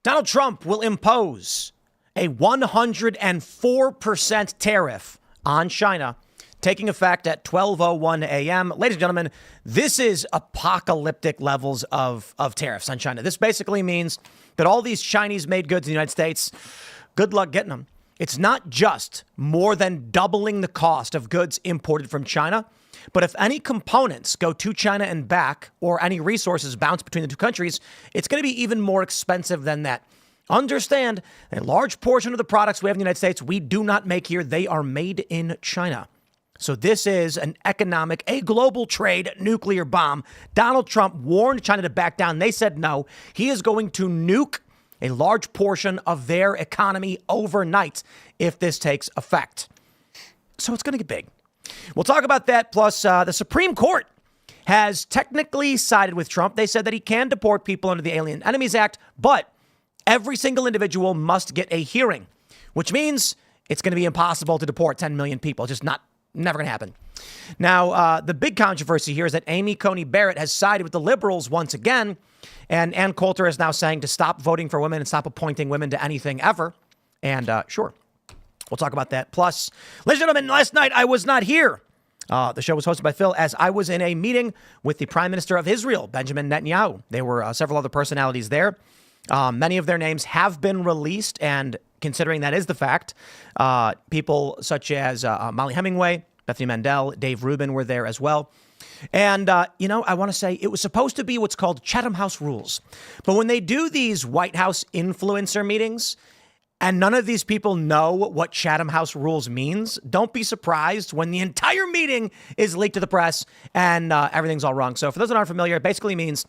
Donald Trump will impose a 104% tariff on China, taking effect at 12:01 a.m. Ladies and gentlemen, this is apocalyptic levels of tariffs on China. This basically means that all these Chinese-made goods in the United States, good luck getting them. It's not just more than doubling the cost of goods imported from China, but if any components go to China and back, or any resources bounce between the two countries, it's going to be even more expensive than that. Understand, a large portion of the products we have in the United States, we do not make here. They are made in China. So this is a global trade nuclear bomb. Donald Trump warned China to back down. They said no. He is going to nuke a large portion of their economy overnight if this takes effect. So it's going to get big. We'll talk about that. Plus, the Supreme Court has technically sided with Trump. They said that he can deport people under the Alien Enemies Act, but every single individual must get a hearing, which means it's going to be impossible to deport 10 million people. Just never going to happen. Now, the big controversy here is that Amy Coney Barrett has sided with the liberals once again. And Ann Coulter is now saying to stop voting for women and stop appointing women to anything ever. And sure, we'll talk about that. Plus, ladies and gentlemen, last night I was not here. The show was hosted by Phil as I was in a meeting with the Prime Minister of Israel, Benjamin Netanyahu. There were several other personalities there. Many of their names have been released. And considering that is the fact, people such as Molly Hemingway, Bethany Mandel, Dave Rubin were there as well. And, I want to say it was supposed to be what's called Chatham House rules. But when they do these White House influencer meetings and none of these people know what Chatham House rules means, don't be surprised when the entire meeting is leaked to the press and everything's all wrong. So for those that aren't familiar, it basically means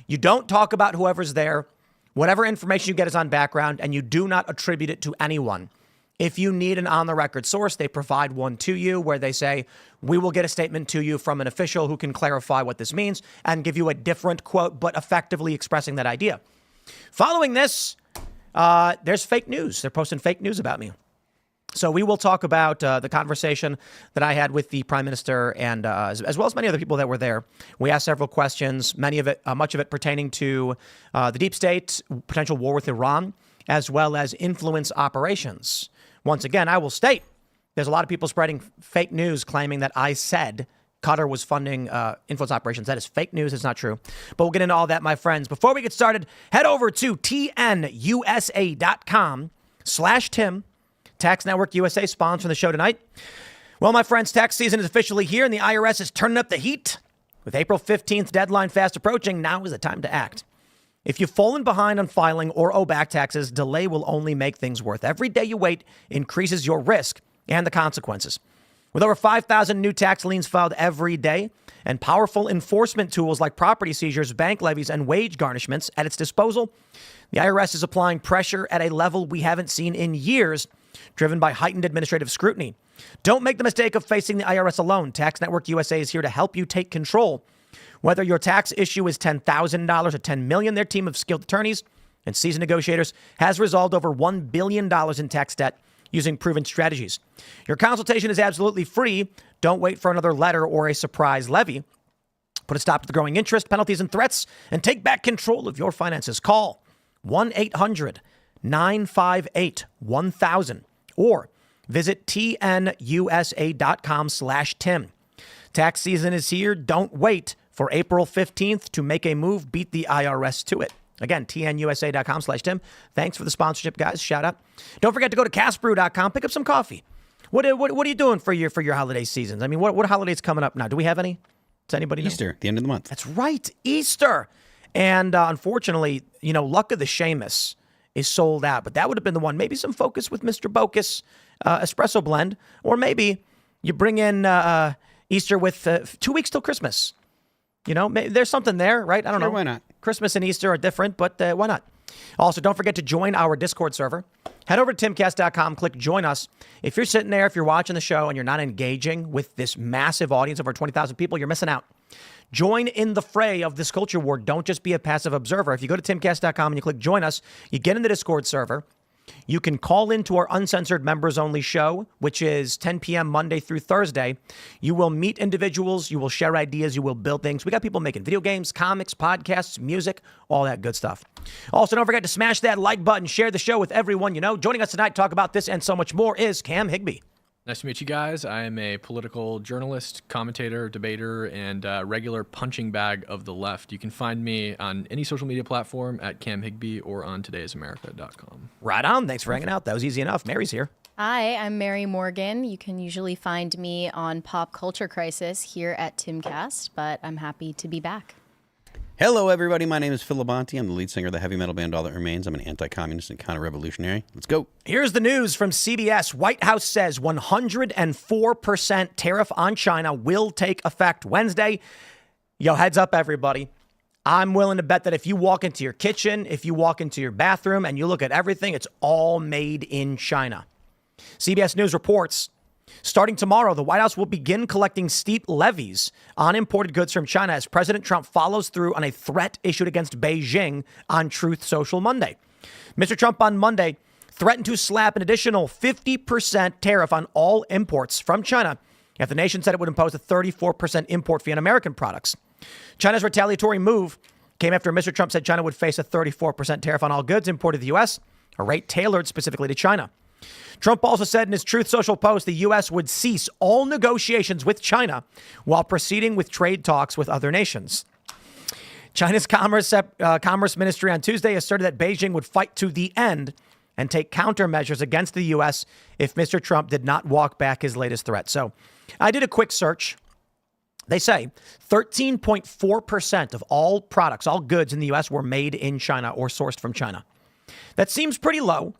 you don't talk about whoever's there. Whatever information you get is on background, and you do not attribute it to anyone. If you need an on-the-record source, they provide one to you where they say, we will get a statement to you from an official who can clarify what this means and give you a different quote, but effectively expressing that idea. Following this, there's fake news. They're posting fake news about me. So we will talk about the conversation that I had with the Prime Minister and as well as many other people that were there. We asked several questions, much of it pertaining to the deep state, potential war with Iran, as well as influence operations. Once again, I will state there's a lot of people spreading fake news claiming that I said Qatar was funding influence operations. That is fake news. It's not true. But we'll get into all that, my friends. Before we get started, head over to tnusa.com/Tim. Tax Network USA sponsoring the show tonight. Well, my friends, tax season is officially here and the IRS is turning up the heat. With April 15th deadline fast approaching, now is the time to act. If you've fallen behind on filing or owe back taxes, delay will only make things worse. Every day you wait increases your risk and the consequences. With over 5,000 new tax liens filed every day and powerful enforcement tools like property seizures, bank levies, and wage garnishments at its disposal, the IRS is applying pressure at a level we haven't seen in years, driven by heightened administrative scrutiny. Don't make the mistake of facing the IRS alone. Tax Network USA is here to help you take control. Whether your tax issue is $10,000 or $10 million, their team of skilled attorneys and seasoned negotiators has resolved over $1 billion in tax debt using proven strategies. Your consultation is absolutely free. Don't wait for another letter or a surprise levy. Put a stop to the growing interest, penalties, and threats, and take back control of your finances. Call 1-800-958-1000 or visit tnusa.com/Tim. Tax season is here. Don't wait for April 15th to make a move. Beat the IRS to it. Again, tnusa.com/Tim. Thanks for the sponsorship, guys. Shout out. Don't forget to go to castbrew.com. Pick up some coffee. What are you doing for your holiday seasons? I mean, what holidays coming up now? Do we have any? Does anybody know? Easter, the end of the month. That's right. Easter. And unfortunately, Luck of the Seamus is sold out. But that would have been the one. Maybe some focus with Mr. Bocus espresso blend. Or maybe you bring in Easter with 2 weeks till Christmas. There's something there, right? I don't know. Why not? Christmas and Easter are different, but why not? Also, don't forget to join our Discord server. Head over to timcast.com, click join us. If you're sitting there, if you're watching the show and you're not engaging with this massive audience of over 20,000 people, you're missing out. Join in the fray of this culture war. Don't just be a passive observer. If you go to timcast.com and you click join us, you get in the Discord server. You can call into our uncensored members only show, which is 10 p.m. Monday through Thursday. You will meet individuals. You will share ideas. You will build things. We got people making video games, comics, podcasts, music, all that good stuff. Also, don't forget to smash that like button, share the show with everyone you know. Joining us tonight to talk about this and so much more is Cam Higby. Nice to meet you guys. I am a political journalist, commentator, debater, and regular punching bag of the left. You can find me on any social media platform at Cam Higby or on todaysamerica.com. Right on. Thanks for hanging out. That was easy enough. Mary's here. Hi, I'm Mary Morgan. You can usually find me on Pop Culture Crisis here at Timcast, but I'm happy to be back. Hello, everybody. My name is Phil Labonte. I'm the lead singer of the heavy metal band All That Remains. I'm an anti-communist and counter-revolutionary. Let's go. Here's the news from CBS. White House says 104% tariff on China will take effect Wednesday. Yo, heads up, everybody. I'm willing to bet that if you walk into your kitchen, if you walk into your bathroom, and you look at everything, it's all made in China. CBS News reports, starting tomorrow, the White House will begin collecting steep levies on imported goods from China as President Trump follows through on a threat issued against Beijing on Truth Social Monday. Mr. Trump on Monday threatened to slap an additional 50% tariff on all imports from China if the nation said it would impose a 34% import fee on American products. China's retaliatory move came after Mr. Trump said China would face a 34% tariff on all goods imported to the U.S., a rate tailored specifically to China. Trump also said in his Truth Social post the U.S. would cease all negotiations with China while proceeding with trade talks with other nations. China's Commerce Ministry on Tuesday asserted that Beijing would fight to the end and take countermeasures against the U.S. if Mr. Trump did not walk back his latest threat. So I did a quick search. They say 13.4% of all products, all goods in the U.S. were made in China or sourced from China. That seems pretty low.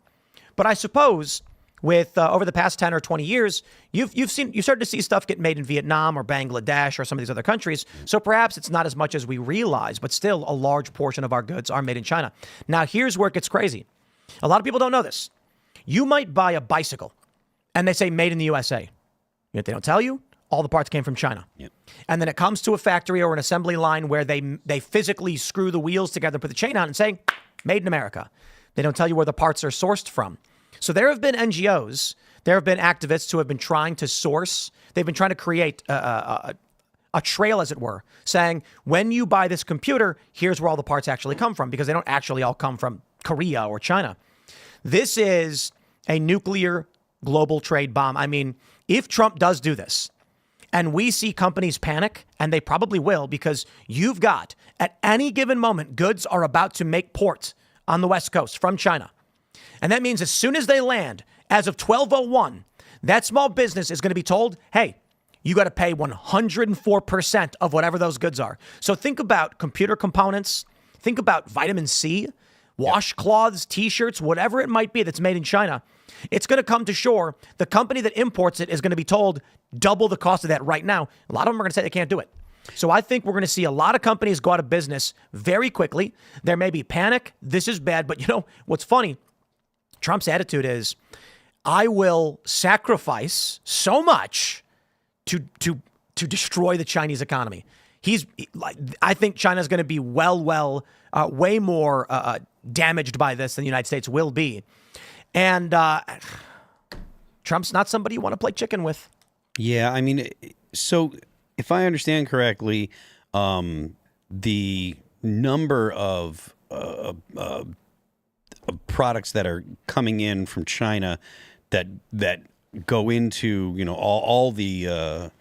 But I suppose with over the past 10 or 20 years, you started to see stuff get made in Vietnam or Bangladesh or some of these other countries. So perhaps it's not as much as we realize, but still a large portion of our goods are made in China. Now, here's where it gets crazy. A lot of people don't know this. You might buy a bicycle and they say made in the USA. Yet they don't tell you all the parts came from China. Yep. And then it comes to a factory or an assembly line where they physically screw the wheels together, put the chain on and say made in America. They don't tell you where the parts are sourced from. So there have been NGOs, there have been activists who have been trying to source, they've been trying to create a trail, as it were, saying, when you buy this computer, here's where all the parts actually come from, because they don't actually all come from Korea or China. This is a nuclear global trade bomb. I mean, if Trump does do this, and we see companies panic, and they probably will, because you've got, at any given moment, goods are about to make port on the West Coast from China. And that means as soon as they land, as of 12:01, that small business is going to be told, hey, you got to pay 104% of whatever those goods are. So think about computer components. Think about vitamin C, washcloths, T-shirts, whatever it might be that's made in China. It's going to come to shore. The company that imports it is going to be told double the cost of that right now. A lot of them are going to say they can't do it. So I think we're going to see a lot of companies go out of business very quickly. There may be panic. This is bad. But you know, what's funny? Trump's attitude is, I will sacrifice so much to destroy the Chinese economy. I think China's going to be way more damaged by this than the United States will be. And Trump's not somebody you want to play chicken with. Yeah, I mean, so if I understand correctly, the number of products that are coming in from China that go into, you know, all the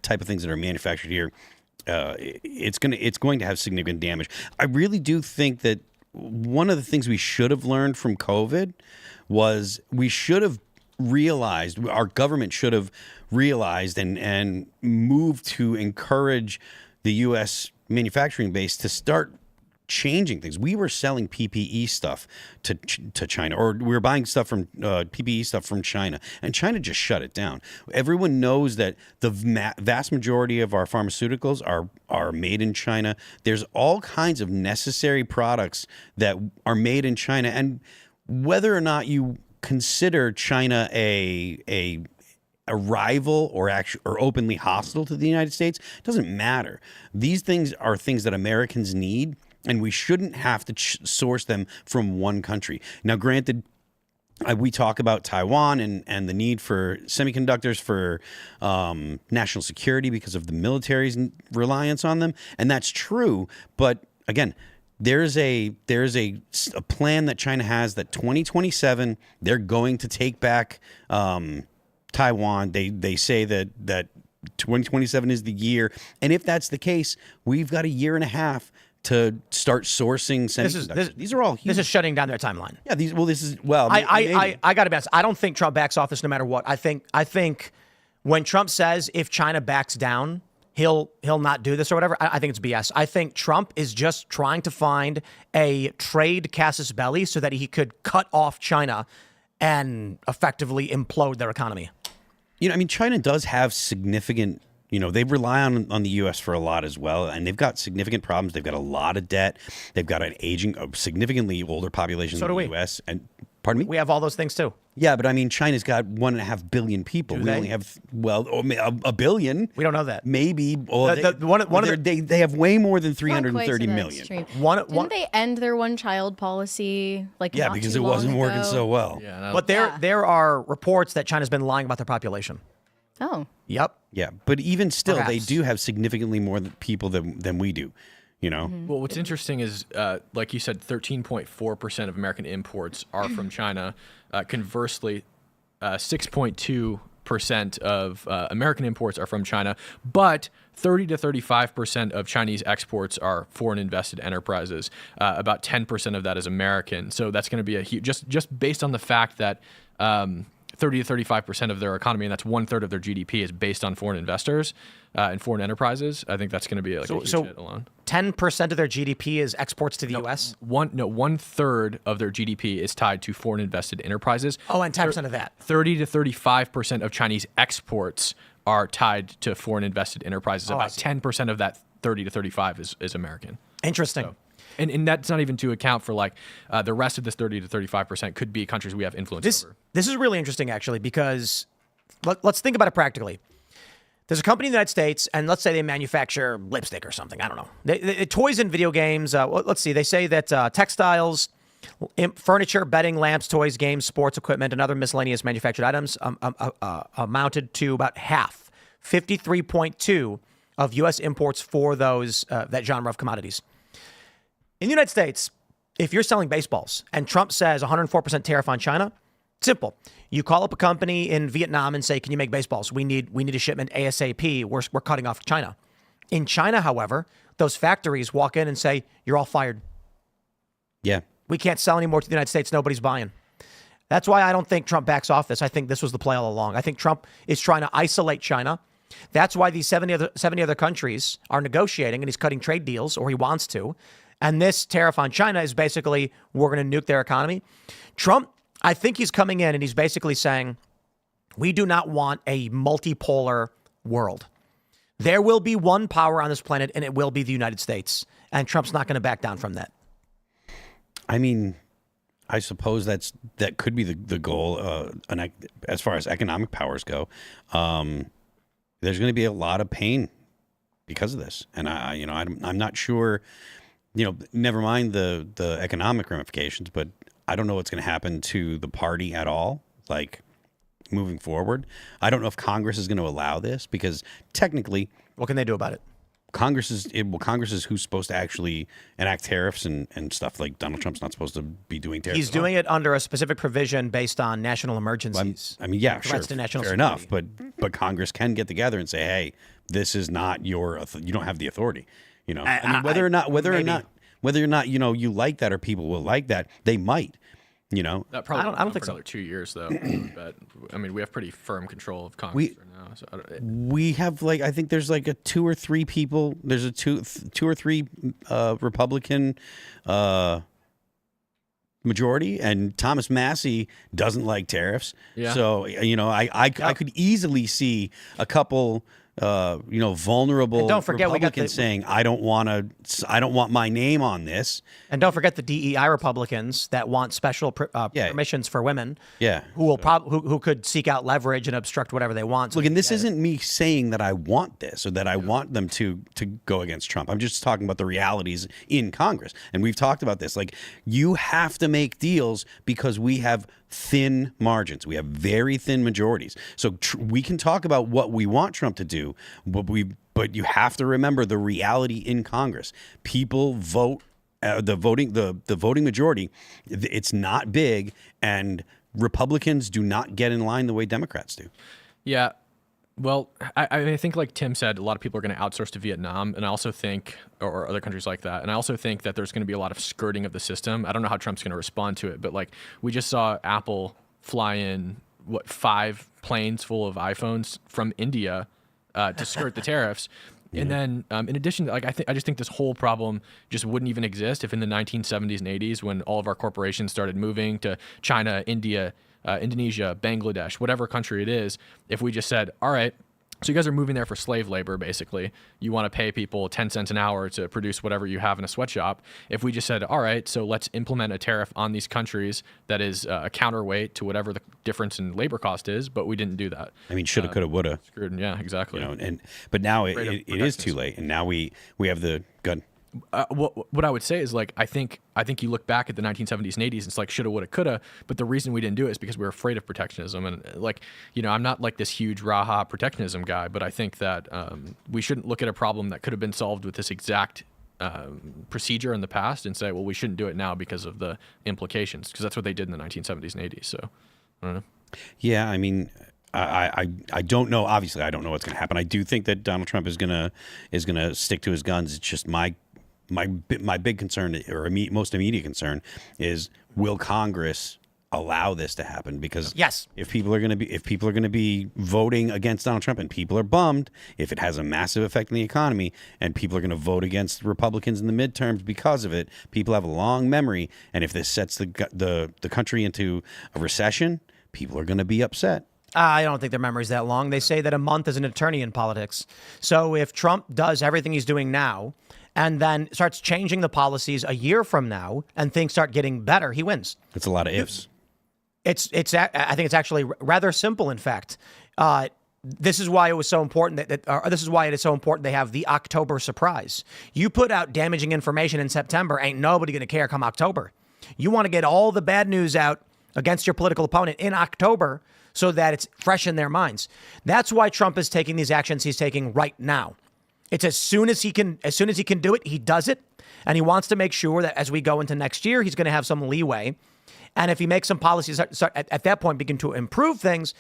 type of things that are manufactured here, it's going to have significant damage. I really do think that one of the things we should have learned from COVID was we should have realized, our government should have realized and moved to encourage the U.S. manufacturing base to start changing things. We were selling PPE stuff to China, or we were buying stuff from PPE stuff from China, and China just shut it down. Everyone knows that the vast majority of our pharmaceuticals are made in China. There's all kinds of necessary products that are made in China, and whether or not you consider China a rival or openly hostile to the United States doesn't matter. These things are things that Americans need. and we shouldn't have to source them from one country. Now, granted, we talk about Taiwan and the need for semiconductors for national security because of the military's reliance on them, and that's true. But again, there's a plan that China has that 2027 they're going to take back Taiwan. They say that 2027 is the year, and if that's the case, we've got a year and a half to start sourcing semiconductors. These are all huge. This is shutting down their timeline. Yeah, I got to be honest. I don't think Trump backs off this no matter what. I think when Trump says if China backs down, he'll not do this or whatever, I think it's BS. I think Trump is just trying to find a trade casus belli so that he could cut off China and effectively implode their economy. China does have significant. They rely on the U.S. for a lot as well, and they've got significant problems. They've got a lot of debt. They've got an aging, significantly older population than the U.S. And pardon me, we have all those things too. Yeah, but China's got 1.5 billion people. We only have a billion. We don't know that. Maybe. They have way more than 330 million. Didn't they end their one-child policy? Because it wasn't working so well. Yeah, but there are reports that China's been lying about their population. Oh. Yep. Yeah, but even still, Perhaps. they do have significantly more people than we do. Well, what's interesting is, like you said, 13.4% of American imports are from China. Conversely, 6.2% of American imports are from China, but 30 to 35% of Chinese exports are foreign invested enterprises. About 10% of that is American. So that's going to be a huge, just based on the fact that 30 to 35% of their economy, and that's 1/3 of their GDP, is based on foreign investors and foreign enterprises. I think that's going to be a huge hit alone. 10% of their GDP is exports to the U.S.? 1/3 of their GDP is tied to foreign invested enterprises. Oh, and 10% of that. 30 to 35% of Chinese exports are tied to foreign invested enterprises. About 10% of that 30 to 35 is American. Interesting. So, and that's not even to account for the rest of this 30 to 35% could be countries we have influence over. This is really interesting, actually, because let's think about it practically. There's a company in the United States, and let's say they manufacture lipstick or something. I don't know. They toys and video games. Let's see. They say that textiles, furniture, bedding, lamps, toys, games, sports equipment, and other miscellaneous manufactured items amounted to about half, 53.2% of U.S. imports for that genre of commodities. In the United States, if you're selling baseballs and Trump says 104% tariff on China, simple. You call up a company in Vietnam and say, can you make baseballs? We need a shipment ASAP. We're cutting off China. In China, however, those factories walk in and say, you're all fired. Yeah. We can't sell anymore to the United States. Nobody's buying. That's why I don't think Trump backs off this. I think this was the play all along. I think Trump is trying to isolate China. That's why these 70 other countries are negotiating, and he's cutting trade deals, or he wants to. And this tariff on China is basically, we're going to nuke their economy. Trump, I think he's coming in and he's basically saying, we do not want a multipolar world. There will be one power on this planet, and it will be the United States. And Trump's not going to back down from that. I suppose that could be the goal. As far as economic powers go, there's going to be a lot of pain because of this, and I'm not sure. Never mind the economic ramifications, but I don't know what's going to happen to the party at all, moving forward. I don't know if Congress is going to allow this, because technically, what can they do about it? Congress is who's supposed to actually enact tariffs and stuff. Donald Trump's not supposed to be doing tariffs. He's doing it under a specific provision based on national emergencies. Yeah, sure, to national fair security. enough. But Congress can get together and say, hey, this is not you don't have the authority. Whether or not you like that or people will like that, they might. That probably I don't think for so. another 2 years though. But we have pretty firm control of Congress right now. So we have I think there's a 2 or 3 people. There's a two or three Republican majority, and Thomas Massey doesn't like tariffs. Yeah. So I could easily see a couple vulnerable And don't forget, we got Republicans saying, I don't want my name on this. And don't forget the DEI Republicans that want special permissions for women. Yeah. Who will who could seek out leverage and obstruct whatever they want. Look, and this isn't me saying that I want this or that I want them to go against Trump. I'm just talking about the realities in Congress. And we've talked about this. Like, you have to make deals because we have thin margins. We have very thin majorities. So we can talk about what we want Trump to do, but you have to remember the reality in Congress. People vote. The voting majority, it's not big, and Republicans do not get in line the way Democrats do. Yeah. Well, I think, like Tim said, a lot of people are going to outsource to Vietnam, and I also think, or other countries like that, and I also think that there's going to be a lot of skirting of the system. I don't know how Trump's going to respond to it, but like we just saw Apple fly in 5 planes full of iPhones from India to skirt the tariffs. And then, in addition, like I just think this whole problem just wouldn't even exist if in the 1970s and 80s, when all of our corporations started moving to China, India, Indonesia, Bangladesh, whatever country it is, if we just said, all right, so you guys are moving there for slave labor, basically. You want to pay people 10 cents an hour to produce whatever you have in a sweatshop. If we just said, all right, so let's implement a tariff on these countries that is a counterweight to whatever the difference in labor cost is, but we didn't do that. I mean, shoulda, coulda, woulda. Screwed, yeah, exactly. But now it is too late, and now we have the gun. What I would say is, like, I think you look back at the 1970s and 80s, it's like shoulda, woulda, coulda, but the reason we didn't do it is because we were afraid of protectionism. And like, I'm not like this huge raha protectionism guy, but I think that we shouldn't look at a problem that could have been solved with this exact procedure in the past and say, well, we shouldn't do it now because of the implications, because that's what they did in the 1970s and 80s. So I don't know. Yeah, I mean, I don't know. Obviously, I don't know what's going to happen. I do think that Donald Trump is gonna stick to his guns. It's just my big concern, or most immediate concern, is will Congress allow this to happen? Because yes, if people are going to be voting against Donald Trump, and people are bummed if it has a massive effect on the economy, and people are going to vote against Republicans in the midterms because of it, people have a long memory, and if this sets the country into a recession, people are going to be upset. I don't think their memory's that long. They say that a month is an eternity in politics. So if Trump does everything he's doing now and then starts changing the policies a year from now and things start getting better, he wins. It's a lot of ifs. I think it's actually rather simple, in fact. This is why it was so important this is why it is so important they have the October surprise. You put out damaging information in September, ain't nobody going to care come October. You want to get all the bad news out against your political opponent in October so that it's fresh in their minds. That's why Trump is taking these actions he's taking right now. It's as soon as he can do it, he does it. And he wants to make sure that as we go into next year, he's going to have some leeway. And if he makes some policies at that point begin to improve things,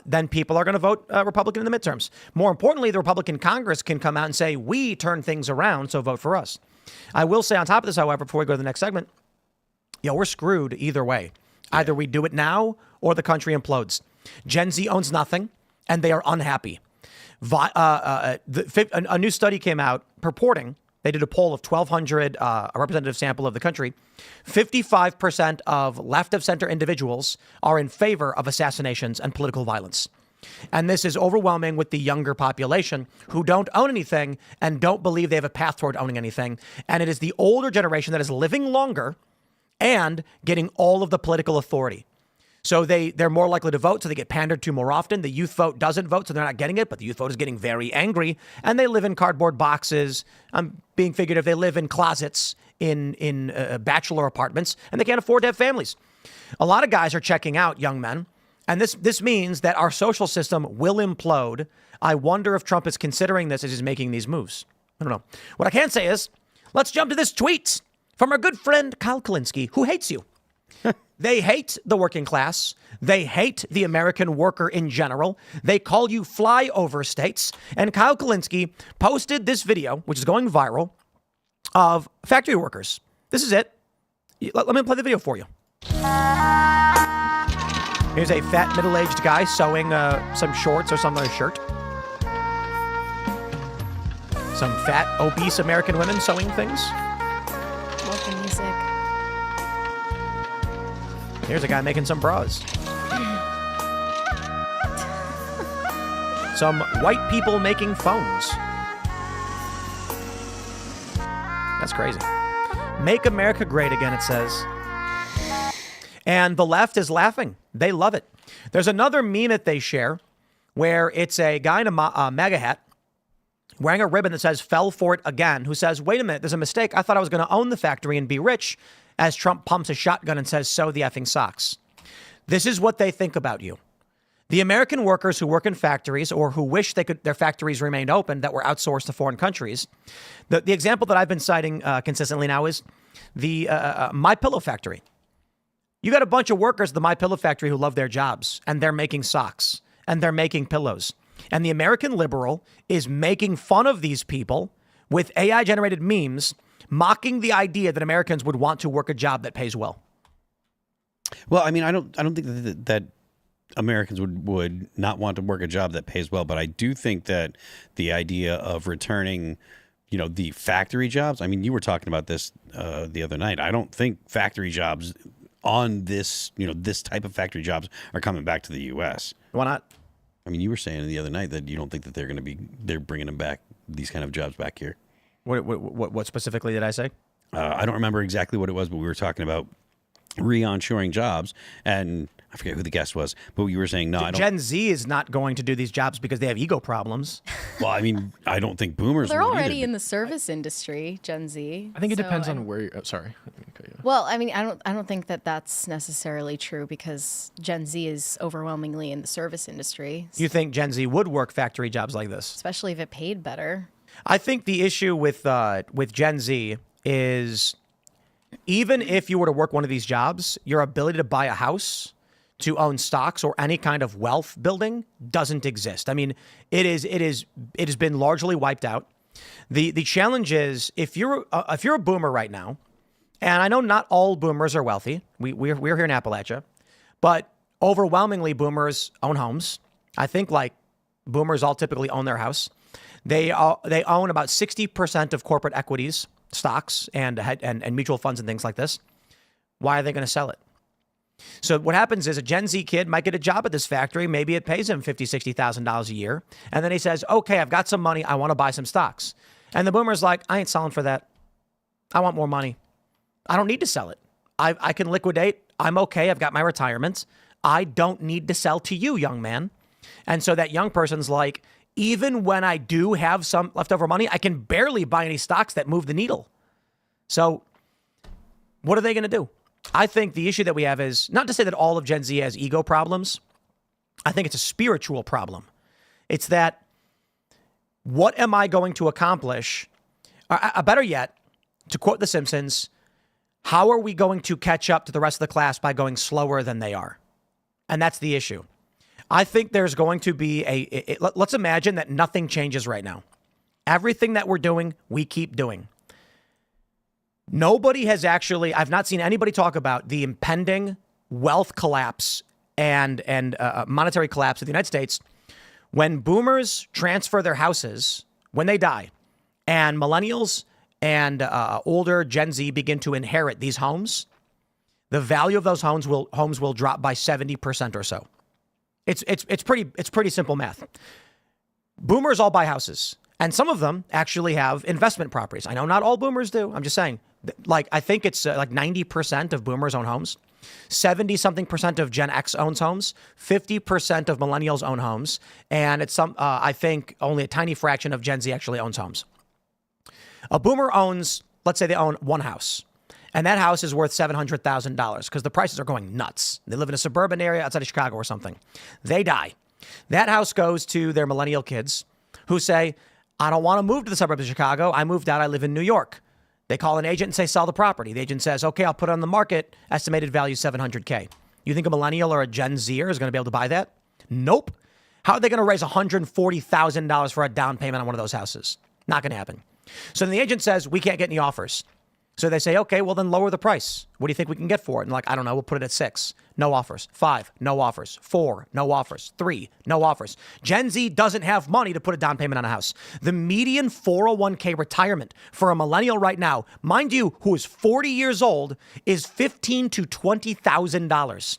then people are going to vote Republican in the midterms. More importantly, the Republican Congress can come out and say, we turn things around, so vote for us. I will say on top of this, however, before we go to the next segment, we're screwed either way. Yeah. Either we do it now or the country implodes. Gen Z owns nothing, and they are unhappy. A new study came out purporting, they did a poll of 1,200, a representative sample of the country. 55% of left-of-center individuals are in favor of assassinations and political violence. And this is overwhelming with the younger population who don't own anything and don't believe they have a path toward owning anything. And it is the older generation that is living longer and getting all of the political authority. So they're more likely to vote, so they get pandered to more often. The youth vote doesn't vote, so they're not getting it, but the youth vote is getting very angry, and they live in cardboard boxes. I'm being figurative. They live in closets in bachelor apartments, and they can't afford to have families. A lot of guys are checking out, young men, and this means that our social system will implode. I wonder if Trump is considering this as he's making these moves. I don't know. What I can say is, let's jump to this tweet from our good friend Kyle Kulinski, who hates you. They hate the working class. They hate the American worker in general. They call you flyover states. And Kyle Kulinski posted this video, which is going viral, of factory workers. This is it. Let me play the video for you. Here's a fat, middle-aged guy sewing some shorts or some other shirt. Some fat, obese American women sewing things. Love the music. Here's a guy making some bras. Some white people making phones. That's crazy. Make America great again, it says. And the left is laughing. They love it. There's another meme that they share where it's a guy in a MAGA hat wearing a ribbon that says "fell for it again," who says, wait a minute, there's a mistake. I thought I was going to own the factory and be rich, as Trump pumps a shotgun and says, sew the effing socks. This is what they think about you. The American workers who work in factories or who wish their factories remained open that were outsourced to foreign countries. The example that I've been citing consistently now is the MyPillow factory. You got a bunch of workers at the MyPillow factory who love their jobs, and they're making socks and they're making pillows. And the American liberal is making fun of these people with AI generated memes, mocking the idea that Americans would want to work a job that pays well. Well, I mean, I don't think that Americans would not want to work a job that pays well, but I do think that the idea of returning, the factory jobs. I mean, you were talking about this the other night. I don't think factory jobs on this, this type of factory jobs are coming back to the U.S. Why not? I mean, you were saying the other night that you don't think that they're bringing them back, these kind of jobs back here. What specifically did I say? I don't remember exactly what it was, but we were talking about re-onshoring jobs, and I forget who the guest was, but you were saying, no, I don't. Gen Z is not going to do these jobs because they have ego problems. Well, I mean, I don't think boomers They're would already either. in the service industry, Gen Z. I think it depends on where you're... sorry. Well, I mean, I don't think that that's necessarily true because Gen Z is overwhelmingly in the service industry. You think Gen Z would work factory jobs like this? Especially if it paid better. I think the issue with Gen Z is even if you were to work one of these jobs, your ability to buy a house, to own stocks or any kind of wealth building doesn't exist. I mean, it has been largely wiped out. The challenge is if you're a boomer right now, and I know not all boomers are wealthy. We're here in Appalachia, but overwhelmingly boomers own homes. I think like boomers all typically own their house. They own about 60% of corporate equities, stocks, and mutual funds and things like this. Why are they going to sell it? So what happens is a Gen Z kid might get a job at this factory. Maybe it pays him $50,000, $60,000 a year. And then he says, okay, I've got some money. I want to buy some stocks. And the boomer's like, I ain't selling for that. I want more money. I don't need to sell it. I can liquidate. I'm okay. I've got my retirement. I don't need to sell to you, young man. And so that young person's like, even when I do have some leftover money, I can barely buy any stocks that move the needle. So what are they going to do? I think the issue that we have is not to say that all of Gen Z has ego problems. I think it's a spiritual problem. It's that what am I going to accomplish? Better yet, to quote The Simpsons, how are we going to catch up to the rest of the class by going slower than they are? And that's the issue. I think there's going to be let's imagine that nothing changes right now. Everything that we're doing, we keep doing. Nobody has actually, I've not seen anybody talk about the impending wealth collapse and monetary collapse of the United States when boomers transfer their houses when they die and millennials and older Gen Z begin to inherit these homes. The value of those homes will drop by 70% or so. It's pretty simple math. Boomers all buy houses, and some of them actually have investment properties. I know not all boomers do. I'm just saying. Like, I think it's like 90% of boomers own homes. 70-something% of Gen X owns homes. 50% of millennials own homes. And it's I think only a tiny fraction of Gen Z actually owns homes. A boomer owns, let's say they own one house. And that house is worth $700,000 because the prices are going nuts. They live in a suburban area outside of Chicago or something. They die. That house goes to their millennial kids who say, I don't want to move to the suburbs of Chicago. I moved out. I live in New York. They call an agent and say, sell the property. The agent says, okay, I'll put it on the market. Estimated value $700K. You think a millennial or a Gen Zer is going to be able to buy that? Nope. How are they going to raise $140,000 for a down payment on one of those houses? Not going to happen. So then the agent says, we can't get any offers. So they say, okay, well then lower the price. What do you think we can get for it? And like, I don't know, we'll put it at 6. No offers. 5, no offers. 4, no offers. 3, no offers. Gen Z doesn't have money to put a down payment on a house. The median 401k retirement for a millennial right now, mind you, who is 40 years old, is $15,000 to $20,000.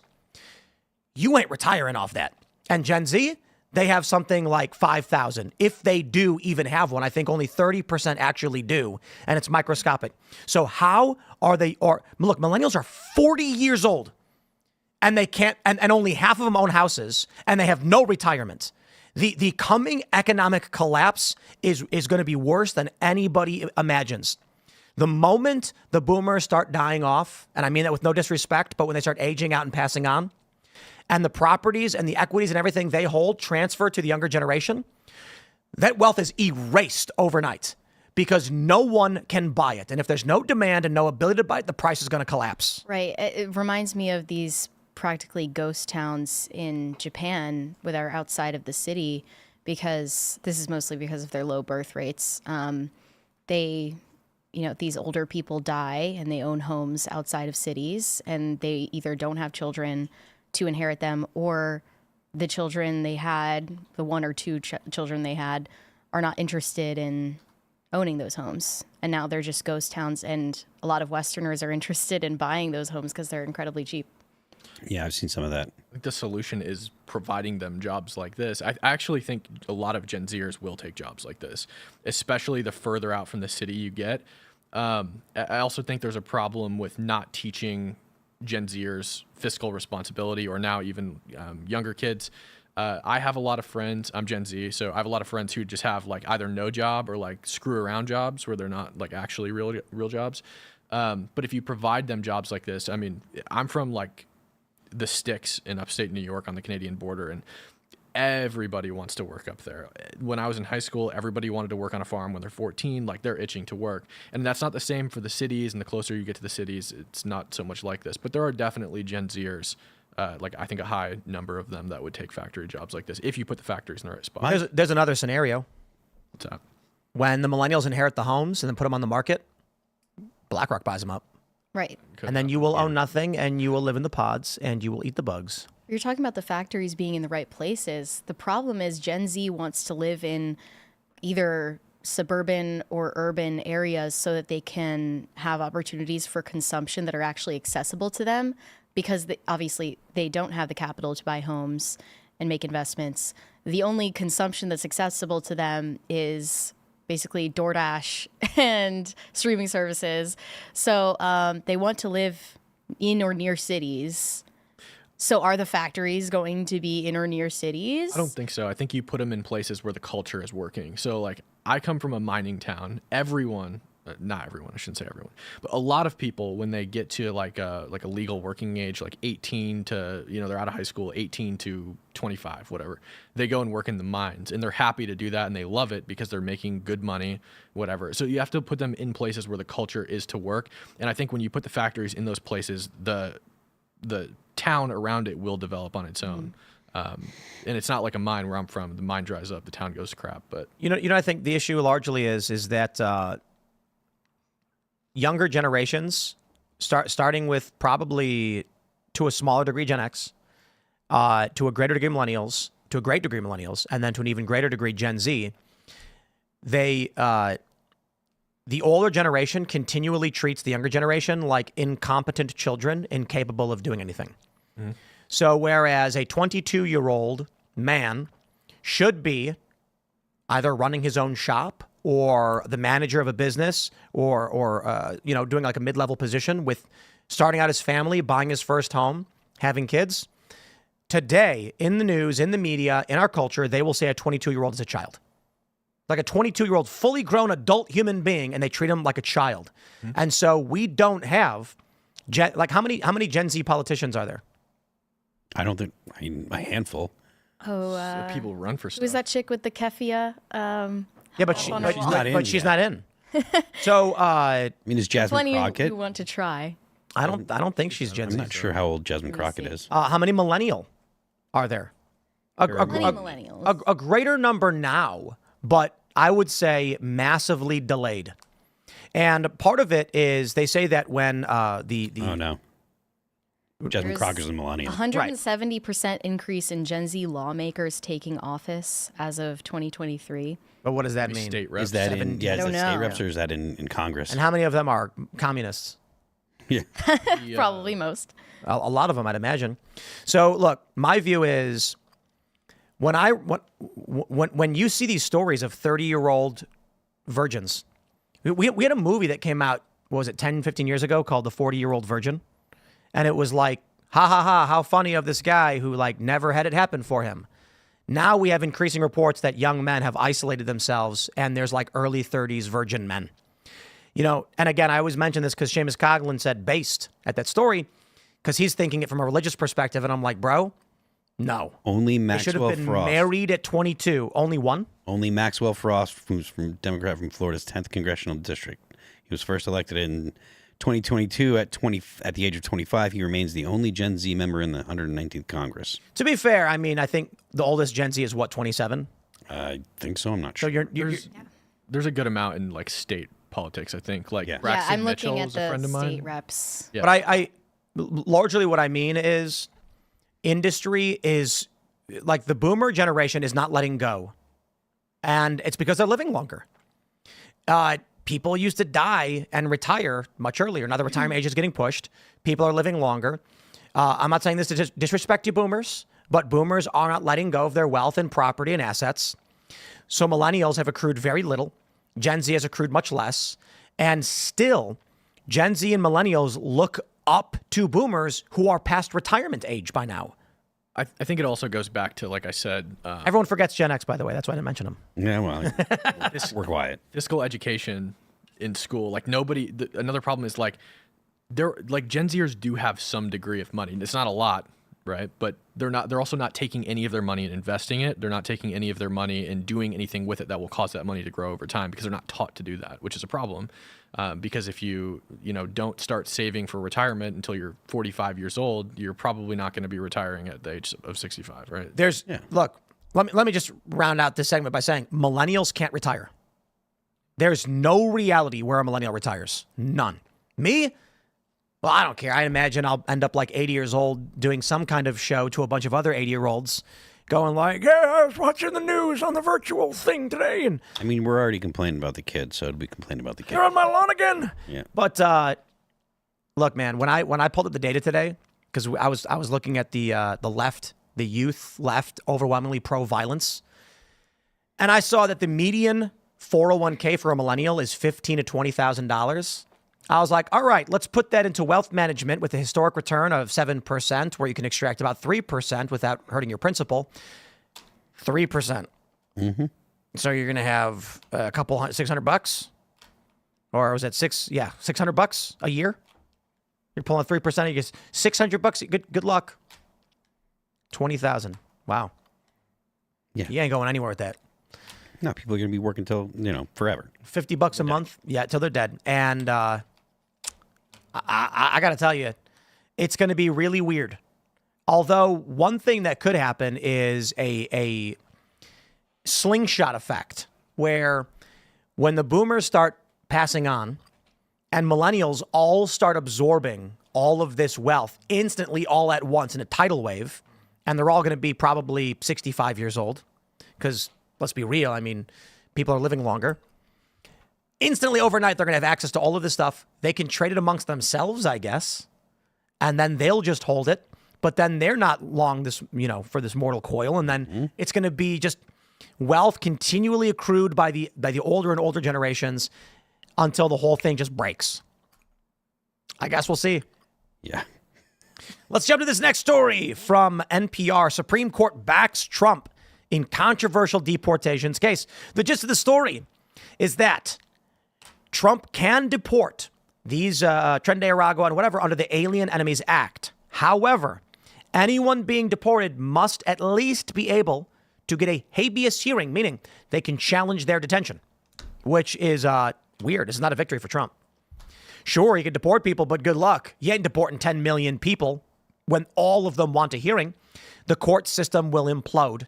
You ain't retiring off that. And Gen Z, they have something like 5,000. If they do even have one, I think only 30% actually do, and it's microscopic. So how are they, or look, millennials are 40 years old and they can't, and only half of them own houses and they have no retirement. The coming economic collapse is going to be worse than anybody imagines. The moment the boomers start dying off, and I mean that with no disrespect, but when they start aging out and passing on, and the properties and the equities and everything they hold transfer to the younger generation, that wealth is erased overnight because no one can buy it. And if there's no demand and no ability to buy it, the price is going to collapse. Right. It reminds me of these practically ghost towns in Japan that are outside of the city, because this is mostly because of their low birth rates. These older people die and they own homes outside of cities, and they either don't have children to inherit them, or the children they had, the one or two children they had, are not interested in owning those homes. And now they're just ghost towns, and a lot of Westerners are interested in buying those homes because they're incredibly cheap. Yeah, I've seen some of that. I think the solution is providing them jobs like this. I actually think a lot of Gen Zers will take jobs like this, especially the further out from the city you get. I also think there's a problem with not teaching Gen Zers fiscal responsibility, or now even younger kids. I have a lot of friends. I'm Gen Z, so I have a lot of friends who just have like either no job or like screw around jobs where they're not like actually real jobs. But if you provide them jobs like this, I mean, I'm from like the sticks in upstate New York on the Canadian border, and everybody wants to work up there. When I was in high school, everybody wanted to work on a farm when they're 14, like they're itching to work. And that's not the same for the cities, and the closer you get to the cities, it's not so much like this. But there are definitely Gen Zers, like I think a high number of them that would take factory jobs like this if you put the factories in the right spot. There's another scenario. What's that? When the millennials inherit the homes and then put them on the market, BlackRock buys them up. Right. And then you will own nothing, and you will live in the pods, and you will eat the bugs. You're talking about the factories being in the right places. The problem is Gen Z wants to live in either suburban or urban areas so that they can have opportunities for consumption that are actually accessible to them, because obviously they don't have the capital to buy homes and make investments. The only consumption that's accessible to them is basically DoorDash and streaming services. So they want to live in or near cities. So are the factories going to be in or near cities? I don't think so. I think you put them in places where the culture is working. So like I come from a mining town. Everyone, not everyone, I shouldn't say everyone, but a lot of people, when they get to like a legal working age, like 18 to, they're out of high school, 18 to 25, whatever, they go and work in the mines, and they're happy to do that, and they love it because they're making good money, whatever. So you have to put them in places where the culture is to work. And I think when you put the factories in those places, the town around it will develop on its own. And it's not like a mine where I'm from. The mine dries up, the town goes to crap. But I think the issue largely is that younger generations, starting with probably to a smaller degree Gen X, to a greater degree millennials, to a great degree millennials, and then to an even greater degree Gen Z, the older generation continually treats the younger generation like incompetent children, incapable of doing anything. Mm-hmm. So whereas a 22-year-old man should be either running his own shop or the manager of a business or doing like a mid-level position with starting out his family, buying his first home, having kids, today in the news, in the media, in our culture, they will say a 22-year-old is a child. Like a 22-year-old fully grown adult human being, and they treat him like a child. Mm-hmm. And so we don't have, how many Gen Z politicians are there? I don't think, a handful. Oh, so people run for stuff. Who's that chick with the keffia? Yeah, but she's not in. So, is Jasmine plenty Crockett? who want to try. I don't think she's Gen Z. I'm not sure how old Jasmine Crockett is. How many millennial are there? Millennials. A greater number now, but I would say massively delayed. And part of it is they say that when the Oh, no. Jasmine Crocker's a millennial. 170% increase in Gen Z lawmakers taking office as of 2023. But what does that mean? State reps. Is that in, I don't state know. reps, or is that in Congress? And how many of them are communists? Yeah. Probably most. A lot of them, I'd imagine. So, look, my view is when you see these stories of 30-year-old virgins, we had a movie that came out, what was it, 10, 15 years ago called The 40-Year-Old Virgin. And it was like, ha ha ha, how funny of this guy who like never had it happen for him. Now we have increasing reports that young men have isolated themselves and there's like early 30s virgin men. You know, and again, I always mention this because Seamus Coughlin said based at that story because he's thinking it from a religious perspective. And I'm like, bro, no. Only They should Maxwell have been Frost. married at 22. Only one? Only Maxwell Frost, who's from Democrat from Florida's 10th Congressional District. He was first elected in 2022 at the age of 25. He remains the only Gen Z member in the 119th Congress. To be fair, I mean, I think the oldest Gen Z is what, 27? I think so. I'm not So sure. There's a good amount in like state politics, I think. Like Yeah. Braxton I'm looking Mitchell at is a friend the of mine. state reps. Yeah. But I largely what I mean is industry is like the boomer generation is not letting go. And it's because they're living longer. People used to die and retire much earlier. Now the retirement age is getting pushed. People are living longer. I'm not saying this to disrespect you boomers, but boomers are not letting go of their wealth and property and assets. So millennials have accrued very little. Gen Z has accrued much less. And still, Gen Z and millennials look up to boomers who are past retirement age by now. I think it also goes back to, like I said, Everyone forgets Gen X, by the way. That's why I didn't mention them. Yeah, well, we're quiet. fiscal education in school. Like another problem is like Gen Zers do have some degree of money. It's not a lot, right? But they're also not taking any of their money and investing it. They're not taking any of their money and doing anything with it that will cause that money to grow over time because they're not taught to do that, which is a problem. Because if you don't start saving for retirement until you're 45 years old, you're probably not going to be retiring at the age of 65, right? Look, let me just round out this segment by saying millennials can't retire. There's no reality where a millennial retires. None. Me? Well, I don't care. I imagine I'll end up like 80 years old doing some kind of show to a bunch of other 80-year-olds going like, yeah, I was watching the news on the virtual thing today. And I mean, we're already complaining about the kids, so it'd be complaining about the kids. they're on my lawn again. Yeah. But look, man, when I pulled up the data today, because I was looking at the left, the youth left, overwhelmingly pro-violence, and I saw that the median 401k for a millennial is $15,000 to $20,000. I was like, all right, let's put that into wealth management with a historic return of 7%, where you can extract about 3% without hurting your principal. 3%. Mm-hmm. So you're going to have a couple $600, or was that $600 a year? You're pulling 3%. You get $600. Good luck. 20,000. Wow. Yeah. You ain't going anywhere with that. No, people are going to be working till, forever. $50 a month. Yeah, till they're dead. And I got to tell you, it's going to be really weird. Although one thing that could happen is a slingshot effect, where when the boomers start passing on and millennials all start absorbing all of this wealth instantly all at once in a tidal wave, and they're all going to be probably 65 years old, because let's be real, I mean, people are living longer. Instantly overnight, they're going to have access to all of this stuff. They can trade it amongst themselves, I guess, and then they'll just hold it. But then they're not long this, for this mortal coil, and then it's going to be just wealth continually accrued by the older and older generations until the whole thing just breaks. I guess we'll see. Yeah. Let's jump to this next story from NPR. Supreme Court backs Trump in controversial deportations case. The gist of the story is that Trump can deport these Tren de Aragua and whatever under the Alien Enemies Act. However, anyone being deported must at least be able to get a habeas hearing, meaning they can challenge their detention, which is weird. This is not a victory for Trump. Sure, you can deport people, but good luck. You ain't deporting 10 million people when all of them want a hearing. The court system will implode.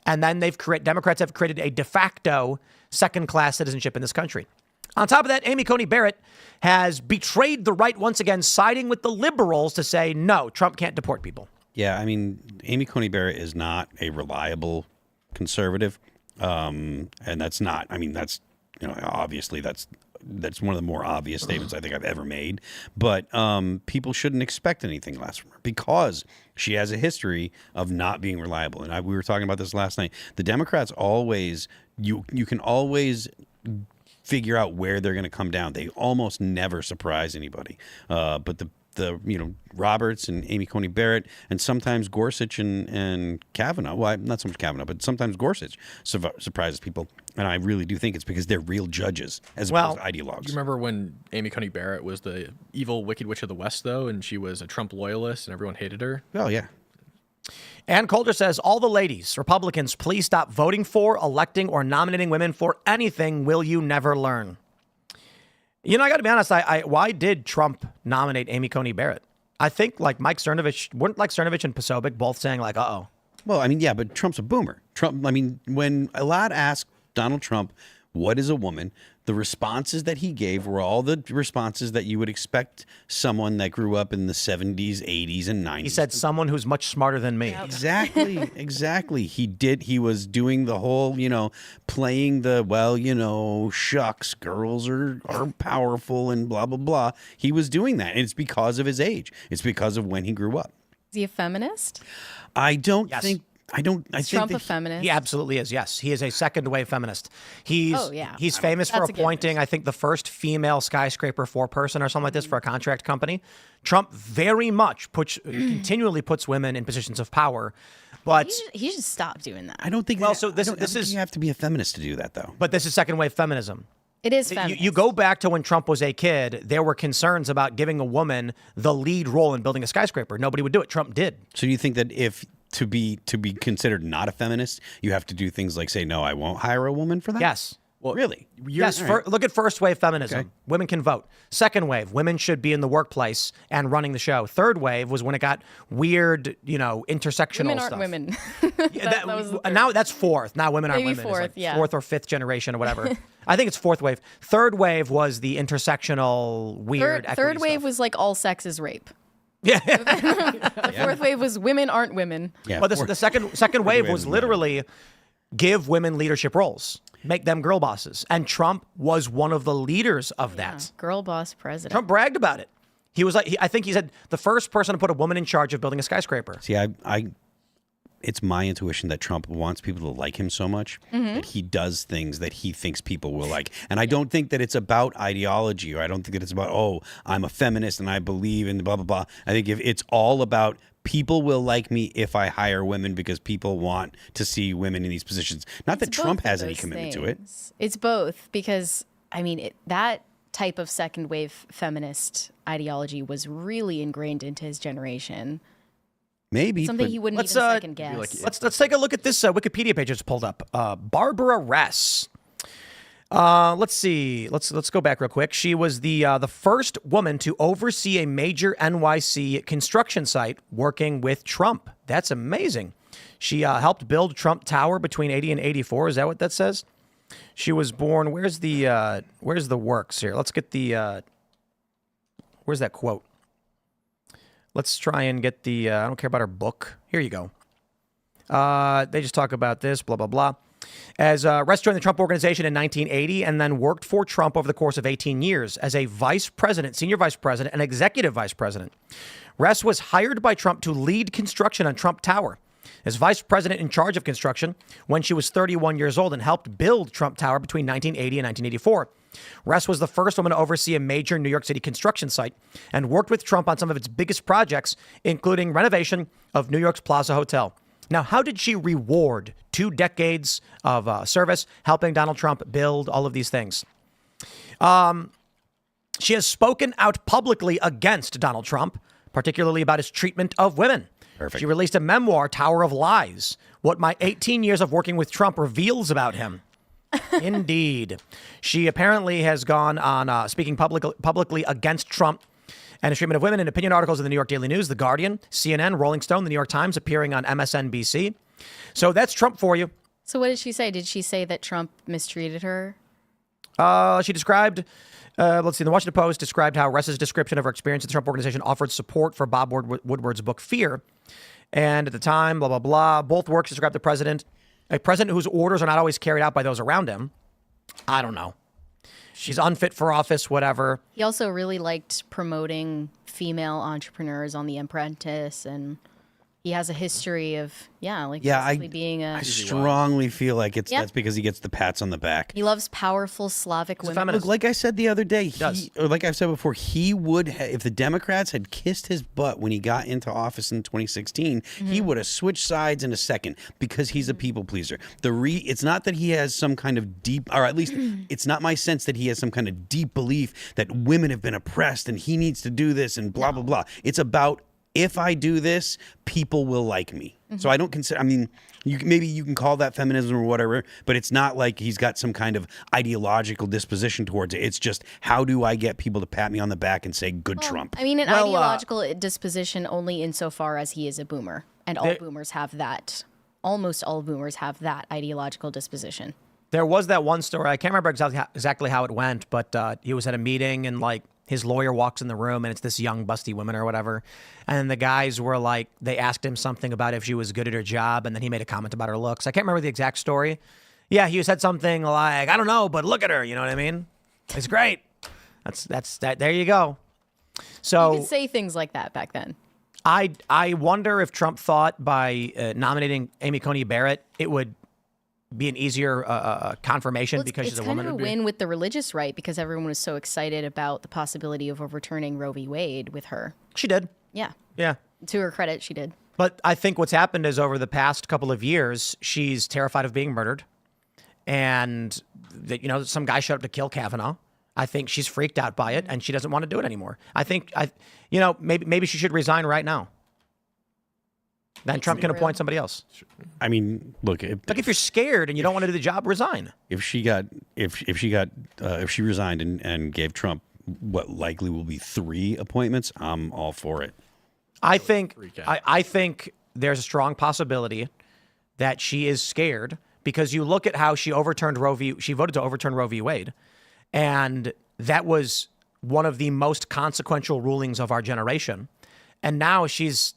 And then Democrats have created a de facto second-class citizenship in this country. On top of that, Amy Coney Barrett has betrayed the right once again, siding with the liberals to say, no, Trump can't deport people. Yeah, I mean, Amy Coney Barrett is not a reliable conservative. And that's not, I mean, that's, obviously that's that's one of the more obvious statements I think I've ever made. But people shouldn't expect anything less from her because she has a history of not being reliable. And we were talking about this last night. The Democrats always, you can always figure out where they're going to come down. They almost never surprise anybody. But the Roberts and Amy Coney Barrett and sometimes Gorsuch and Kavanaugh. Well, not so much Kavanaugh, but sometimes Gorsuch surprises people. And I really do think it's because they're real judges as well as ideologues. Do you remember when Amy Coney Barrett was the evil Wicked Witch of the West, though, and she was a Trump loyalist and everyone hated her? Oh, yeah. Ann Coulter says, all the ladies, Republicans, please stop voting for, electing, or nominating women for anything. Will you never learn? I got to be honest. Why did Trump nominate Amy Coney Barrett? I think Mike Cernovich, weren't Cernovich and Posobiec both saying uh-oh. Well, yeah, but Trump's a boomer. When a lot asked Donald Trump, what is a woman? The responses that he gave were all the responses that you would expect someone that grew up in the 70s, 80s, and 90s. He said someone who's much smarter than me. Exactly. He was doing the whole, playing the, shucks, girls are powerful and blah, blah, blah. He was doing that. And it's because of his age. It's because of when he grew up. Is he a feminist? I don't Yes. think... Is Trump a feminist? He absolutely is, yes. He is a second-wave feminist. He's famous for That's a appointing, I think, the first female skyscraper foreperson or something like this for a contract company. Trump very much continually puts women in positions of power, but... He should stop doing that. I don't think... Well, that, so this is... You have to be a feminist to do that, though. But this is second-wave feminism. It is feminist. You go back to when Trump was a kid, there were concerns about giving a woman the lead role in building a skyscraper. Nobody would do it. Trump did. So you think that if... To be considered not a feminist, you have to do things like say, no, I won't hire a woman for that? Yes. Well, really? Yes. Look at first wave feminism. Okay. Women can vote. Second wave, women should be in the workplace and running the show. Third wave was when it got weird, intersectional women stuff. Women aren't women. that was now that's fourth. Now women aren't women. Fourth, fourth or fifth generation or whatever. I think it's fourth wave. Third wave was the intersectional weird. Third wave stuff. Was like all sex is rape. Yeah. The fourth wave was women aren't women. Yeah. But the second wave was literally give women leadership roles, make them girl bosses. And Trump was one of the leaders of that. Girl boss president. Trump bragged about it. He was I think he said the first person to put a woman in charge of building a skyscraper. See, it's my intuition that Trump wants people to like him so much that he does things that he thinks people will like. And I don't think that it's about ideology, or I don't think that it's about, oh, I'm a feminist and I believe in blah, blah, blah. I think if it's all about people will like me if I hire women because people want to see women in these positions. Not that Trump has any commitment to it. It's both because, that type of second wave feminist ideology was really ingrained into his generation. Maybe something he wouldn't even second guess. Let's take a look at this Wikipedia page that's pulled up. Barbara Ress. Let's see. Let's go back real quick. She was the first woman to oversee a major NYC construction site working with Trump. That's amazing. She helped build Trump Tower between 80 and 84. Is that what that says? She was born. Where's the works here? Let's get the. Where's that quote? Let's try and get the, I don't care about her book. Here you go. They just talk about this, blah, blah, blah. As Ress joined the Trump Organization in 1980 and then worked for Trump over the course of 18 years as a vice president, senior vice president, and executive vice president. Ress was hired by Trump to lead construction on Trump Tower as vice president in charge of construction when she was 31 years old and helped build Trump Tower between 1980 and 1984. Ress was the first woman to oversee a major New York City construction site and worked with Trump on some of its biggest projects, including renovation of New York's Plaza Hotel. Now, how did she reward 2 decades of service helping Donald Trump build all of these things? She has spoken out publicly against Donald Trump, particularly about his treatment of women. Perfect. She released a memoir, Tower of Lies, what my 18 years of working with Trump reveals about him. Indeed. She apparently has gone on speaking publicly against Trump and his treatment of women in opinion articles in the New York Daily News, The Guardian, CNN, Rolling Stone, The New York Times, appearing on MSNBC. So that's Trump for you. So what did she say? Did she say that Trump mistreated her? She described, let's see, the Washington Post described how Ress's description of her experience at the Trump Organization offered support for Bob Woodward's book, Fear. And at the time, blah, blah, blah, both works described the president, a president whose orders are not always carried out by those around him. I don't know. she's unfit for office, whatever. He also really liked promoting female entrepreneurs on The Apprentice, and he has a history of basically being I strongly feel like that's because he gets the pats on the back. He loves powerful Slavic women. feminist. Look, like I said the other day, like I've said before, he would if the Democrats had kissed his butt when he got into office in 2016, he would have switched sides in a second because he's a people pleaser. It's not that he has some kind of deep, or at least it's not my sense that he has some kind of deep belief that women have been oppressed and he needs to do this and blah blah blah. It's about, if I do this, people will like me. So I don't consider, I mean, maybe you can call that feminism or whatever, but it's not like he's got some kind of ideological disposition towards it. It's just, how do I get people to pat me on the back and say, good Trump? I mean, an ideological disposition only insofar as he is a boomer. And all boomers have that. Almost all boomers have that ideological disposition. There was that one story. I can't remember exactly how it went, but he was at a meeting and like his lawyer walks in the room and it's this young busty woman or whatever. And then the guys were like, they asked him something about if she was good at her job. And then he made a comment about her looks. I can't remember the exact story. Yeah, he said something like, I don't know, but look at her. You know what I mean? It's great. That's that. There you go. So You could say things like that back then. I wonder if Trump thought by nominating Amy Coney Barrett, it would be an easier confirmation because she's a woman. It's kind of a win with the religious right because everyone was so excited about the possibility of overturning Roe v. Wade with her. She did. Yeah. Yeah. To her credit, she did. But I think what's happened is over the past couple of years, she's terrified of being murdered. And that, some guy showed up to kill Kavanaugh. I think she's freaked out by it and she doesn't want to do it anymore. I think, maybe she should resign right now. Then Trump can appoint somebody else. I mean, look. If you're scared and you don't want to do the job, resign. If she resigned and gave Trump what likely will be 3 appointments, I'm all for it. I think there's a strong possibility that she is scared because you look at how she voted to overturn Roe v. Wade, and that was one of the most consequential rulings of our generation. And now she's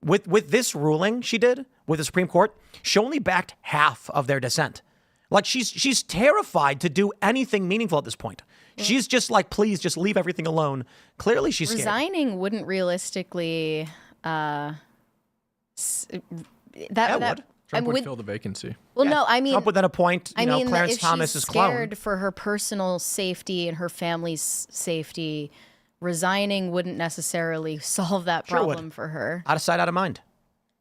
with this ruling she did with the Supreme Court, she only backed half of their dissent. Like she's terrified to do anything meaningful at this point. She's just like, please just leave everything alone. Clearly she's scared. Resigning wouldn't realistically would. Trump would fill the vacancy. Well, no, I mean, Trump would then appoint, Clarence if Thomas she's as clone. scared for her personal safety and her family's safety, resigning wouldn't necessarily solve that problem for her. Out of sight, out of mind.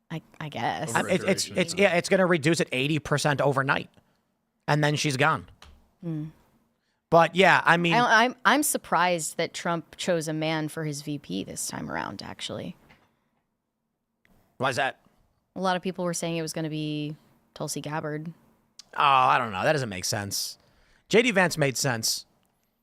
I guess. It's going to reduce it 80% overnight, and then she's gone. But yeah, I mean, I'm surprised that Trump chose a man for his VP this time around. Actually, why is that? A lot of people were saying it was going to be Tulsi Gabbard. Oh, I don't know. That doesn't make sense. JD Vance made sense.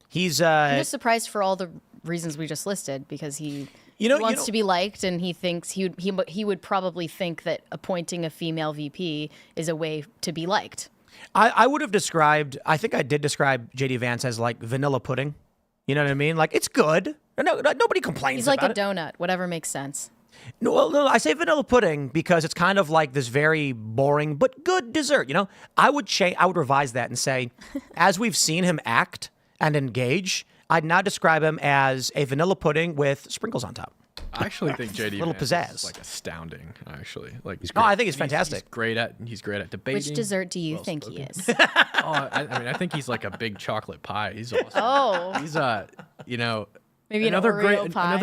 He's I'm just surprised for all the reasons we just listed because he wants to be liked and he thinks he would probably think that appointing a female VP is a way to be liked. I would have described, I think I did describe JD Vance as like vanilla pudding. You know what I mean? Like, it's good. No, nobody complains about it. He's like a donut, whatever makes sense. No, I say vanilla pudding because it's kind of like this very boring but good dessert. I would revise that and say, as we've seen him act and engage, I'd now describe him as a vanilla pudding with sprinkles on top. I actually think JD little Vance pizzazz. is like astounding. Actually, like no, I think he's fantastic. He's great at debating. Which dessert do you think he is? I think he's like a big chocolate pie. He's awesome. Oh, He's maybe another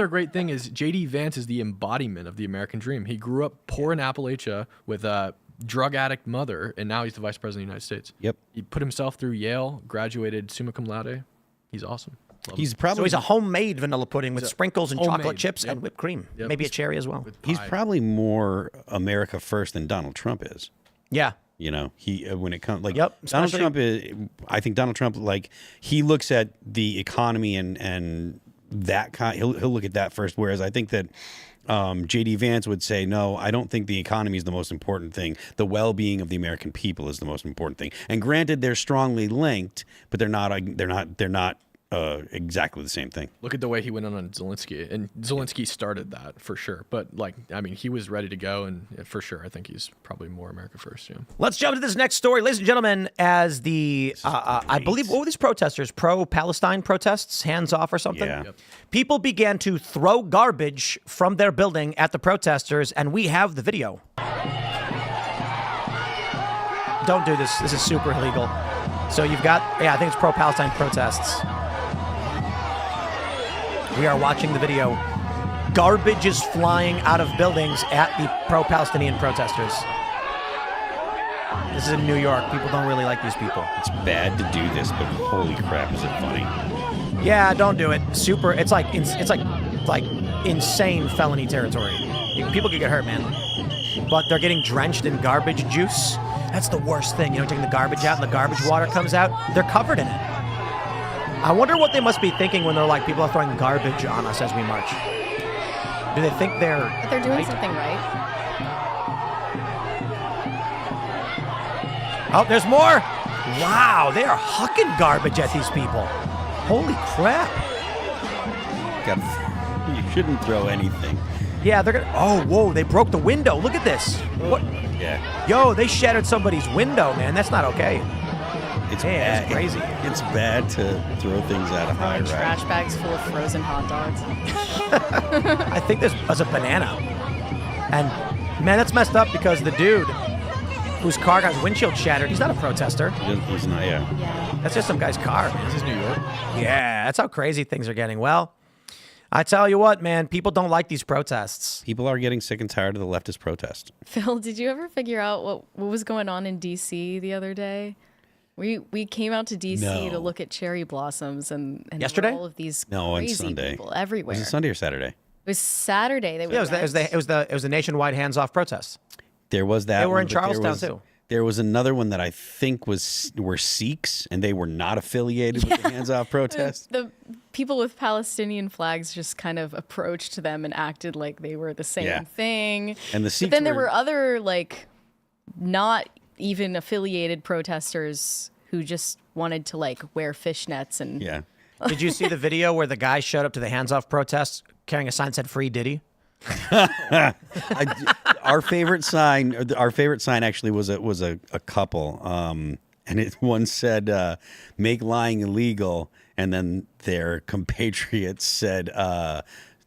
great thing is JD Vance is the embodiment of the American dream. He grew up poor in Appalachia with a drug addict mother, and now he's the vice president of the United States. Yep. He put himself through Yale, graduated summa cum laude. He's awesome. He's a homemade vanilla pudding with sprinkles and chocolate chips and whipped cream. Yep. Maybe a cherry as well. He's probably more America first than Donald Trump is. Yeah. When it comes like Yep, Donald Trump is, I think Donald Trump, like, he looks at the economy and that kind, he'll look at that first. Whereas I think that JD Vance would say, no, I don't think the economy is the most important thing. The well-being of the American people is the most important thing. And granted, they're strongly linked, but they're not exactly the same thing. Look at the way he went on Zelensky, and Zelensky started that for sure. But he was ready to go, and for sure, I think he's probably more America first. Yeah. Let's jump to this next story, ladies and gentlemen. As the I believe, what were these protesters? Pro-Palestine protests, hands off or something. Yeah. Yep. People began to throw garbage from their building at the protesters, and we have the video. Don't do this. This is super illegal. So you've got, I think it's pro-Palestine protests. We are watching the video. Garbage is flying out of buildings at the pro-Palestinian protesters. This is in New York. People don't really like these people. It's bad to do this, but holy crap, is it funny? Yeah, don't do it. Super. It's like insane felony territory. People could get hurt, man. But they're getting drenched in garbage juice. That's the worst thing. Taking the garbage out and the garbage water comes out. They're covered in it. I wonder what they must be thinking when they're like, people are throwing garbage on us as we march. Do they think That they're doing right? something right? Oh, there's more. Wow, they are hucking garbage at these people. Holy crap. You shouldn't throw anything. Yeah, they're gonna. Oh, whoa! They broke the window. Look at this. What? Yeah. Yo, they shattered somebody's window, man. That's not okay. It's Yeah, bad. it's crazy. It's bad to throw things out of high Throwing trash rise. bags full of frozen hot dogs. I think this was a banana. And man, that's messed up because the dude whose car got his windshield shattered, he's not a protester. He's not. Yeah. Yeah. That's just some guy's car, man. This is New York. Yeah, that's how crazy things are getting. Well, I tell you what, man, people don't like these protests. People are getting sick and tired of the leftist protest. Phil, did you ever figure out what was going on in D.C. the other day? We came out to D.C. No. to look at cherry blossoms and there were Yesterday? all of these No, on crazy Sunday. people everywhere. Was it Sunday or Saturday? It was Saturday. They Yeah, it was the nationwide hands-off protests. There was that. They were one, in but there Charlestown, was- too. There was another one that I think were Sikhs, and they were not affiliated with the hands-off protest. The people with Palestinian flags just kind of approached them and acted like they were the same Yeah. thing. And the Sikhs But then there were other not even affiliated protesters who just wanted to wear fishnets and Yeah. Did you see the video where the guy showed up to the hands-off protests carrying a sign that said "Free Diddy"? Our favorite sign actually was a couple, and one said "Make lying illegal," and then their compatriots said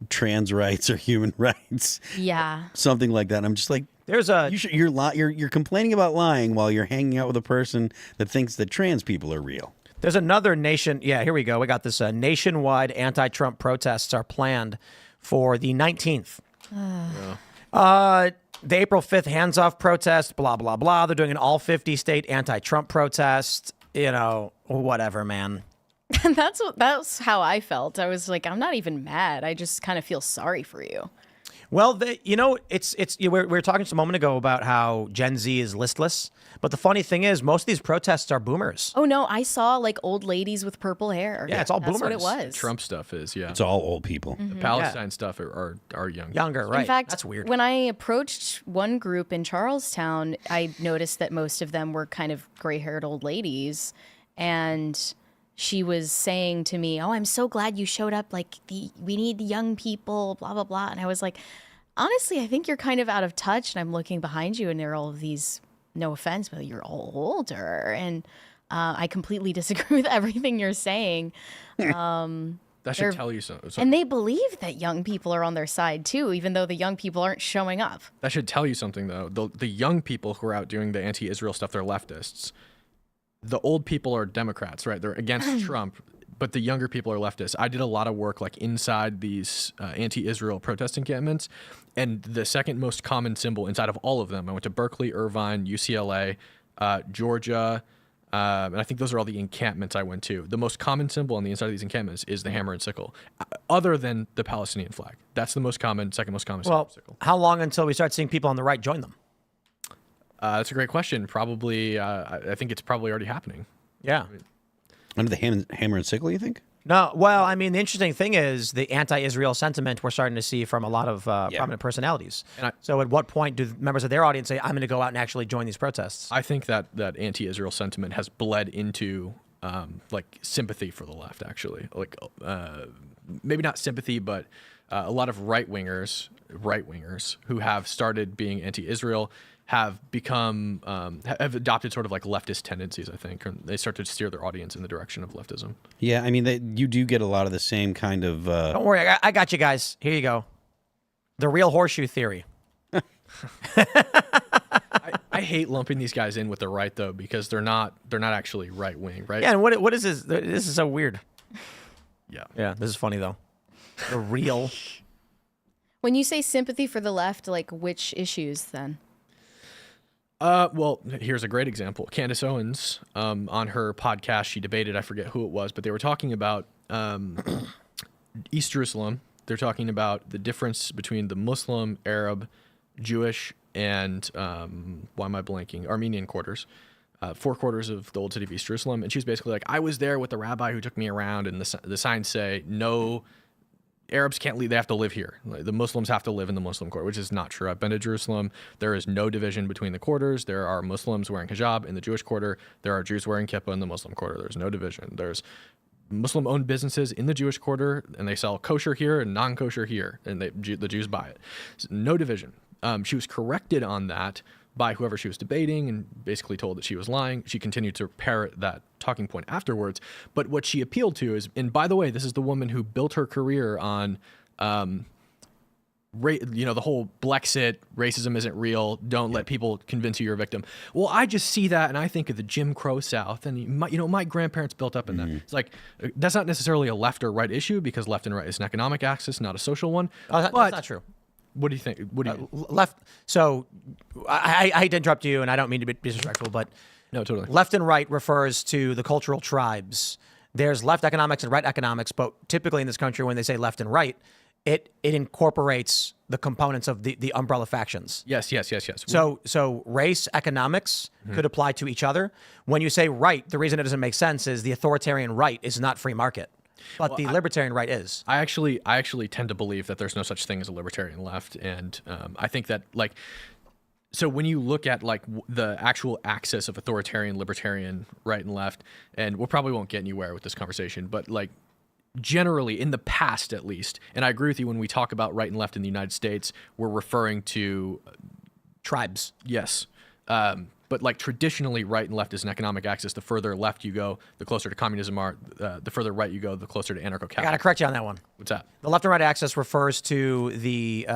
"Trans rights are human rights," yeah. something like that. And I'm just like, There's a you're complaining about lying while you're hanging out with a person that thinks that trans people are real. There's another nation. Yeah, here we go. We got this nationwide anti-Trump protests are planned for the 19th. The April 5th hands-off protest, blah, blah, blah. They're doing an all 50 state anti-Trump protest. Whatever, man. And that's how I felt. I was like, I'm not even mad. I just kind of feel sorry for you. Well, we were talking just a moment ago about how Gen Z is listless. But the funny thing is, most of these protests are boomers. Oh, no, I saw old ladies with purple hair. Yeah, it's all That's what it boomers. was. Trump stuff is, yeah. It's all old people. The Palestine stuff are young. Younger, right? In fact, That's weird. when I approached one group in Charlestown, I noticed that most of them were kind of gray-haired old ladies. And she was saying to me, "Oh, I'm so glad you showed up. We need the young people, blah, blah, blah." And I was like, honestly, I think you're kind of out of touch. And I'm looking behind you and there are all of these, no offense, but you're all older. And I completely disagree with everything you're saying. That should They're- tell you something. And they believe that young people are on their side too, even though the young people aren't showing up. That should tell you something, though. The young people who are out doing the anti-Israel stuff, they're leftists. The old people are Democrats, right? They're against Trump, but the younger people are leftists. I did a lot of work inside these anti-Israel protest encampments, and the second most common symbol inside of all of them, I went to Berkeley, Irvine, UCLA, Georgia, and I think those are all the encampments I went to. The most common symbol on the inside of these encampments is the hammer and sickle, other than the Palestinian flag. That's the second most common Well, sickle. how long until we start seeing people on the right join them? That's a great question. Probably, I think it's probably already happening. Yeah. Under the hammer and sickle, you think? No, well, I mean, the interesting thing is the anti-Israel sentiment we're starting to see from a lot of prominent personalities. So at what point do members of their audience say, I'm going to go out and actually join these protests? I think that anti-Israel sentiment has bled into like sympathy for the left, actually. Like maybe not sympathy, but a lot of right wingers who have started being anti-Israel have become have adopted sort of like leftist tendencies, I think. And they start to steer their audience in the direction of leftism. Yeah, I mean, you do get a lot of the same kind of. Don't worry, I got you guys. Here you go. The real horseshoe theory. I hate lumping these guys in with the right though, because they're not actually right wing, right? Yeah, and what is this? This is so weird. Yeah. Yeah, this is funny though. The real. When you say sympathy for the left, like which issues then? Well, here's a great example. Candace Owens, on her podcast, she debated, I forget who it was, but they were talking about East Jerusalem. They're talking about the difference between the Muslim, Arab, Jewish, and why am I blanking? Armenian quarters. 4 quarters of the old city of East Jerusalem. And she was basically like, I was there with the rabbi who took me around, and the signs say, no, Arabs can't leave. They have to live here. Like, the Muslims have to live in the Muslim quarter, which is not true. I've been to Jerusalem. There is no division between the quarters. There are Muslims wearing hijab in the Jewish quarter. There are Jews wearing kippah in the Muslim quarter. There's no division. There's Muslim-owned businesses in the Jewish quarter, and they sell kosher here and non-kosher here, and the Jews buy it. So no division. She was corrected on that by whoever she was debating and basically told that she was lying. She continued to parrot that talking point afterwards. But what she appealed to is, and by the way, this is the woman who built her career on, the whole Blexit, racism isn't real, don't let people convince you you're a victim. Well, I just see that and I think of the Jim Crow South, and my grandparents built up in that. It's like, that's not necessarily a left or right issue, because left and right is an economic axis, not a social one. That's not true. What do you think? What do you left? So I hate to interrupt you, and I don't mean to be disrespectful, but no, totally. Left and right refers to the cultural tribes. There's left economics and right economics, but typically in this country, when they say left and right, it incorporates the components of the umbrella factions. Yes. So race economics could apply to each other. When you say right, the reason it doesn't make sense is the authoritarian right is not free market. But the libertarian right is. I actually tend to believe that there's no such thing as a libertarian left, and I think that so when you look at the actual axis of authoritarian, libertarian, right and left, and we probably won't get anywhere with this conversation, but generally in the past at least, and I agree with you, when we talk about right and left in the United States, we're referring to tribes. Yes. But traditionally, right and left is an economic axis. The further left you go, the closer to communism are. The further right you go, the closer to anarcho-capitalism. I got to correct you on that one. What's that? The left and right axis refers to the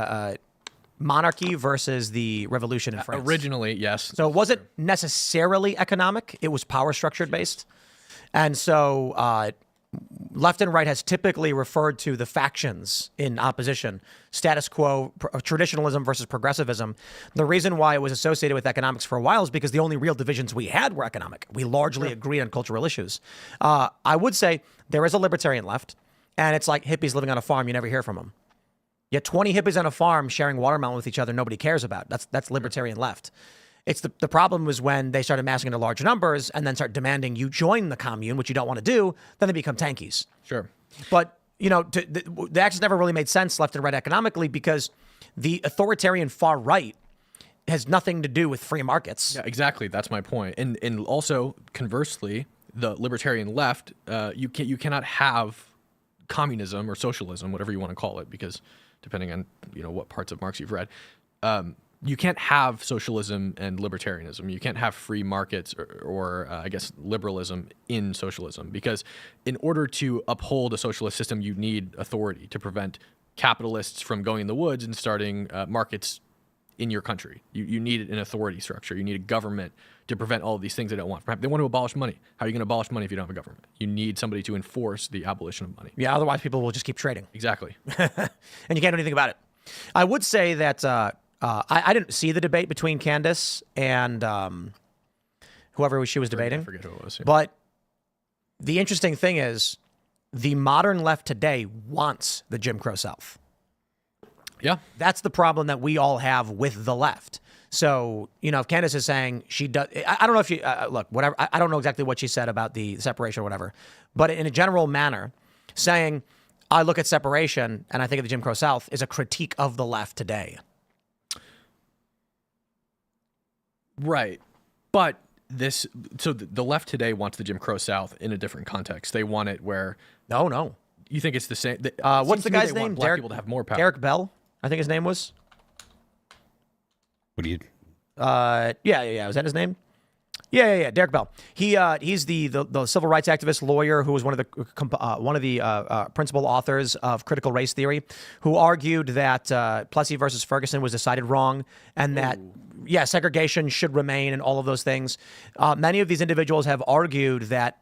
monarchy versus the revolution in France. Originally, yes. So it wasn't necessarily economic. It was power structured based. And so left and right has typically referred to the factions in opposition, status quo, traditionalism versus progressivism. The reason why it was associated with economics for a while is because the only real divisions we had were economic. We largely agreed on cultural issues. I would say there is a libertarian left, and it's like hippies living on a farm. You never hear from them. Yet 20 hippies on a farm sharing watermelon with each other, nobody cares about. That's libertarian left. It's the problem was when they started amassing into large numbers and then start demanding you join the commune, which you don't want to do, then they become tankies. Sure. But, the axis never really made sense left and right economically because the authoritarian far right has nothing to do with free markets. Yeah, exactly. That's my point. And also, conversely, the libertarian left, you cannot have communism or socialism, whatever you want to call it, because depending on what parts of Marx you've read, you can't have socialism and libertarianism. You can't have free markets or I guess liberalism in socialism, because in order to uphold a socialist system, you need authority to prevent capitalists from going in the woods and starting markets in your country. You need an authority structure. You need a government to prevent all of these things they don't want. They want to abolish money. How are you going to abolish money if you don't have a government? You need somebody to enforce the abolition of money. Yeah, otherwise people will just keep trading. Exactly. And you can't do anything about it. I would say that I didn't see the debate between Candace and whoever she was debating. I forget who it was. Yeah. But the interesting thing is the modern left today wants the Jim Crow South. Yeah. That's the problem that we all have with the left. So, if Candace is saying she does, I don't know if she, look, whatever, I don't know exactly what she said about the separation or whatever, but in a general manner, saying, I look at separation and I think of the Jim Crow South is a critique of the left today. Right. But So the left today wants the Jim Crow South in a different context. They want it where No. you think it's the same. What's the guy's name? Black people to have more power. Derek Bell, I think his name was. What do you? Yeah. Was that his name? Yeah. Derek Bell. He's the civil rights activist lawyer who was one of the principal authors of critical race theory, who argued that Plessy versus Ferguson was decided wrong, and that segregation should remain, and all of those things. Many of these individuals have argued that.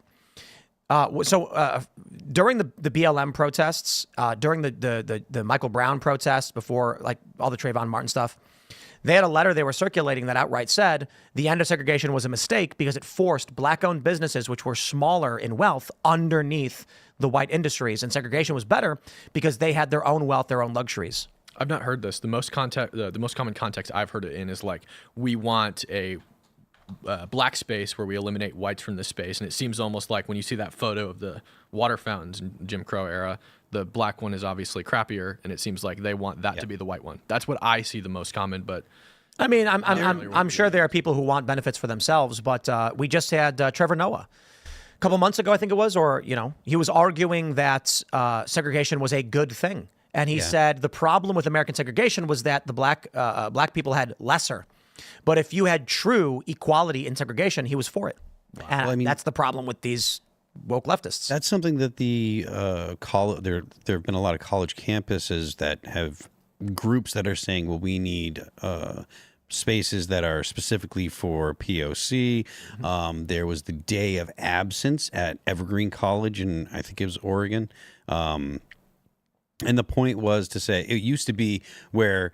During the BLM protests, during the Michael Brown protests, before like all the Trayvon Martin stuff, they had a letter they were circulating that outright said the end of segregation was a mistake because it forced black-owned businesses, which were smaller in wealth, underneath the white industries, and segregation was better because they had their own wealth, their own luxuries. I've not heard this. The most common context I've heard it in is like, we want a black space where we eliminate whites from this space. And it seems almost like when you see that photo of the water fountains in Jim Crow era, the black one is obviously crappier, and it seems like they want that to be the white one. That's what I see the most common. But I mean, I'm sure there are people who want benefits for themselves, but we just had Trevor Noah a couple months ago, I think it was, or he was arguing that segregation was a good thing, and he said the problem with American segregation was that the black people had lesser. But if you had true equality in segregation, he was for it. Wow. And well, that's the problem with these woke leftists. That's something that the there have been a lot of college campuses that have groups that are saying, well, we need spaces that are specifically for POC. Mm-hmm. There was the day of absence at Evergreen College in, I think it was Oregon. And the point was to say, it used to be where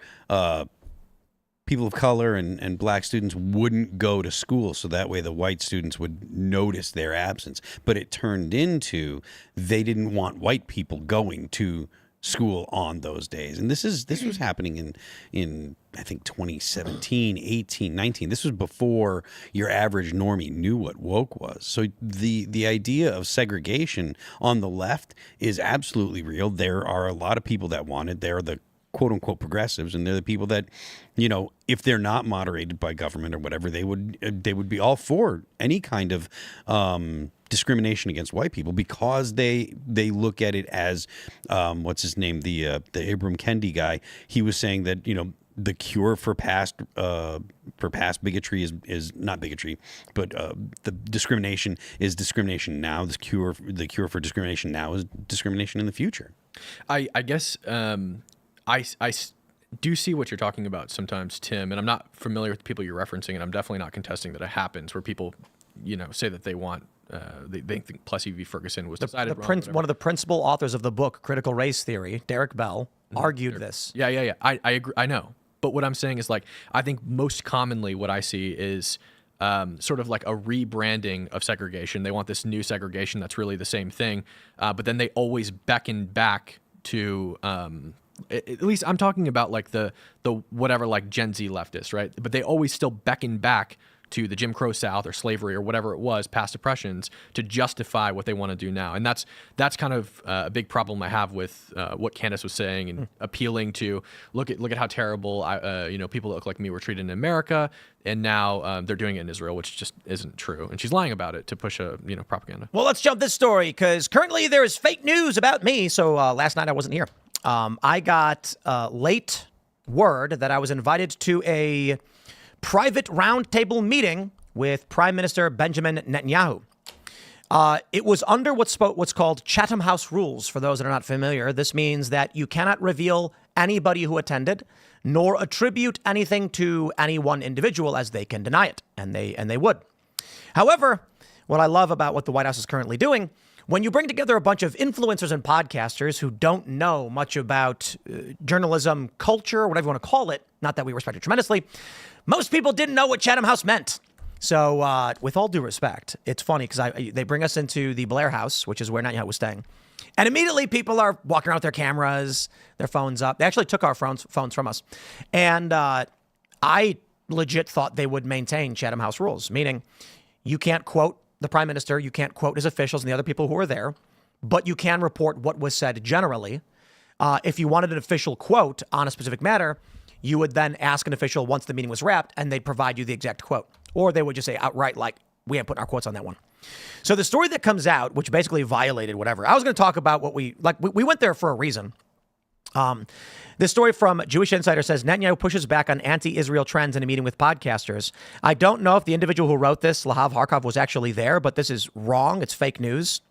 people of color and black students wouldn't go to school, so that way the white students would notice their absence. But it turned into they didn't want white people going to school on those days. And this was happening in I think 2017, 18, 19. This was before your average normie knew what woke was. So the idea of segregation on the left is absolutely real. There are a lot of people that want it. They're the quote unquote progressives, and they're the people that, if they're not moderated by government or whatever, they would be all for any kind of discrimination against white people, because they look at it as what's his name, the Ibram Kendi guy. He was saying that the cure for past bigotry is not bigotry, but the discrimination is discrimination now. The cure for discrimination now is discrimination in the future. I guess. I do see what you're talking about sometimes, Tim, and I'm not familiar with the people you're referencing, and I'm definitely not contesting that it happens where people, say that they want, they think Plessy v. Ferguson was decided wrong. One of the principal authors of the book Critical Race Theory, Derek Bell, argued this. Yeah. I agree. I know. But what I'm saying is, I think most commonly what I see is sort of like a rebranding of segregation. They want this new segregation that's really the same thing, but then they always beckon back to... at least I'm talking about the whatever Gen Z leftists, right? But they always still beckon back to the Jim Crow South or slavery or whatever it was, past oppressions, to justify what they want to do now. And that's kind of a big problem I have with what Candace was saying and appealing to look at how terrible people that look like me were treated in America, and now they're doing it in Israel, which just isn't true. And she's lying about it to push a propaganda. Well, let's jump this story because currently there is fake news about me. So last night I wasn't here. I got late word that I was invited to a private roundtable meeting with Prime Minister Benjamin Netanyahu. It was under what's called Chatham House rules. For those that are not familiar, this means that you cannot reveal anybody who attended, nor attribute anything to any one individual, as they can deny it, and they would. However, what I love about what the White House is currently doing, when you bring together a bunch of influencers and podcasters who don't know much about journalism culture, whatever you want to call it, not that we respect it tremendously, most people didn't know what Chatham House meant. So with all due respect, it's funny because they bring us into the Blair House, which is where Netanyahu was staying. And immediately people are walking around with their cameras, their phones up. They actually took our phones from us. And I legit thought they would maintain Chatham House rules, meaning you can't quote the prime minister, you can't quote his officials and the other people who were there, but you can report what was said generally. If you wanted an official quote on a specific matter, you would then ask an official once the meeting was wrapped, and they'd provide you the exact quote. Or they would just say outright, we ain't putting our quotes on that one. So the story that comes out, which basically violated whatever, I was going to talk about what we went there for a reason. This story from Jewish Insider says Netanyahu pushes back on anti-Israel trends in a meeting with podcasters. I don't know if the individual who wrote this, Lahav Harkov, was actually there, but this is wrong. It's fake news.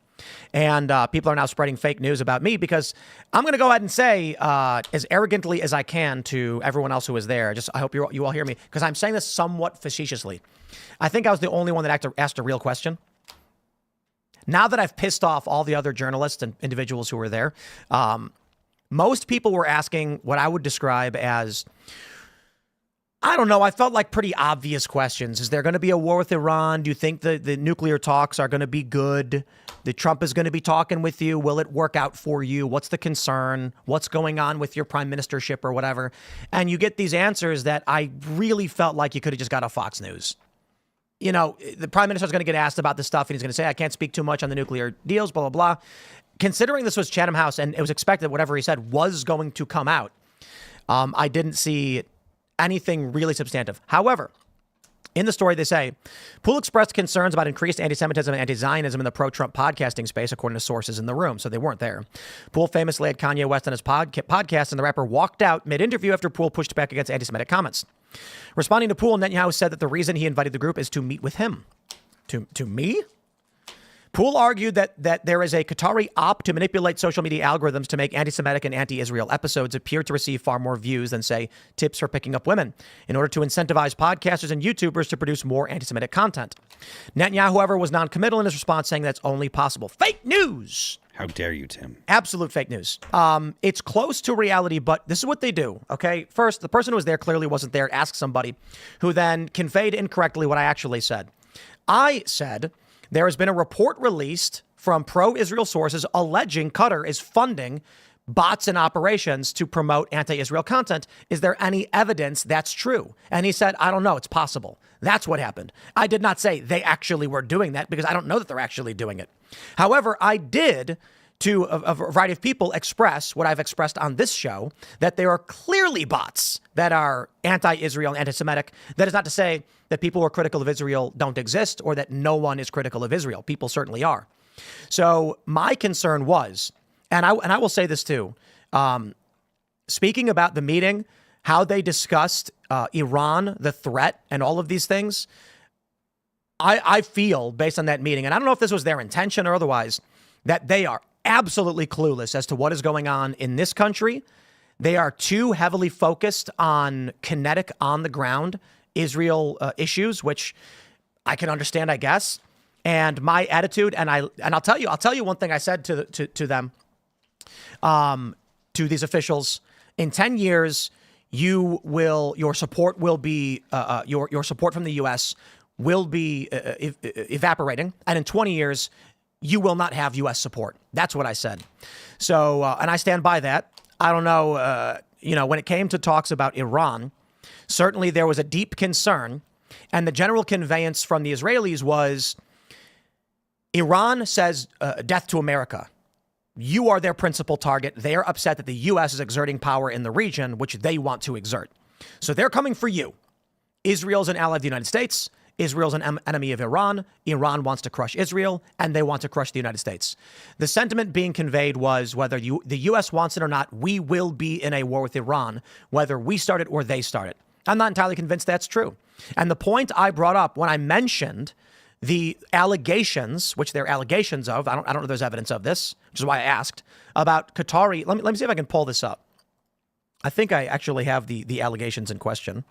And people are now spreading fake news about me because I'm going to go ahead and say as arrogantly as I can to everyone else who was there. I hope you all hear me because I'm saying this somewhat facetiously. I think I was the only one that asked a real question. Now that I've pissed off all the other journalists and individuals who were there, most people were asking what I would describe as, I don't know, I felt like pretty obvious questions. Is there going to be a war with Iran? Do you think the nuclear talks are going to be good? The Trump is going to be talking with you. Will it work out for you? What's the concern? What's going on with your prime ministership or whatever? And you get these answers that I really felt like you could have just got off Fox News. You know, the prime minister is going to get asked about this stuff and he's going to say, I can't speak too much on the nuclear deals, blah, blah, blah. Considering this was Chatham House and it was expected whatever he said was going to come out, I didn't see anything really substantive. However, in the story, they say, Poole expressed concerns about increased anti-Semitism and anti-Zionism in the pro-Trump podcasting space, according to sources in the room. So they weren't there. Poole famously had Kanye West on his podcast, and the rapper walked out mid-interview after Poole pushed back against anti-Semitic comments. Responding to Poole, Netanyahu said that the reason he invited the group is to meet with him. To me? Poole argued that there is a Qatari op to manipulate social media algorithms to make anti-Semitic and anti-Israel episodes appear to receive far more views than, say, tips for picking up women, in order to incentivize podcasters and YouTubers to produce more anti-Semitic content. Netanyahu, however, was non-committal in his response, saying that's only possible. Fake news! How dare you, Tim? Absolute fake news. It's close to reality, but this is what they do, okay? First, the person who was there clearly wasn't there. Ask somebody who then conveyed incorrectly what I actually said. I said there has been a report released from pro-Israel sources alleging Qatar is funding bots and operations to promote anti-Israel content. Is there any evidence that's true? And he said, I don't know. It's possible. That's what happened. I did not say they actually were doing that because I don't know that they're actually doing it. However, I did, to a variety of people, express what I've expressed on this show, that there are clearly bots that are anti-Israel and anti-Semitic. That is not to say that people who are critical of Israel don't exist or that no one is critical of Israel. People certainly are. So my concern was, and I will say this too, speaking about the meeting, how they discussed Iran, the threat, and all of these things, I feel, based on that meeting, and I don't know if this was their intention or otherwise, that they are absolutely clueless as to what is going on in this country. They are too heavily focused on kinetic, on-the-ground Israel issues, which I can understand, I guess. And my attitude, and I'll tell you one thing I said to them, to these officials: in 10 years, your support will be your support from the U.S. will be evaporating, and in 20 years, you will not have U.S. support. That's what I said. So, and I stand by that. I don't know, when it came to talks about Iran, certainly there was a deep concern, and the general conveyance from the Israelis was, Iran says death to America. You are their principal target. They are upset that the U.S. is exerting power in the region, which they want to exert. So they're coming for you. Israel's an ally of the United States. Israel's an enemy of Iran. Iran wants to crush Israel, and they want to crush the United States. The sentiment being conveyed was, whether the U.S. wants it or not, we will be in a war with Iran, whether we start it or they start it. I'm not entirely convinced that's true. And the point I brought up when I mentioned the allegations, which they're allegations of, I don't know if there's evidence of this, which is why I asked, about Qatari. Let me see if I can pull this up. I think I actually have the allegations in question.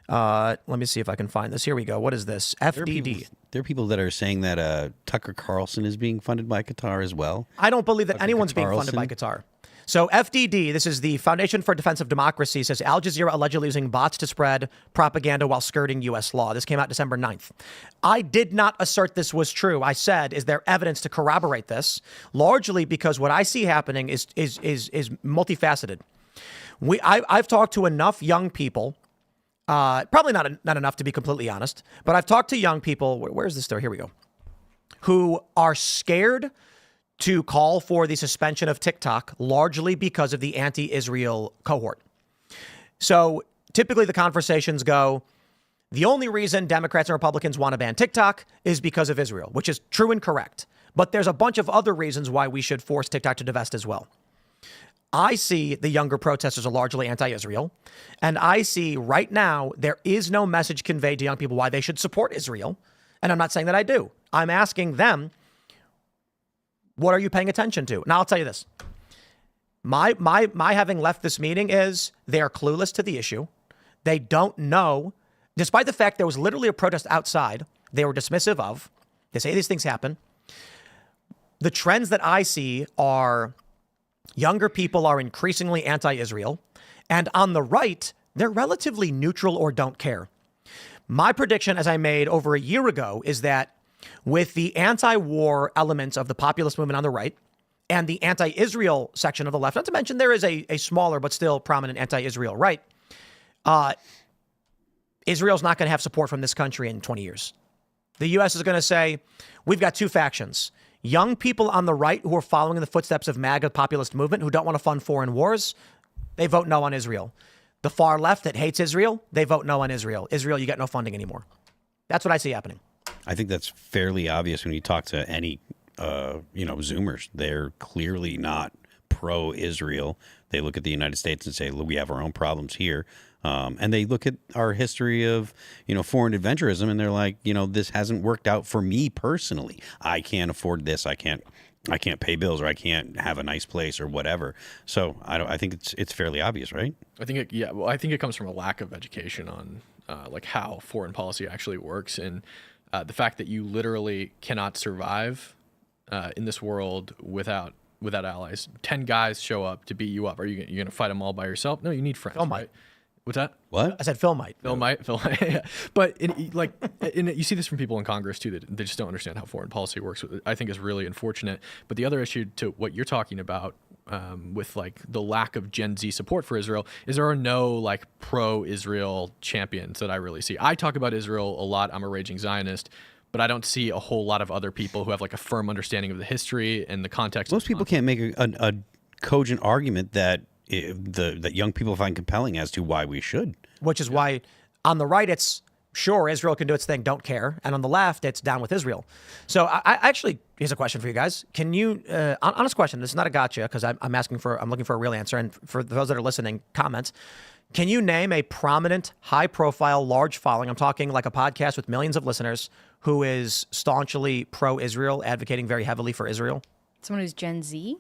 Let me see if I can find this. Here we go. What is this? FDD. There are people that are saying that Tucker Carlson is being funded by Qatar as well. I don't believe that anyone's being funded by Qatar. So FDD, this is the Foundation for Defense of Democracy, says Al Jazeera allegedly using bots to spread propaganda while skirting U.S. law. This came out December 9th. I did not assert this was true. I said, is there evidence to corroborate this? Largely because what I see happening is multifaceted. I've talked to enough young people, probably not enough to be completely honest, but I've talked to young people. Where's the story? Here we go. Who are scared to call for the suspension of TikTok, largely because of the anti-Israel cohort. So typically the conversations go, The only reason Democrats and Republicans want to ban TikTok is because of Israel, which is true and correct. But there's a bunch of other reasons why we should force TikTok to divest as well. I see the younger protesters are largely anti-Israel. And I see right now there is no message conveyed to young people why they should support Israel. And I'm not saying that I do. I'm asking them, what are you paying attention to? Now, I'll tell you this. My having left this meeting is they are clueless to the issue. They don't know. Despite the fact there was literally a protest outside, they were dismissive of. They say these things happen. The trends that I see are younger people are increasingly anti-Israel. And on the right, they're relatively neutral or don't care. My prediction, as I made over a year ago, is that with the anti-war elements of the populist movement on the right and the anti-Israel section of the left, not to mention there is a smaller but still prominent anti-Israel right, Israel's not going to have support from this country in 20 years. The U.S. is going to say, we've got two factions. Young people on the right who are following in the footsteps of MAGA populist movement who don't want to fund foreign wars, they vote no on Israel. The far left that hates Israel, they vote no on Israel. Israel, you got no funding anymore. That's what I see happening. I think that's fairly obvious when you talk to any, Zoomers. They're clearly not pro-Israel. They look at the United States and say, look, we have our own problems here. And they look at our history of, foreign adventurism, and they're like, this hasn't worked out for me personally. I can't afford this. I can't pay bills, or I can't have a nice place or whatever. So I think it's fairly obvious, right? I think it comes from a lack of education on like how foreign policy actually works, and the fact that you literally cannot survive in this world without allies. 10 guys show up to beat you up. Are you going to fight them all by yourself? No, you need friends. Right? What's that? What? I said Phil might. Phil might. Yeah. But you see this from people in Congress too, that they just don't understand how foreign policy works. I think is really unfortunate. But the other issue to what you're talking about with like the lack of Gen Z support for Israel is there are no like pro-Israel champions that I really see. I talk about Israel a lot. I'm a raging Zionist. But I don't see a whole lot of other people who have like a firm understanding of the history and the context. Most people can't make a cogent argument that that young people find compelling as to why we should. Which is why on the right, it's sure, Israel can do its thing, don't care. And on the left, it's down with Israel. So I actually, here's a question for you guys. Can you, honest question, this is not a gotcha, because I'm looking for a real answer. And for those that are listening, comments. Can you name a prominent, high-profile, large following, I'm talking like a podcast with millions of listeners, who is staunchly pro-Israel, advocating very heavily for Israel? Someone who's Gen Z?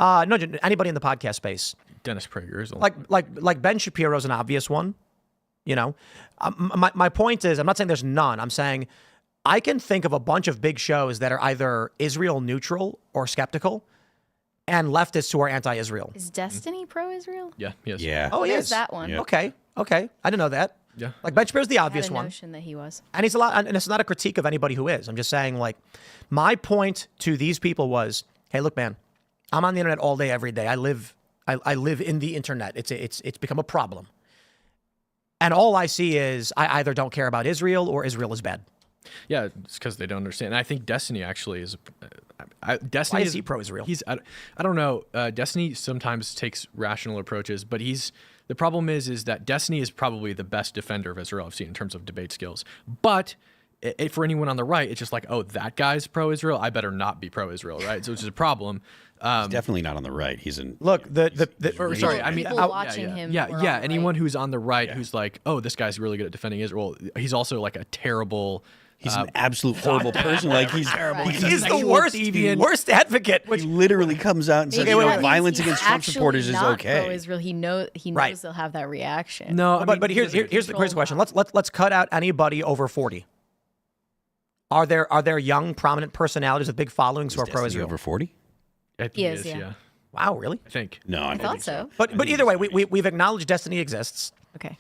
No, anybody in the podcast space. Dennis Prager is like Ben Shapiro's an obvious one. My point is, I'm not saying there's none. I'm saying I can think of a bunch of big shows that are either Israel neutral or skeptical, and leftists who are anti-Israel. Is Destiny pro-Israel? Yeah, yes. Yeah. Oh, there's that one. Yeah. Okay. I didn't know that. Yeah. Like Ben Shapiro's the obvious I had a one. notion that he was. And he's a lot, and it's not a critique of anybody who is. I'm just saying, like, my point to these people was, hey, look, man, I'm on the internet all day, every day. I live in the internet. It's become a problem. And all I see is I either don't care about Israel or Israel is bad. Yeah, it's because they don't understand. And I think Destiny actually is. Destiny Why is he pro-Israel? I don't know. Destiny sometimes takes rational approaches, but the problem is that Destiny is probably the best defender of Israel I've seen in terms of debate skills. But for anyone on the right, it's just like, oh, that guy's pro-Israel. I better not be pro-Israel, right? So it's just a problem. He's definitely not on the right. He's in. Look, watching him. Yeah. Anyone who's on the right who's like, oh, this guy's really good at defending Israel. He's also like a terrible. He's an absolute horrible person. Like he's terrible. He's the worst advocate. He literally comes out and says, violence against Trump supporters is okay. Pro-Israel. He knows they'll have that reaction. No, but here's the question. Let's cut out anybody over 40. Are there young prominent personalities with big followings who are pro-Israel? Over 40? I think he is, yeah. Wow, really? I think. No, I thought so. But either way, we've acknowledged Destiny exists. Okay.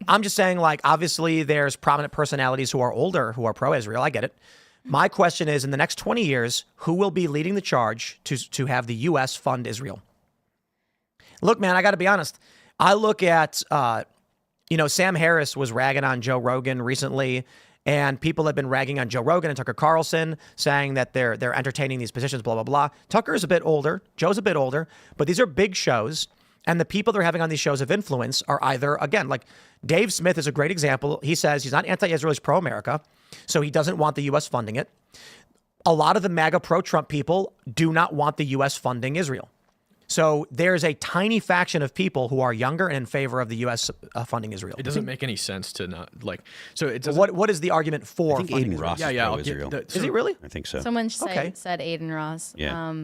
I'm just saying, like, obviously there's prominent personalities who are older who are pro-Israel. I get it. My question is, in the next 20 years, who will be leading the charge to have the U.S. fund Israel? Look, man, I got to be honest. I look at, Sam Harris was ragging on Joe Rogan recently, and people have been ragging on Joe Rogan and Tucker Carlson, saying that they're entertaining these positions, blah, blah, blah. Tucker's a bit older. Joe's a bit older. But these are big shows. And the people they're having on these shows of influence are either, again, like Dave Smith is a great example. He says he's not anti-Israel, he's pro-America, so he doesn't want the U.S. funding it. A lot of the MAGA pro-Trump people do not want the U.S. funding Israel. So there's a tiny faction of people who are younger and in favor of the U.S. Funding Israel. It doesn't make any sense to not like. So it doesn't. What is the argument for? I think funding Aiden Israel? Ross Yeah, is yeah. pro-Israel. Is he really? I think so. Someone Okay. said Aiden Ross. Yeah.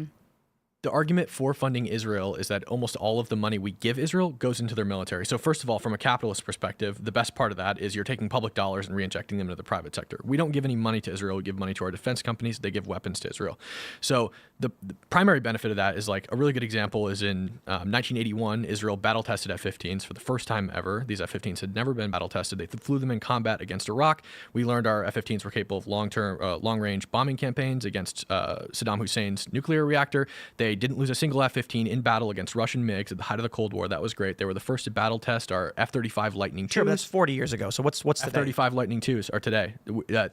The argument for funding Israel is that almost all of the money we give Israel goes into their military. So first of all, from a capitalist perspective, the best part of that is you're taking public dollars and reinjecting them into the private sector. We don't give any money to Israel. We give money to our defense companies. They give weapons to Israel. So the primary benefit of that is like a really good example is in 1981, Israel battle tested F-15s for the first time ever. These F-15s had never been battle tested. They flew them in combat against Iraq. We learned our F-15s were capable of long-range bombing campaigns against Saddam Hussein's nuclear reactor. They didn't lose a single F-15 in battle against Russian MiGs at the height of the Cold War. That was great. They were the first to battle test our F-35 Lightning II. Sure, but that's 40 years ago. So what's the F-35 Lightning IIs are today.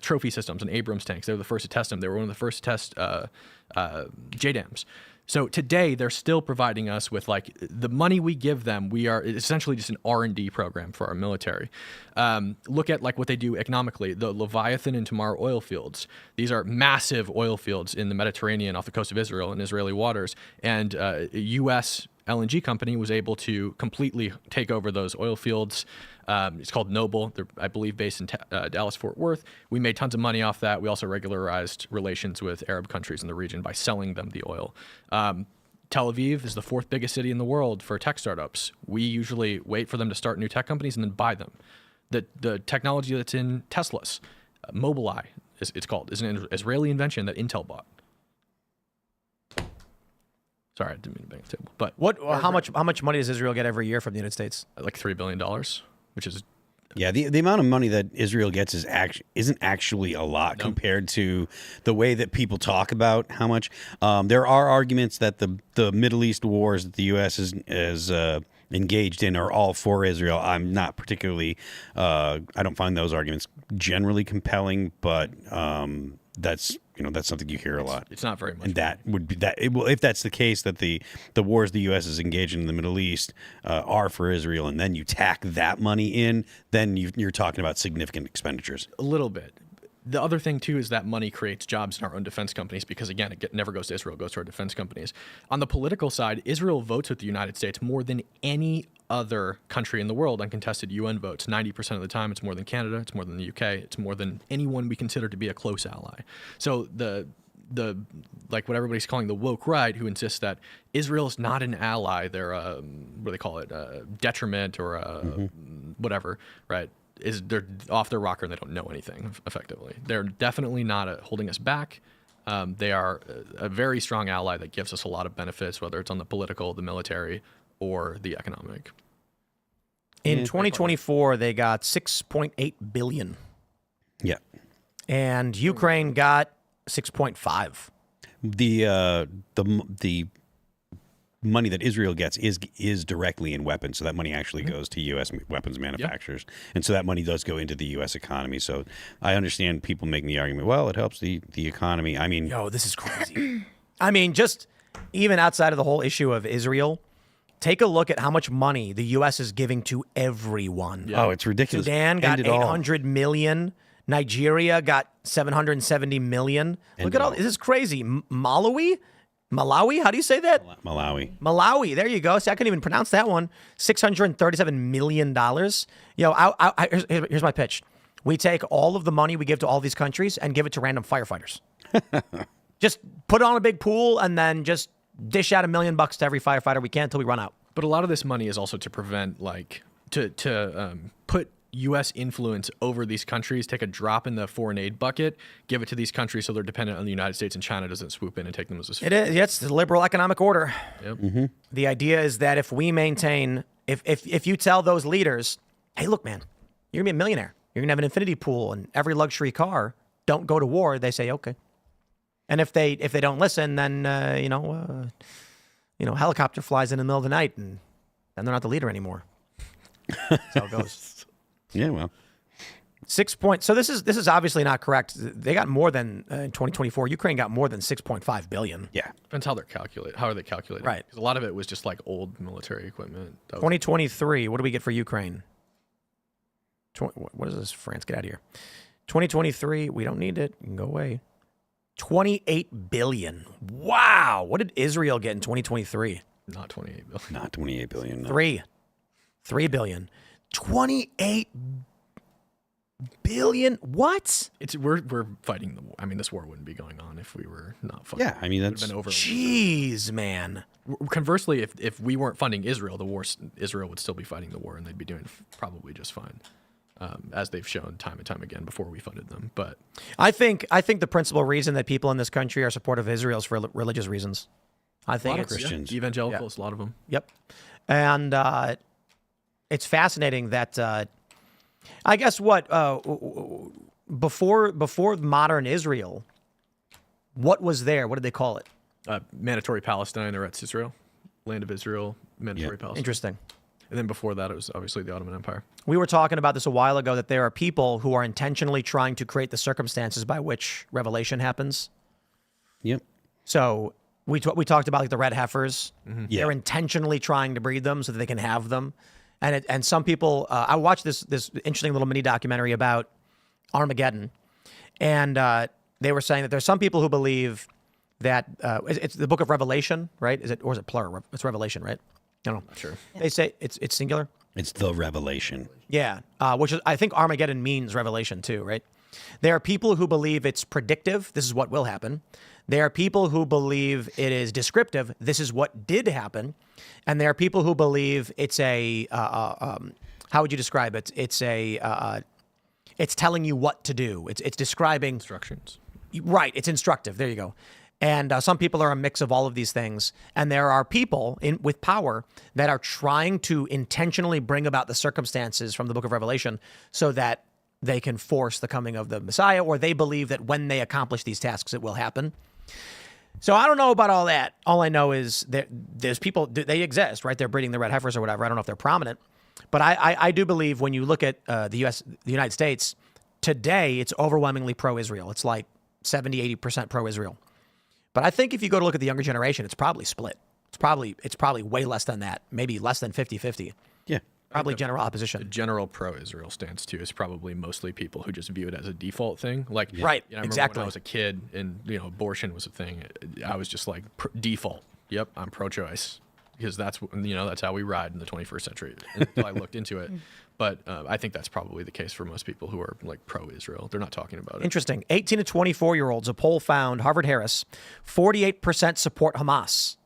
Trophy systems and Abrams tanks. They were the first to test them. They were one of the first to test JDAMs. So today they're still providing us with like the money we give them. We are essentially just an R&D program for our military. Look at like what they do economically. The Leviathan and Tamar oil fields. These are massive oil fields in the Mediterranean off the coast of Israel in Israeli waters. And a U.S. LNG company was able to completely take over those oil fields. It's called Noble. They're, I believe, based in Dallas-Fort Worth. We made tons of money off that. We also regularized relations with Arab countries in the region by selling them the oil. Tel Aviv is the fourth biggest city in the world for tech startups. We usually wait for them to start new tech companies and then buy them. The technology that's in Teslas, Mobileye, it's called, is an Israeli invention that Intel bought. Sorry, I didn't mean to bang the table. But how much money does Israel get every year from the United States? like $3 billion, which is Yeah, the amount of money that Israel gets isn't actually a lot compared to the way that people talk about how much. There are arguments that the Middle East wars that the U.S. is engaged in are all for Israel. I'm not particularly. I don't find those arguments generally compelling, but that's something you hear a lot. It's not very much. And that would be that. If that's the case, that the wars the U.S. is engaged in the Middle East are for Israel, and then you tack that money in, then you're talking about significant expenditures. A little bit. The other thing, too, is that money creates jobs in our own defense companies because, again, it never goes to Israel, it goes to our defense companies. On the political side, Israel votes with the United States more than any other country in the world on contested UN votes. 90% of the time, it's more than Canada, it's more than the UK, it's more than anyone we consider to be a close ally. So the like what everybody's calling the woke right, who insists that Israel is not an ally, they're what do they call it, detriment or whatever, right? They're off their rocker and they don't know anything effectively. They're definitely not holding us back. They are a very strong ally that gives us a lot of benefits, whether it's on the political, the military, or the economic. In 2024, they got $6.8 billion. Yeah, And Ukraine got 6.5. The money that Israel gets is directly in weapons, so that money actually goes to U.S. weapons manufacturers, and so that money does go into the U.S. economy. So I understand people making the argument, well, it helps the economy. I mean, Yo, this is crazy. I mean, just even outside of the whole issue of Israel, take a look at how much money the U.S. is giving to everyone. oh, it's ridiculous. Sudan got End it all. 800 million. Nigeria got 770 million. Look at all this is crazy. Malawi, how do you say that? Malawi. There you go. See, I couldn't even pronounce that one. $637 million. Here's my pitch. We take all of the money we give to all these countries and give it to random firefighters. Just put it on a big pool and then just dish out $1 million to every firefighter we can until we run out. But a lot of this money is also to prevent, like, to put U.S. influence over these countries, take a drop in the foreign aid bucket, give it to these countries so they're dependent on the United States and China doesn't swoop in and take them as a... It is. It's the liberal economic order. Yep. Mm-hmm. The idea is that if we maintain, if you tell those leaders, hey, look, man, you're going to be a millionaire. You're going to have an infinity pool and every luxury car. Don't go to war. They say, okay. And if they don't listen, then, helicopter flies in the middle of the night and then they're not the leader anymore. That's how it goes. Yeah, well, So this is obviously not correct. They got more than in 2024. Ukraine got more than 6.5 billion. Yeah. Depends how they're calculated. How are they calculated? Right. 'Cause a lot of it was just like old military equipment. 2023. What do we get for Ukraine? What is this? France, get out of here. 2023. We don't need it. You can go away. 28 billion. Wow. What did Israel get in 2023? Not 28 billion. Not 28 billion. No. 3 billion. 28 billion. What? We're fighting the war. I mean, this war wouldn't be going on if we were not fighting. Yeah, I mean, that's... been over. Jeez, man. Conversely, if we weren't funding Israel, Israel would still be fighting the war, and they'd be doing probably just fine, as they've shown time and time again before we funded them. But I think the principal reason that people in this country are supportive of Israel is for religious reasons. I think lot of it's Christians. Evangelicals, a lot of them. Yep. And it's fascinating that I guess before modern Israel, what was there? What did they call it? Mandatory Palestine, or Eretz Israel, land of Israel, mandatory Palestine. Interesting. And then before that, it was obviously the Ottoman Empire. We were talking about this a while ago, that there are people who are intentionally trying to create the circumstances by which revelation happens. Yep. So we talked about like the red heifers. Mm-hmm. Yeah. They're intentionally trying to breed them so that they can have them. And some people, I watched this interesting little mini documentary about Armageddon, and they were saying that there's some people who believe that it's the book of Revelation, right? Is it plural? It's Revelation, right? I don't know. Not sure. They say it's singular. It's the revelation. Yeah, which is, I think Armageddon means revelation too, right? There are people who believe it's predictive. This is what will happen. There are people who believe it is descriptive. This is what did happen. And there are people who believe it's a, how would you describe it? It's telling you what to do. It's describing. Instructions. Right. It's instructive. There you go. And some people are a mix of all of these things. And there are people with power that are trying to intentionally bring about the circumstances from the book of Revelation so that they can force the coming of the Messiah, or they believe that when they accomplish these tasks, it will happen. So I don't know about all that. All I know is there's people, they exist, right? They're breeding the red heifers or whatever. I don't know if they're prominent. But I do believe when you look at the United States, today it's overwhelmingly pro-Israel. It's like 70, 80% pro-Israel. But I think if you go to look at the younger generation, it's probably split. It's probably way less than that, maybe less than 50-50. Yeah. Probably general The opposition. general pro-Israel stance too is probably mostly people who just view it as a default thing. Like, Right, I remember exactly. when I was a kid and abortion was a thing. I was just like default. Yep, I'm pro-choice because that's how we ride in the 21st century. Until I looked into it, but I think that's probably the case for most people who are like pro-Israel. They're not talking about it. Interesting. 18 to 24-year-olds, a poll found, Harvard-Harris, 48% support Hamas.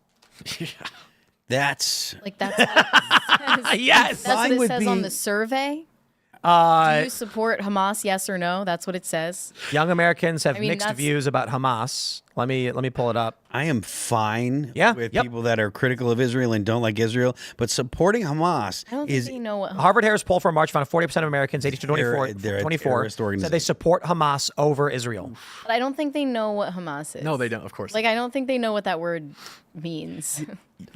That's... Like that's what it says. Yes. That's what Mine it would says be- on the survey. Do you support Hamas? Yes or no? That's what it says. Young Americans have mean, mixed that's- views about Hamas. Let me pull it up. I am fine Yeah, with yep. people that are critical of Israel and don't like Israel, but supporting Hamas I don't think is they know what. Harvard-Harris poll from March found 40% of Americans, 18 to 24, They're a 24 terrorist said organization. they support Hamas over Israel. But I don't think they know what Hamas is. No, they don't. Of course. Like I don't think they know what that word means.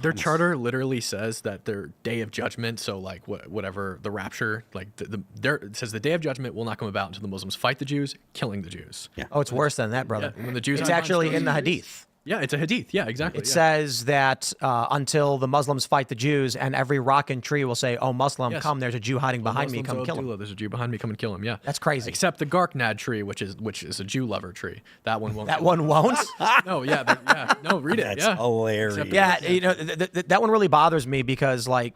Their charter literally says that their day of judgment, so like whatever the rapture, like it says the day of judgment will not come about until the Muslims fight the Jews, killing the Jews. Yeah. Oh, it's worse than that, brother. Yeah, when the Jews It's are actually killing in the the Jews. Hadith. Yeah, it's a hadith. Yeah, exactly. It says that until the Muslims fight the Jews, and every rock and tree will say, "Oh, Muslim, Yes. come! There's a Jew hiding behind me. Come kill him." There's a Jew behind me. Come and kill him. Yeah, That's crazy. Except the Garknad tree, which is a Jew lover tree. That one won't. That kill one him. won't. No, yeah. No, read it. That's yeah. hilarious. Except- Yeah, that one really bothers me because like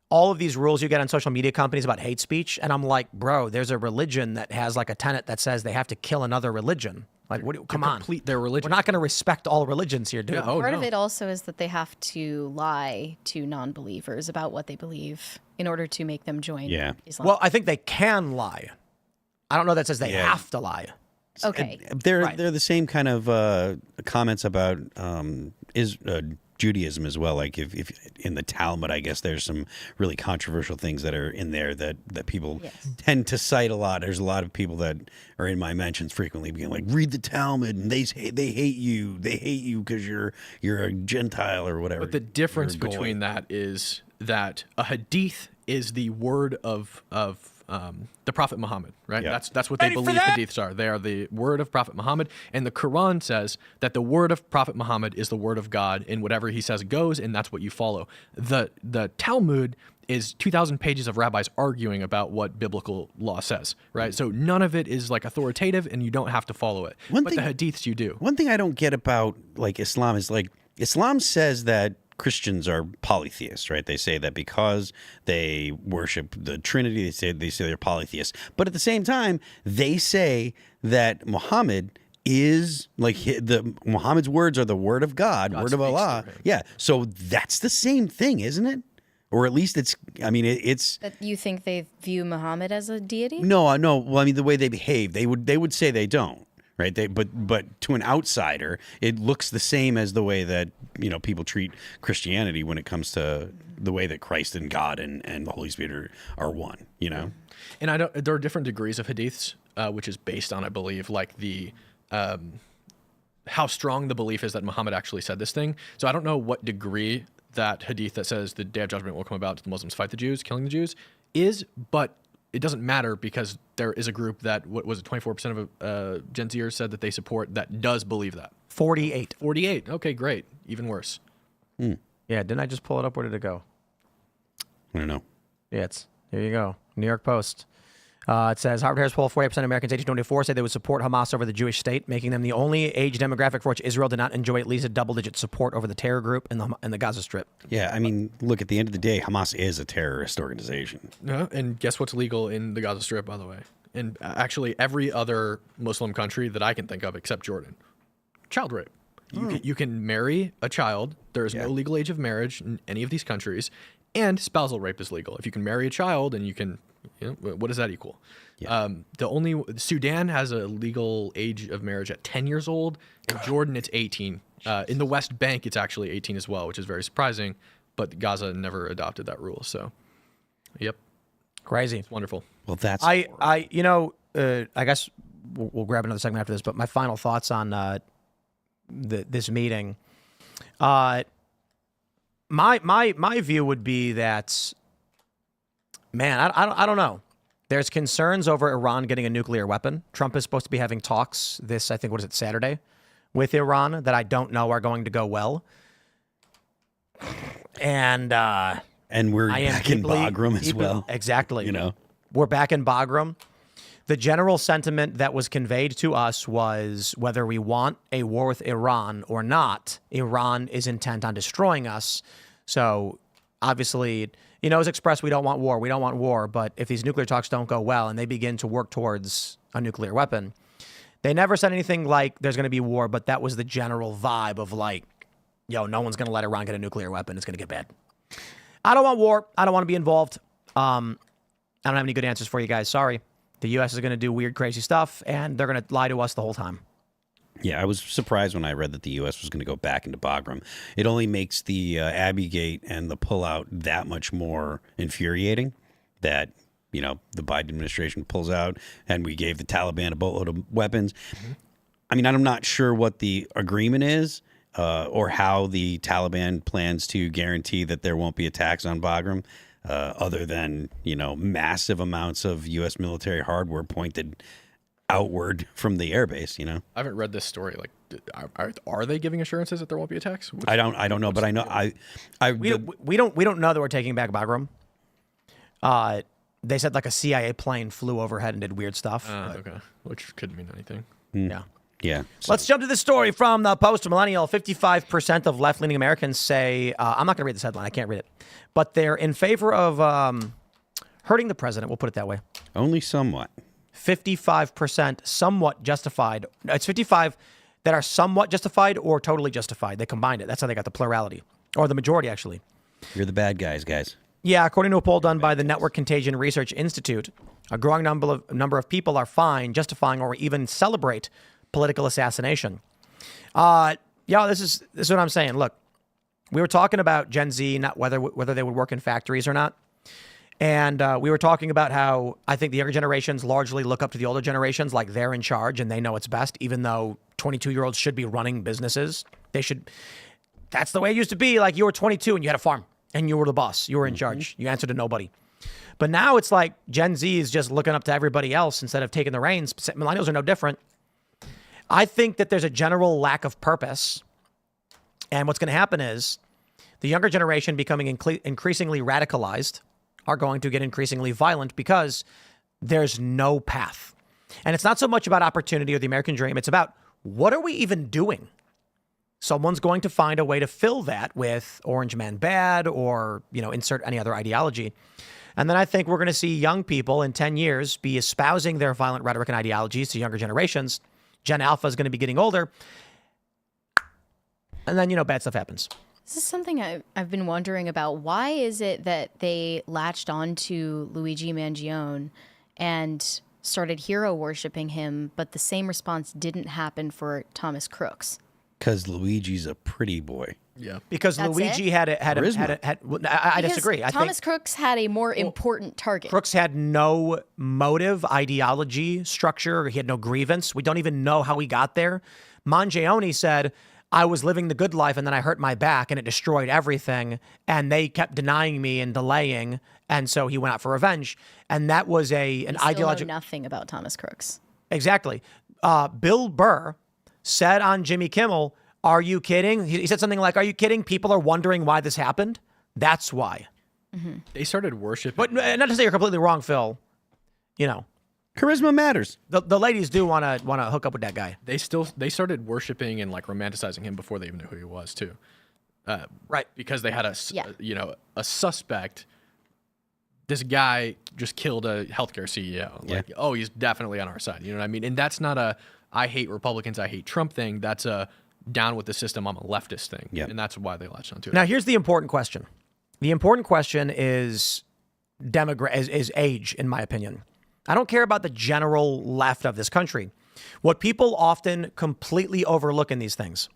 all of these rules you get on social media companies about hate speech, and I'm like, bro, there's a religion that has like a tenet that says they have to kill another religion. Like, come on, complete their religion. We're not going to respect all religions here, dude. Yeah, oh, Part no. of it also is that they have to lie to non-believers about what they believe in order to make them join Yeah. Islam. Well, I think they can lie. I don't know that says they Yeah. have to lie. okay. They're the same kind of comments about Judaism as well. Like if in the Talmud, I guess there's some really controversial things that are in there that people Yes. tend to cite a lot. There's a lot of people that are in my mentions frequently being like, read the Talmud and they hate you. They hate you because you're a Gentile or whatever. But the difference You're a goy. between that is that a hadith is the word of the Prophet Muhammad, right? Yeah. That's what they believe hadiths are. They are the word of Prophet Muhammad, and the Quran says that the word of Prophet Muhammad is the word of God, and whatever he says goes, and that's what you follow. The Talmud is 2,000 pages of rabbis arguing about what biblical law says, right? So none of it is like authoritative, and you don't have to follow it. But the hadiths you do. One thing I don't get about like Islam is like Islam says that Christians are polytheists, right? They say that because they worship the Trinity, they say they're polytheists. But at the same time, they say that Muhammad is like Muhammad's words are the word of God word of Allah. Yeah. So that's the same thing, isn't it? Or at least it's. I mean, it's. That you think they view Muhammad as a deity? No. Well, I mean, the way they behave, they would say they don't. Right. But to an outsider, it looks the same as the way that, people treat Christianity when it comes to the way that Christ and God and the Holy Spirit are one, And there are different degrees of hadiths, which is based on, I believe, like the how strong the belief is that Muhammad actually said this thing. So I don't know what degree that hadith that says the day of judgment will come about to the Muslims fight the Jews, killing the Jews, is, but it doesn't matter because there is a group that, what was it, 24% of Gen Zers said that they support that does believe that. 48. 48. Okay, great. Even worse. Yeah, didn't I just pull it up? Where did it go? I don't know. Yeah, here you go. New York Post. It says, Harvard-Harris poll, 48% of Americans aged 24 say they would support Hamas over the Jewish state, making them the only age demographic for which Israel did not enjoy at least a double-digit support over the terror group in the Gaza Strip. Yeah, I mean, look, at the end of the day, Hamas is a terrorist organization. And guess what's legal in the Gaza Strip, by the way? And actually every other Muslim country that I can think of except Jordan. Child rape. You can marry a child. There is no legal age of marriage in any of these countries. And spousal rape is legal. If you can marry a child and you can... what does that equal? Yeah. Sudan has a legal age of marriage at 10 years old. In Jordan, it's 18. In the West Bank, it's actually 18 as well, which is very surprising. But Gaza never adopted that rule. So, yep. Crazy. It's wonderful. Well, that's... I guess we'll grab another segment after this, but my final thoughts on this meeting. My view would be that... Man, I don't know. There's concerns over Iran getting a nuclear weapon. Trump is supposed to be having talks Saturday, with Iran that I don't know are going to go well. And we're back in Bagram as well. Exactly. We're back in Bagram. The general sentiment that was conveyed to us was whether we want a war with Iran or not, Iran is intent on destroying us. So obviously... it's expressed we don't want war, but if these nuclear talks don't go well and they begin to work towards a nuclear weapon, they never said anything like there's going to be war, but that was the general vibe of like, no one's going to let Iran get a nuclear weapon. It's going to get bad. I don't want war. I don't want to be involved. I don't have any good answers for you guys. Sorry. The U.S. is going to do weird, crazy stuff, and they're going to lie to us the whole time. Yeah, I was surprised when I read that the U.S. was going to go back into Bagram. It only makes the Abbey Gate and the pullout that much more infuriating that, the Biden administration pulls out and we gave the Taliban a boatload of weapons. Mm-hmm. I mean, I'm not sure what the agreement is or how the Taliban plans to guarantee that there won't be attacks on Bagram other than, massive amounts of U.S. military hardware pointed outward from the airbase, I haven't read this story. Like, are they giving assurances that there won't be attacks? I don't know, but I know we don't know that we're taking back Bagram. They said like a CIA plane flew overhead and did weird stuff. Okay, which could mean anything. Yeah. Yeah. So. Let's jump to this story from the Post-Millennial. 55% of left-leaning Americans say, I'm not going to read this headline. I can't read it. But they're in favor of hurting the president. We'll put it that way. Only somewhat. 55% somewhat justified. It's 55 that are somewhat justified or totally justified. They combined it. That's how they got the plurality. Or the majority, actually. You're the bad guys. Yeah, according to a poll done by the Network Contagion Research Institute, a growing number of people are fine, justifying, or even celebrate political assassination. This is what I'm saying. Look, we were talking about Gen Z, not whether they would work in factories or not. And we were talking about how I think the younger generations largely look up to the older generations like they're in charge and they know what's best, even though 22-year-olds should be running businesses. That's the way it used to be. Like you were 22 and you had a farm and you were the boss. You were in charge. You answered to nobody. But now it's like Gen Z is just looking up to everybody else instead of taking the reins. Millennials are no different. I think that there's a general lack of purpose. And what's going to happen is the younger generation becoming increasingly radicalized are going to get increasingly violent because there's no path. And it's not so much about opportunity or the American dream. It's about what are we even doing? Someone's going to find a way to fill that with Orange Man Bad or, insert any other ideology. And then I think we're going to see young people in 10 years be espousing their violent rhetoric and ideologies to younger generations. Gen Alpha is going to be getting older. And then, bad stuff happens. This is something I've been wondering about. Why is it that they latched on to Luigi Mangione and started hero worshiping him, but the same response didn't happen for Thomas Crooks? Because Luigi's a pretty boy. Yeah. Because That's Luigi it? had I Because disagree. I Thomas think Crooks had a more important target. Crooks had no motive, ideology, structure. He had no grievance. We don't even know how he got there. Mangione said, I was living the good life and then I hurt my back and it destroyed everything. And they kept denying me and delaying. And so he went out for revenge. And that was an ideological. Nothing about Thomas Crooks. Exactly. Bill Burr said on Jimmy Kimmel, are you kidding? He said something like, are you kidding? People are wondering why this happened. That's why. Mm-hmm. They started worshiping. But not to say you're completely wrong, Phil. Charisma matters. The ladies do want to hook up with that guy. They started worshiping and romanticizing him before they even knew who he was too. Right. Because they had a suspect. This guy just killed a healthcare CEO. He's definitely on our side. You know what I mean? And that's not a I hate Republicans, I hate Trump thing. That's a down with the system, I'm a leftist thing. Yep. And that's why they latched onto it. Now, here's the important question. The important question is is age, in my opinion. I don't care about the general left of this country. What people often completely overlook in these things.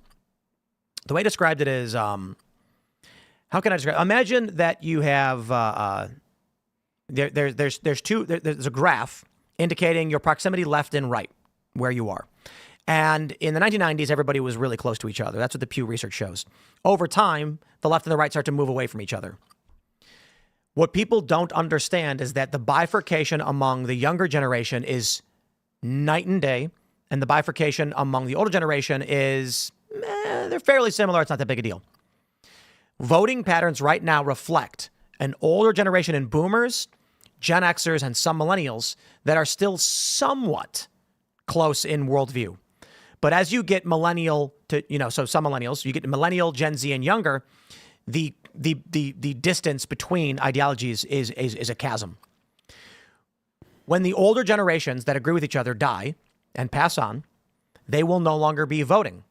The way I described it is, how can I describe? Imagine that you have there's a graph indicating your proximity left and right where you are. And in the 1990s, everybody was really close to each other. That's what the Pew Research shows. Over time, the left and the right start to move away from each other. What people don't understand is that the bifurcation among the younger generation is night and day, and the bifurcation among the older generation is, they're fairly similar. It's not that big a deal. Voting patterns right now reflect an older generation in boomers, Gen Xers, and some millennials that are still somewhat close in worldview. But as you get millennial to, so some millennials, you get millennial, Gen Z, and younger, the distance between ideologies is a chasm. When the older generations that agree with each other die and pass on, they will no longer be voting.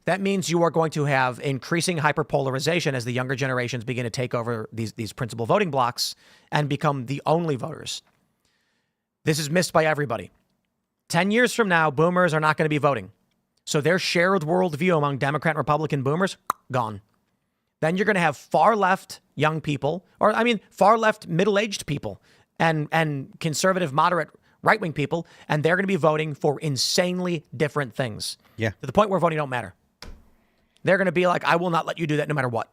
That means you are going to have increasing hyperpolarization as the younger generations begin to take over these principal voting blocks and become the only voters. This is missed by everybody. 10 years from now, boomers are not going to be voting. So their shared worldview among Democrat and Republican boomers, gone. Then you're going to have far left young people, far left middle-aged people and conservative, moderate, right-wing people, and they're going to be voting for insanely different things. Yeah. To the point where voting don't matter. They're going to be like, I will not let you do that no matter what.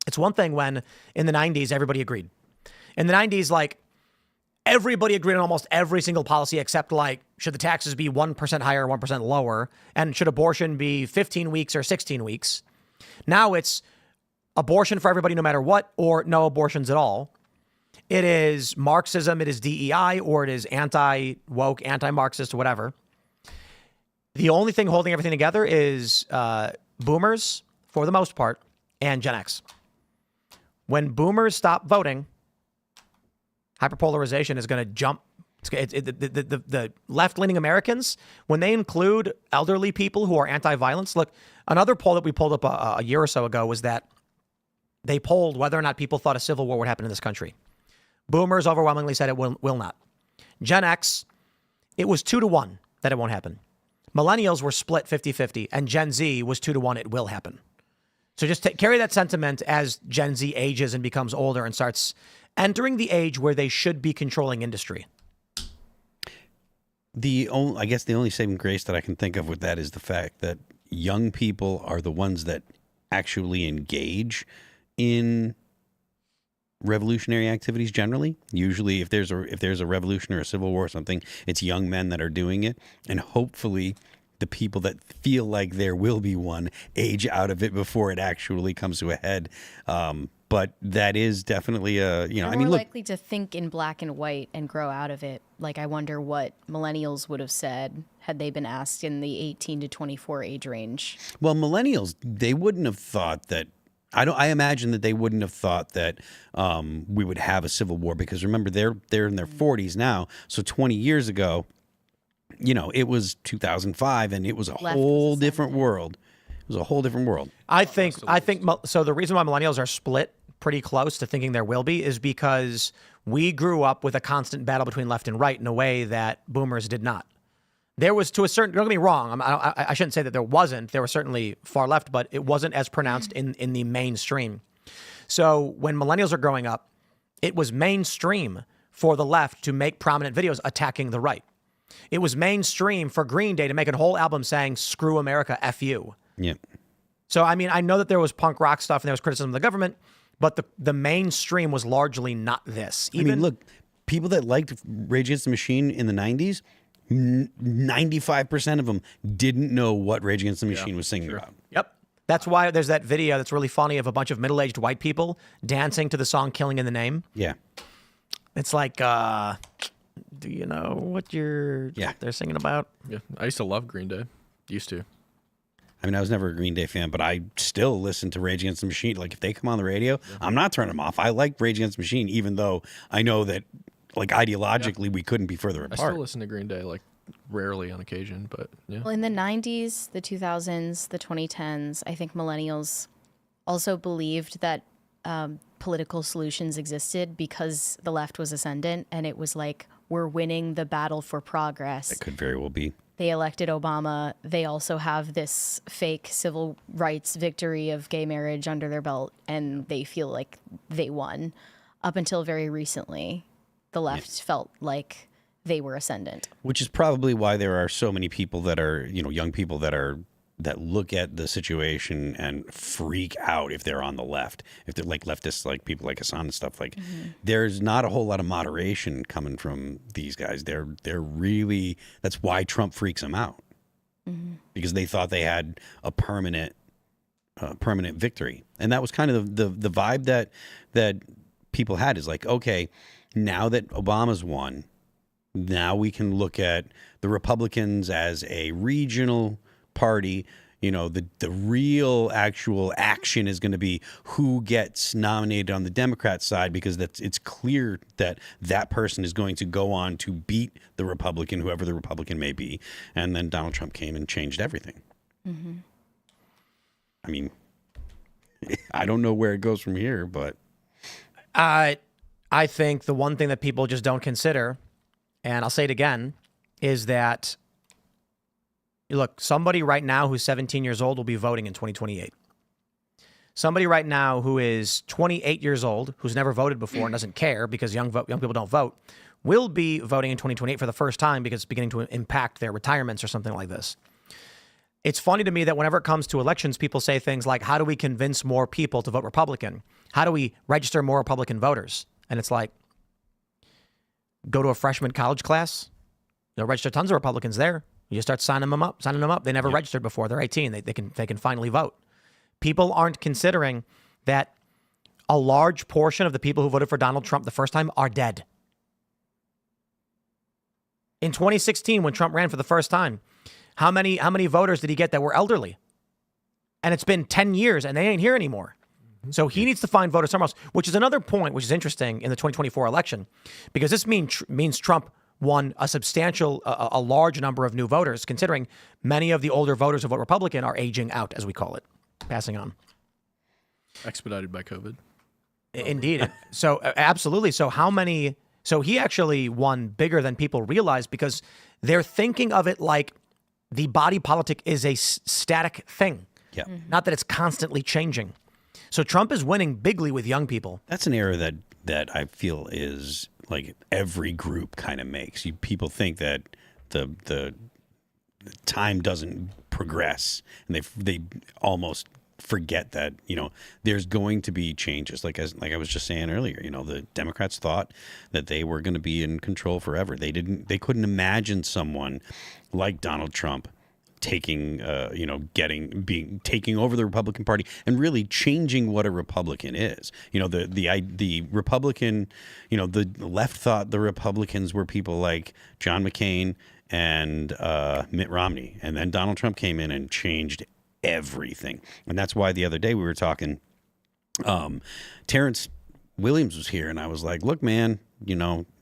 It's one thing when in the 90s, everybody agreed. In the 90s, everybody agreed on almost every single policy except should the taxes be 1% higher, 1% lower, and should abortion be 15 weeks or 16 weeks? Now it's abortion for everybody no matter what, or no abortions at all. It is Marxism, it is DEI, or it is anti-woke, anti-Marxist, whatever. The only thing holding everything together is boomers, for the most part, and Gen X. When boomers stop voting, hyperpolarization is going to jump. The left-leaning Americans, when they include elderly people who are anti-violence, look, another poll that we pulled up a year or so ago was that they polled whether or not people thought a civil war would happen in this country. Boomers overwhelmingly said it will not. Gen X, it was 2-1 that it won't happen. Millennials were split 50-50, and Gen Z was 2-1 it will happen. So just carry that sentiment as Gen Z ages and becomes older and starts entering the age where they should be controlling industry. I guess the only saving grace that I can think of with that is the fact that young people are the ones that actually engage in revolutionary activities generally. Usually, if there's a revolution or a civil war or something, it's young men that are doing it, and hopefully, the people that feel like there will be one age out of it before it actually comes to a head. But that is definitely a They're more likely to think in black and white and grow out of it. Like, I wonder what millennials would have said had they been asked in the 18 to 24 age range. Well, millennials, they wouldn't have thought that. I imagine that they wouldn't have thought that we would have a civil war, because remember, they're in their 40s now. So 20 years ago, it was 2005, and it was a whole different world. It was a whole different world. I think so. The reason why millennials are split pretty close to thinking there will be is because we grew up with a constant battle between left and right in a way that boomers did not. There was, to a certain, don't get me wrong, I shouldn't say that there wasn't. There was certainly far left, but it wasn't as pronounced in the mainstream. So when millennials are growing up, it was mainstream for the left to make prominent videos attacking the right. It was mainstream for Green Day to make a whole album saying, "Screw America, F you." Yeah. So, I mean, I know that there was punk rock stuff and there was criticism of the government, but the mainstream was largely not this. Look, people that liked Rage Against the Machine in the 90s, 95% of them didn't know what Rage Against the Machine was singing about. Yep. That's why there's that video that's really funny of a bunch of middle-aged white people dancing to the song Killing in the Name. Yeah. It's like, do you know what they're singing about? Yeah, I used to love Green Day. Used to. I mean, I was never a Green Day fan, but I still listen to Rage Against the Machine. Like, if they come on the radio, I'm not turning them off. I like Rage Against the Machine, even though I know that, like, ideologically, we couldn't be further apart. I still listen to Green Day, like, rarely on occasion, but yeah. Well, in the 90s, the 2000s, the 2010s, I think millennials also believed that political solutions existed because the left was ascendant, and it was like, we're winning the battle for progress. That could very well be. They elected Obama. They also have this fake civil rights victory of gay marriage under their belt, and they feel like they won. Up until very recently, the left felt like they were ascendant. Which is probably why there are so many people that are, young people that look at the situation and freak out if they're on the left. If they're like leftists, like people like Hassan and stuff, like there's not a whole lot of moderation coming from these guys. They're really, that's why Trump freaks them out. Because they thought they had a permanent victory. And that was kind of the vibe that people had, is like, okay, now that Obama's won, now we can look at the Republicans as a regional party. The real actual action is going to be who gets nominated on the Democrat side, because it's clear that person is going to go on to beat the Republican, whoever the Republican may be. And then Donald Trump came and changed everything. I mean, I don't know where it goes from here, but I think the one thing that people just don't consider, and I'll say it again, is that, look, somebody right now who's 17 years old will be voting in 2028. Somebody right now who is 28 years old, who's never voted before and doesn't care because young people don't vote, will be voting in 2028 for the first time because it's beginning to impact their retirements or something like this. It's funny to me that whenever it comes to elections, people say things like, how do we convince more people to vote Republican? How do we register more Republican voters? And it's like, go to a freshman college class. You'll register tons of Republicans there. You just start signing them up. They never registered before. They're 18. They can finally vote. People aren't considering that a large portion of the people who voted for Donald Trump the first time are dead. In 2016, when Trump ran for the first time, how many voters did he get that were elderly? And it's been 10 years and they ain't here anymore. So he needs to find voters somewhere else, which is another point, which is interesting in the 2024 election, because this means Trump won a large number of new voters, considering many of the older voters who vote Republican are aging out, as we call it, passing on. Expedited by COVID. Indeed. So absolutely. So he actually won bigger than people realize, because they're thinking of it like the body politic is a static thing. Yeah. Not that it's constantly changing. So Trump is winning bigly with young people. That's an error that I feel is like every group kind of makes. People think that the time doesn't progress, and they almost forget that, there's going to be changes. Like I was just saying earlier, the Democrats thought that they were going to be in control forever. They couldn't imagine someone like Donald Trump taking over the Republican Party and really changing what a Republican is. The Republican, the left thought the Republicans were people like John McCain and Mitt Romney, and then Donald Trump came in and changed everything. And that's why the other day we were talking, Terrence Williams was here, and I was like, look, man,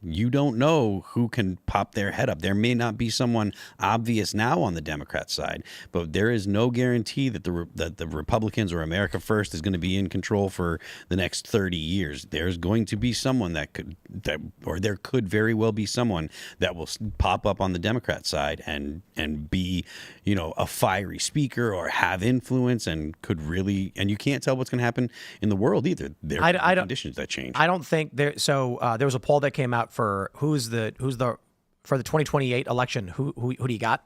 you don't know who can pop their head up. There may not be someone obvious now on the Democrat side, but there is no guarantee that the Republicans or America First is going to be in control for the next 30 years. There's going to be someone there could very well be someone that will pop up on the Democrat side and be, a fiery speaker or have influence and could really, and you can't tell what's going to happen in the world either. There are conditions that change. I don't think there. So there was a poll that came out for who's the for the 2028 election. Who do you got?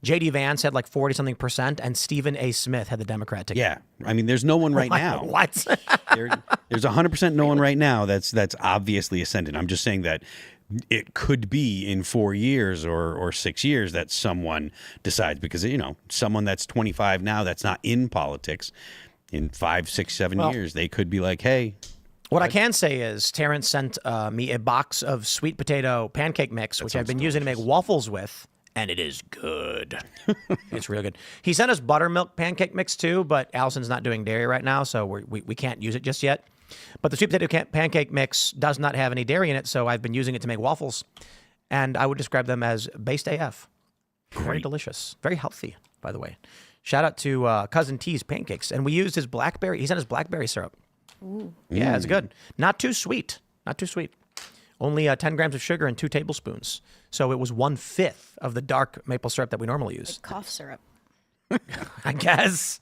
J.D. Vance had like 40-something%, and Stephen A. Smith had the Democrat ticket. Yeah, I mean, there's no one right now. What? There's 100% no one right now that's obviously ascendant. I'm just saying that it could be in 4 years or 6 years that someone decides, because someone that's 25 now that's not in politics, in 5, 6, 7 years they could be like, hey. What I can say is Terrence sent me a box of sweet potato pancake mix, which I've been using to make waffles with, and it is good. It's real good. He sent us buttermilk pancake mix too, but Allison's not doing dairy right now, so we can't use it just yet. But the sweet potato pancake mix does not have any dairy in it, so I've been using it to make waffles, and I would describe them as based AF. Very delicious. Very healthy, by the way. Shout out to Cousin T's Pancakes, and we used his blackberry. He sent us blackberry syrup. Ooh. Yeah, it's good. Not too sweet. Not too sweet. Only 10 grams of sugar and 2 tablespoons. So it was 1/5 of the dark maple syrup that we normally use. Like cough syrup. I guess.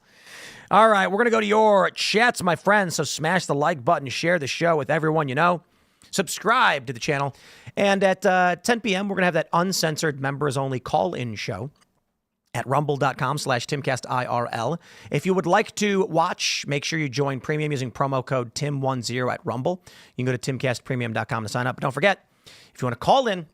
All right, we're going to go to your chats, my friends. So smash the like button, share the show with everyone you know. Subscribe to the channel. And at 10 p.m., we're going to have that uncensored members-only call-in show at rumble.com/Timcast IRL. If you would like to watch, make sure you join Premium using promo code TIM10 at Rumble. You can go to timcastpremium.com to sign up. But don't forget, if you want to call in,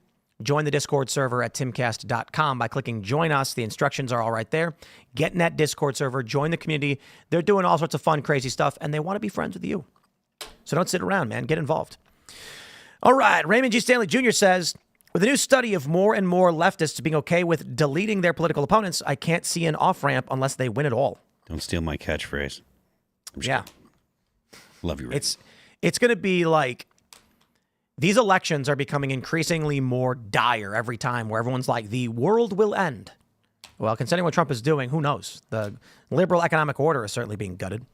join the Discord server at timcast.com by clicking Join Us. The instructions are all right there. Get in that Discord server, join the community. They're doing all sorts of fun, crazy stuff, and they want to be friends with you. So don't sit around, man. Get involved. All right. Raymond G. Stanley Jr. says, with a new study of more and more leftists being okay with deleting their political opponents, I can't see an off-ramp unless they win it all. Don't steal my catchphrase. Yeah. Love you, Raymond. It's going to be like, these elections are becoming increasingly more dire every time, where everyone's like, the world will end. Well, considering what Trump is doing, who knows? The liberal economic order is certainly being gutted.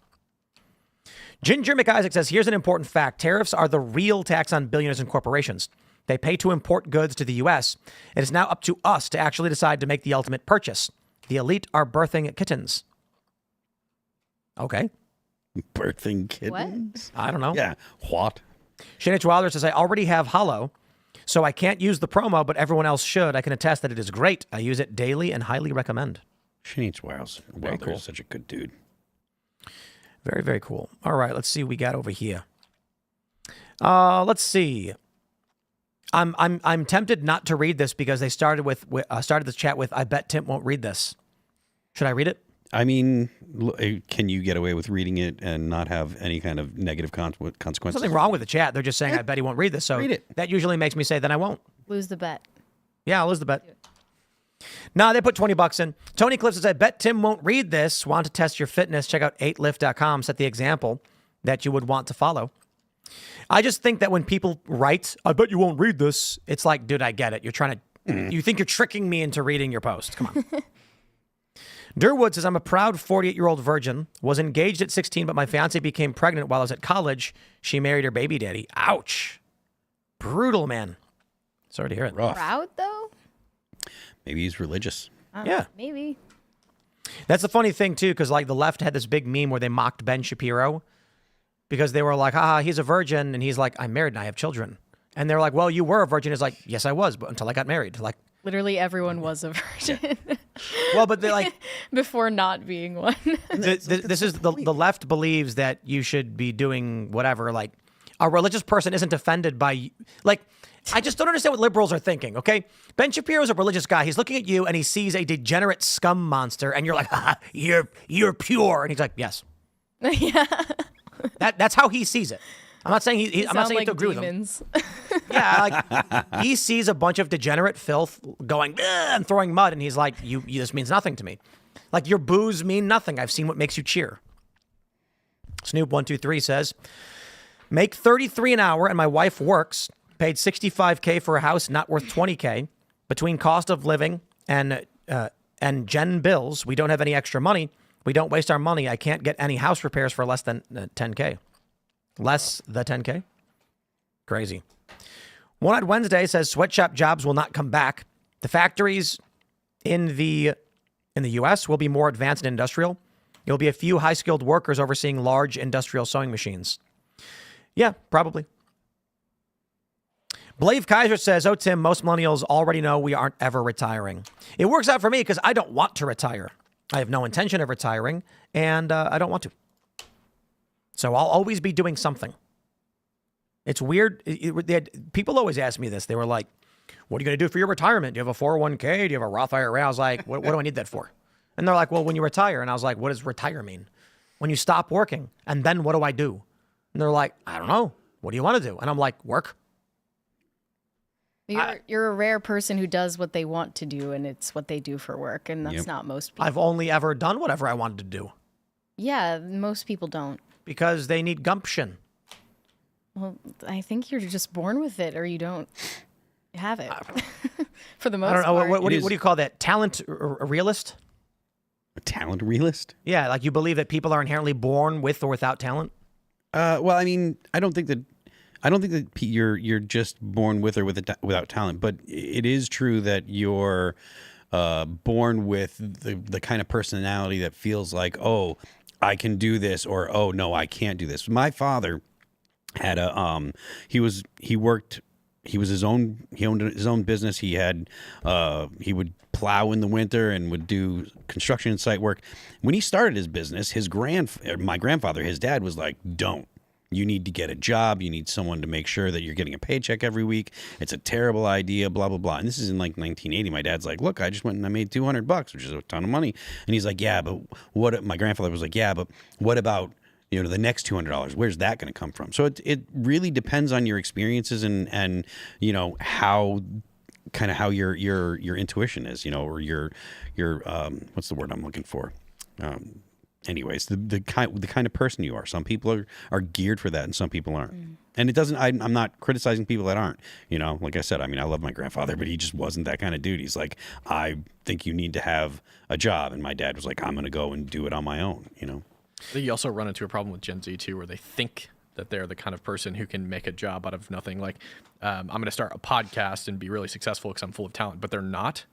Ginger McIsaac says, here's an important fact. Tariffs are the real tax on billionaires and corporations. They pay to import goods to the U.S. It is now up to us to actually decide to make the ultimate purchase. The elite are birthing kittens. Okay. Birthing kittens? What? I don't know. Yeah. What? Shane H. Wilder says, I already have Hollow, so I can't use the promo, but everyone else should. I can attest that it is great. I use it daily and highly recommend. Shane H. Wilder is such a good dude. Very, very cool. All right, let's see what we got over here. Let's see. I'm tempted not to read this because they started this chat with, I bet Tim won't read this. Should I read it? I mean, can you get away with reading it and not have any kind of negative consequences? There's nothing wrong with the chat. They're just saying, I bet he won't read this. So read it. That usually makes me say, then I won't. Lose the bet. Yeah, I'll lose the bet. No, they put $20 in. Tony Cliff says, I bet Tim won't read this. Want to test your fitness? Check out 8lift.com. Set the example that you would want to follow. I just think that when people write, I bet you won't read this, it's like, dude, I get it. You're trying to, you think you're tricking me into reading your post. Come on. Durwood says, I'm a proud 48-year-old virgin, was engaged at 16, but my fiance became pregnant while I was at college. She married her baby daddy. Ouch. Brutal, man. Sorry to hear it. Rough. Proud, though? Maybe he's religious. Yeah. Maybe. That's the funny thing, too, because like the left had this big meme where they mocked Ben Shapiro because they were like, haha, he's a virgin. And he's like, I'm married and I have children. And they're like, well, you were a virgin. He's like, yes, I was, but until I got married. Like, literally everyone was a virgin. well, but they're like, before not being one. This is the left believes that you should be doing whatever. Like, a religious person isn't offended by, like, I just don't understand what liberals are thinking, okay? Ben Shapiro's a religious guy. He's looking at you and he sees a degenerate scum monster and you're like, you're pure. And he's like, yes. Yeah. That's how he sees it. I'm not saying I'm not saying like to agree demons. with him. Yeah, like he sees a bunch of degenerate filth going and throwing mud, and he's like, "You, this means nothing to me. Like your boos mean nothing. I've seen what makes you cheer." Snoop123 says, "Make $33 an hour, and my wife works. Paid $65K for a house, not worth $20K. Between cost of living and gen bills, we don't have any extra money. We don't waste our money. I can't get any house repairs for less than $10K." Less than $10K? Crazy. One-Eyed Wednesday says sweatshop jobs will not come back. The factories in the U.S. will be more advanced and industrial. There will be a few high-skilled workers overseeing large industrial sewing machines. Yeah, probably. Blave Kaiser says, "Oh, Tim, most millennials already know we aren't ever retiring." It works out for me because I don't want to retire. I have no intention of retiring, and I don't want to. So I'll always be doing something. It's weird. People always ask me this. They were like, "What are you going to do for your retirement? Do you have a 401k? Do you have a Roth IRA?" I was like, what do I need that for? And they're like, "Well, when you retire." And I was like, "What does retire mean?" "When you stop working. And then what do I do?" And they're like, "I don't know. What do you want to do?" And I'm like, "Work." You're a rare person who does what they want to do, and it's what they do for work, and that's not most people. I've only ever done whatever I wanted to do. Yeah, most people don't. Because they need gumption. Well, I think you're just born with it, or you don't have it. For the most part. I don't know. What do you call that? Talent realist? A talent realist? Yeah, like you believe that people are inherently born with or without talent? Well, I mean, I don't think that you're just born with or without talent, but it is true that you're born with the kind of personality that feels like, oh, I can do this, or oh no, I can't do this. My father had he owned his own business. He would plow in the winter and would do construction and site work. When he started his business, my grandfather, his dad, was like, "Don't. You need to get a job. You need someone to make sure that you're getting a paycheck every week. It's a terrible idea, blah, blah, blah." And this is in like 1980. My dad's like, "Look, I just went and I made $200, which is a ton of money." And he's like, "Yeah, but what?" My grandfather was like, "Yeah, but what about, the next $200? Where's that going to come from?" So it really depends on your experiences and how your intuition is, or your what's the word I'm looking for? Anyways, the kind of person you are. Some people are geared for that, and some people aren't. And it doesn't. I'm not criticizing people that aren't. Like I said, I mean, I love my grandfather, but he just wasn't that kind of dude. He's like, "I think you need to have a job," and my dad was like, "I'm going to go and do it on my own." I think you also run into a problem with Gen Z too, where they think that they're the kind of person who can make a job out of nothing. Like, I'm going to start a podcast and be really successful because I'm full of talent, but they're not.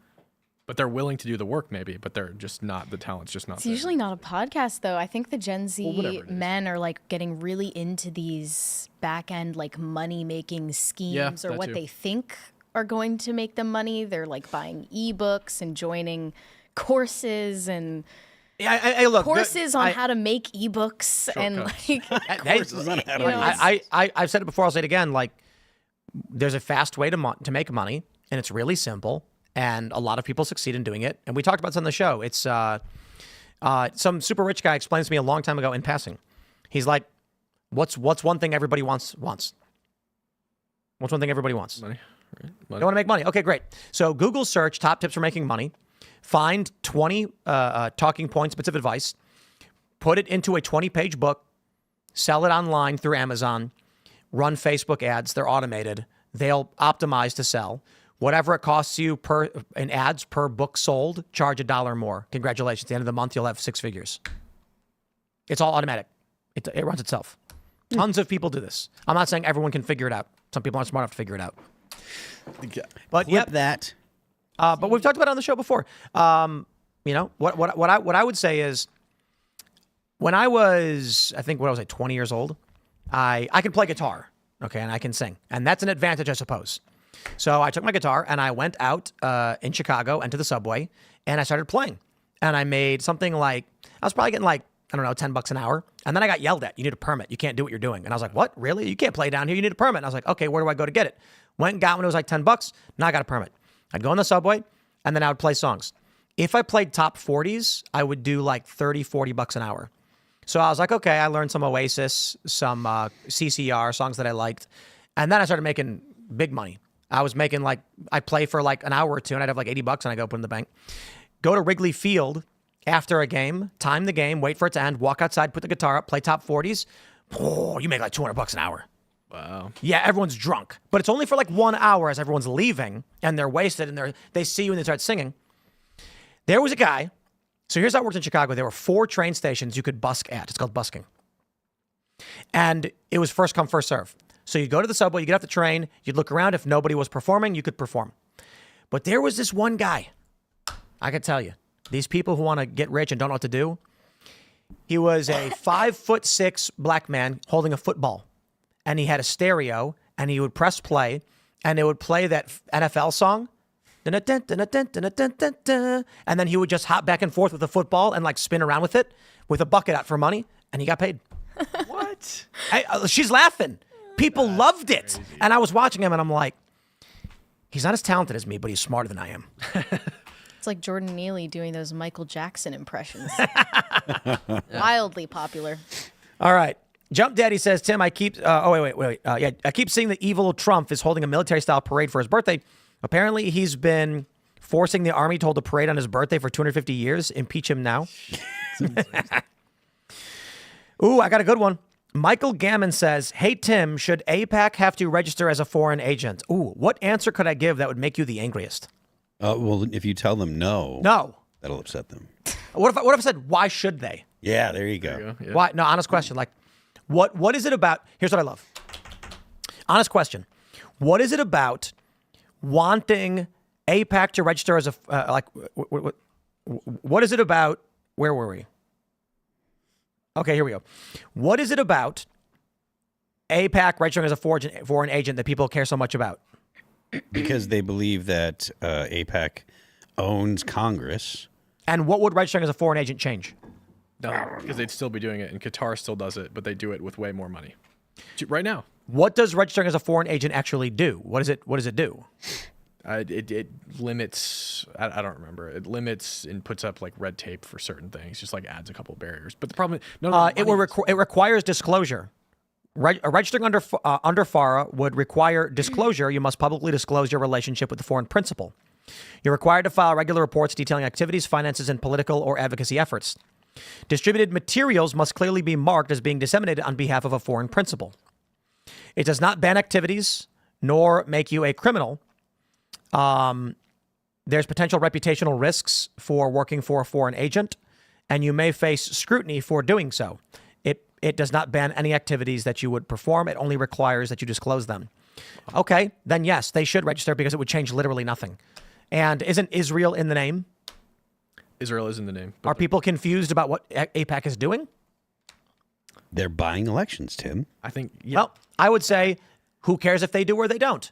But they're willing to do the work maybe, but they're just not, the talent's just not It's there. usually not a podcast though. I think the Gen Z men are like getting really into these back end like money making schemes or what they think are going to make them money. They're like buying ebooks and joining courses and courses on how to make ebooks and like courses on how to I've said it before, I'll say it again, like there's a fast way to make money and it's really simple. And a lot of people succeed in doing it. And we talked about this on the show. It's some super rich guy explains to me a long time ago in passing. He's like, what's one thing everybody wants? What's one thing everybody wants? Money. Right? Money. They want to make money. Okay, great. So Google search top tips for making money. Find 20 talking points, bits of advice. Put it into a 20-page book. Sell it online through Amazon. Run Facebook ads. They're automated. They'll optimize to sell. Whatever it costs you in ads per book sold, charge $1 more. Congratulations. At the end of the month, you'll have 6 figures. It's all automatic. It runs itself. Tons of people do this. I'm not saying everyone can figure it out. Some people aren't smart enough to figure it out. But that. But we've talked about it on the show before. What I would say is when I was, I think, 20 years old, I can play guitar, okay, and I can sing. And that's an advantage, I suppose. So I took my guitar and I went out in Chicago and to the subway and I started playing. and I made something like, I was probably getting like, I don't know, $10 an hour. And then I got yelled at. You need a permit. You can't do what you're doing. And I was like, what? Really? You can't play down here. You need a permit. And I was like, okay, where do I go to get it? Went and got one. It was like $10. Now I got a permit. I'd go on the subway and then I would play songs. If I played top 40s, I would do like $30-$40 an hour. So I was like, okay, I learned some Oasis, some CCR, songs that I liked. And then I started making big money. I was making like, I'd play for like an hour or two and I'd have like $80 and I'd go put in the bank. Go to Wrigley Field after a game, time the game, wait for it to end, walk outside, put the guitar up, play top 40s. Oh, you make like $200 an hour. Wow. Yeah, everyone's drunk. But it's only for like 1 hour as everyone's leaving and they're wasted and they see you and they start singing. There was a guy. So here's how it worked in Chicago. There were 4 train stations you could busk at. It's called busking. And it was first come, first serve. So you'd go to the subway, you get off the train, you'd look around. If nobody was performing, you could perform. But there was this one guy. I could tell you. These people who want to get rich and don't know what to do. He was a 5'6" black man holding a football. And he had a stereo and he would press play and it would play that NFL song. And then he would just hop back and forth with the football and like spin around with it with a bucket out for money. And he got paid. What? She's laughing. People loved it. Crazy. And I was watching him and I'm like, he's not as talented as me, but he's smarter than I am. It's like Jordan Neely doing those Michael Jackson impressions. Wildly popular. All right. Jump Daddy says, Tim, I keep, I keep seeing that evil Trump is holding a military-style parade for his birthday. Apparently, he's been forcing the army to hold a parade on his birthday for 250 years. Impeach him now. Ooh, I got a good one. Michael Gammon says, hey, Tim, should AIPAC have to register as a foreign agent? Ooh, what answer could I give that would make you the angriest? Well, if you tell them no, that'll upset them. What if I said, why should they? Yeah, there you go. There you go. Yeah. Why? No, honest question. Like, what is it about? Here's what I love. Honest question. What is it about wanting AIPAC to register as a, what is it about? Where were we? Okay, here we go. What is it about AIPAC registering as a foreign agent that people care so much about? Because they believe that AIPAC owns Congress. And what would registering as a foreign agent change? No, because they'd still be doing it, and Qatar still does it, but they do it with way more money right now. What does registering as a foreign agent actually do? What does it do? It limits. I don't remember. It limits and puts up like red tape for certain things. Just like adds a couple of barriers. But the problem, it requires disclosure. Registering under FARA would require disclosure. You must publicly disclose your relationship with the foreign principal. You're required to file regular reports detailing activities, finances, and political or advocacy efforts. Distributed materials must clearly be marked as being disseminated on behalf of a foreign principal. It does not ban activities nor make you a criminal. There's potential reputational risks for working for a foreign agent, and you may face scrutiny for doing so. It does not ban any activities that you would perform. It only requires that you disclose them. Okay, then yes, they should register because it would change literally nothing. And isn't Israel in the name? Israel is in the name. Are people confused about what AIPAC is doing? They're buying elections, Tim. I think. Yeah. Well, I would say, who cares if they do or they don't?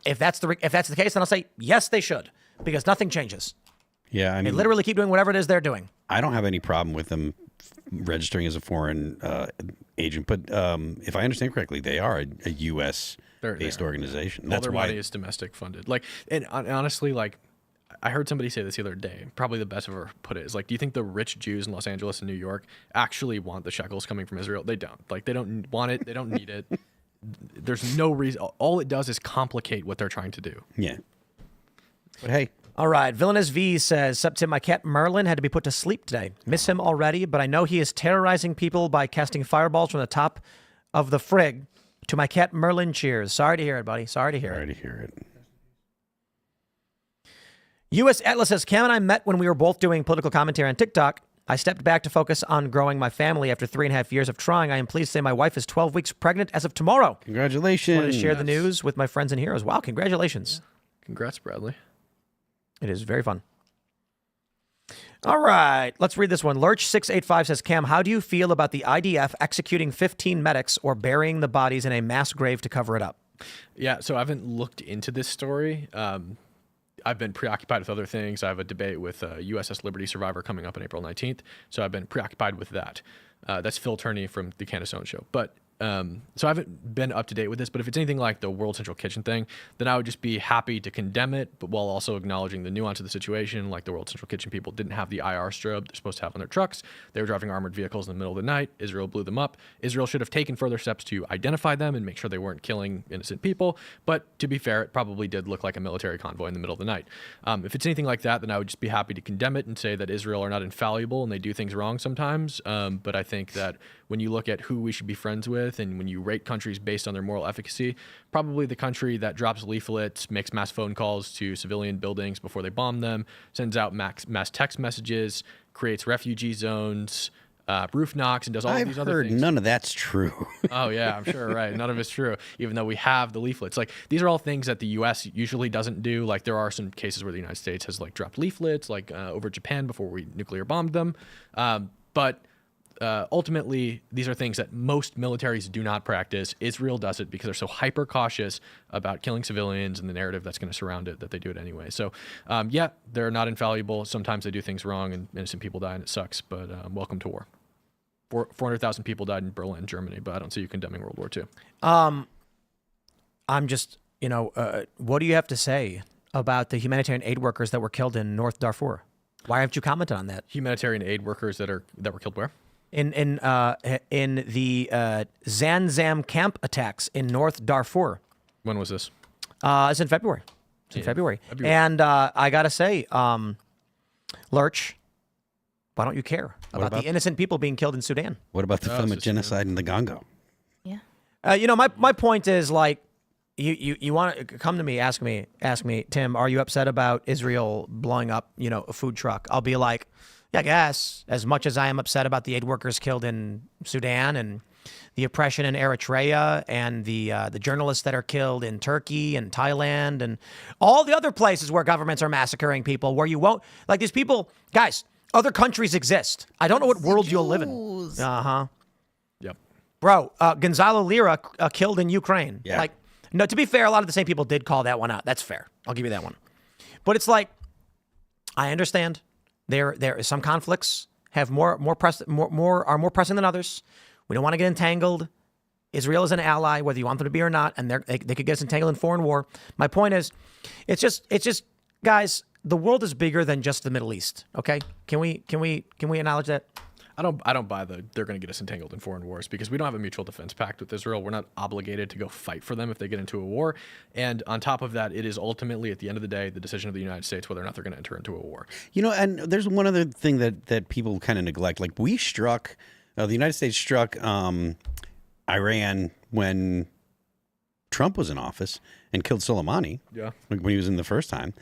If that's the case, then I'll say yes, they should, because nothing changes. Yeah, I mean, they literally keep doing whatever it is they're doing. I don't have any problem with them registering as a foreign agent, but if I understand correctly, they are a U.S.-based organization. All their money is domestic funded. Like, and honestly, like, I heard somebody say this the other day. Probably the best I've ever put it is like, do you think the rich Jews in Los Angeles and New York actually want the shekels coming from Israel? They don't. Like, they don't want it. They don't need it. There's no reason. All it does is complicate what they're trying to do. Yeah. But hey. All right. Villainous V says, "Sup, Tim, my cat Merlin had to be put to sleep today. Miss him already, but I know he is terrorizing people by casting fireballs from the top of the frig. To my cat Merlin, cheers." Sorry to hear it, buddy. Sorry to hear it. U.S. Atlas says, Cam and I met when we were both doing political commentary on TikTok. I stepped back to focus on growing my family after 3.5 years of trying. I am pleased to say my wife is 12 weeks pregnant as of tomorrow. Congratulations. I wanted to share the news with my friends and heroes. Wow, congratulations. Yeah. Congrats, Bradley. It is very fun. All right, let's read this one. Lurch685 says, Cam, how do you feel about the IDF executing 15 medics or burying the bodies in a mass grave to cover it up? Yeah, so I haven't looked into this story. I've been preoccupied with other things. I have a debate with USS Liberty survivor coming up on April 19th. So I've been preoccupied with that. That's Phil Turney from the Candace Owens Show. But so I haven't been up to date with this, but if it's anything like the World Central Kitchen thing, then I would just be happy to condemn it, but while also acknowledging the nuance of the situation. Like the World Central Kitchen people didn't have the IR strobe they're supposed to have on their trucks. They were driving armored vehicles in the middle of the night. Israel blew them up. Israel should have taken further steps to identify them and make sure they weren't killing innocent people. But to be fair, it probably did look like a military convoy in the middle of the night. If it's anything like that, then I would just be happy to condemn it and say that Israel are not infallible and they do things wrong sometimes. But I think that when you look at who we should be friends with and when you rate countries based on their moral efficacy, probably the country that drops leaflets, makes mass phone calls to civilian buildings before they bomb them, sends out mass text messages, creates refugee zones, roof knocks, and does all of these other things. I've heard none of that's true. Oh, yeah, I'm sure, right. None of it's true, even though we have the leaflets. Like, these are all things that the U.S. usually doesn't do. Like, there are some cases where the United States has, like, dropped leaflets, like over Japan before we nuclear bombed them. But ultimately, these are things that most militaries do not practice. Israel does it because they're so hyper cautious about killing civilians and the narrative that's going to surround it that they do it anyway. So, yeah, they're not infallible. Sometimes they do things wrong and innocent people die and it sucks, but welcome to war. 400,000 people died in Berlin, Germany, but I don't see you condemning World War II. I'm just, what do you have to say about the humanitarian aid workers that were killed in North Darfur? Why haven't you commented on that? Humanitarian aid workers that were killed where? In the Zanzam camp attacks in North Darfur. When was this? It's in February. February. And I gotta say, Lurch, why don't you care about the innocent people being killed in Sudan? What about the film of genocide in the Congo? Yeah. My point is, like, you want to come to me, ask me, Tim, are you upset about Israel blowing up, a food truck? I'll be like, yeah, I guess, as much as I am upset about the aid workers killed in Sudan and the oppression in Eritrea and the journalists that are killed in Turkey and Thailand and all the other places where governments are massacring people, where you won't, like, these people, guys, other countries exist. I don't know what world you'll live in. Uh-huh. Yep. Bro, Gonzalo Lira killed in Ukraine. Yeah. Like, no, to be fair, a lot of the same people did call that one out. That's fair. I'll give you that one. But it's like, I understand there is some conflicts have more pressing than others. We don't want to get entangled. Israel is an ally, whether you want them to be or not, and they could get us entangled in foreign war. My point is, it's just guys, the world is bigger than just the Middle East. Okay, can we acknowledge that? I don't buy they're going to get us entangled in foreign wars because we don't have a mutual defense pact with Israel. We're not obligated to go fight for them if they get into a war. And on top of that, it is ultimately, at the end of the day, the decision of the United States whether or not they're going to enter into a war. And there's one other thing that people kind of neglect. Like, we struck, the United States struck Iran when Trump was in office and killed Soleimani. Yeah. When he was in the first time.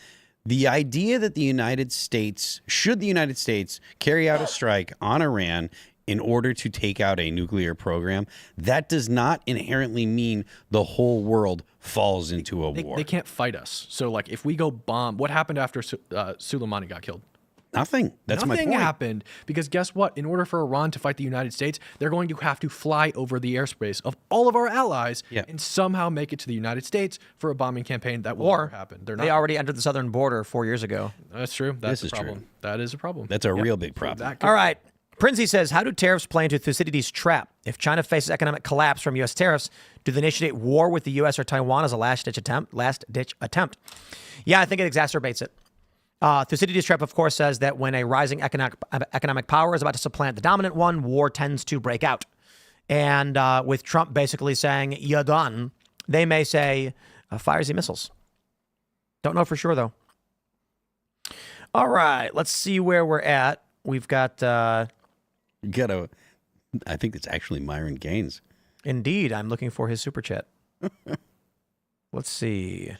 The idea that the United States carry out a strike on Iran in order to take out a nuclear program, that does not inherently mean the whole world falls into a war. They can't fight us. So, like, if we go bomb, what happened after Soleimani got killed? Nothing. That's my point. Nothing happened because guess what? In order for Iran to fight the United States, they're going to have to fly over the airspace of all of our allies and somehow make it to the United States for a bombing campaign that will never happen. They already entered the southern border 4 years ago. That's true. That's This is a problem. true. That is a problem. That's a real big problem. All right. Princey says, how do tariffs play into Thucydides' trap? If China faces economic collapse from U.S. tariffs, do they initiate war with the U.S. or Taiwan as a last-ditch attempt? Yeah, I think it exacerbates it. Thucydides' trap, of course, says that when a rising economic power is about to supplant the dominant one, war tends to break out. And with Trump basically saying, you're done, they may say, fires the missiles. Don't know for sure, though. All right, let's see where we're at. We've got... I think it's actually Myron Gaines. Indeed, I'm looking for his super chat. Let's see.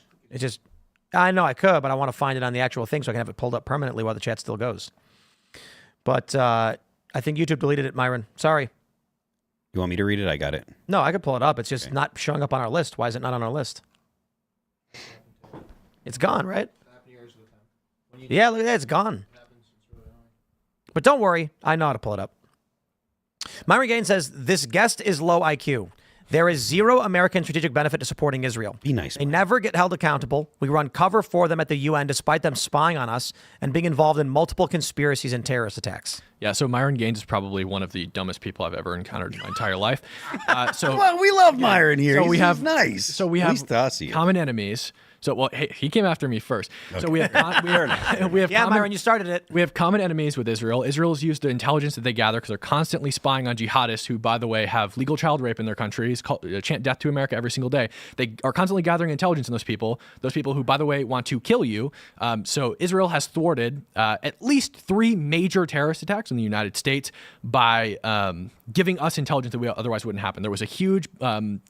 I know I could, but I want to find it on the actual thing so I can have it pulled up permanently while the chat still goes. But I think YouTube deleted it, Myron. Sorry. You want me to read it? I got it. No, I could pull it up. It's just not showing up on our list. Why is it not on our list? It's gone, right? Yeah, look at that. It's gone. But don't worry. I know how to pull it up. Myron Gaines says, this guest is low IQ. There is zero American strategic benefit to supporting Israel. Be nice, They Mike. never get held accountable. We run cover for them at the UN despite them spying on us and being involved in multiple conspiracies and terrorist attacks. Yeah, so Myron Gaines is probably one of the dumbest people I've ever encountered in my entire life. Well, we love Myron here. So he's, we have he's nice. So we At have least to us, he is. common enemies. So, well, hey, he came after me first. Okay. So we have Yeah, Myron, you started it. We have common enemies with Israel. Israel's used the intelligence that they gather because they're constantly spying on jihadists who, by the way, have legal child rape in their countries, chant death to America every single day. They are constantly gathering intelligence on those people who, by the way, want to kill you. So Israel has thwarted at least 3 major terrorist attacks in the United States by giving us intelligence that we otherwise wouldn't happen. There was a huge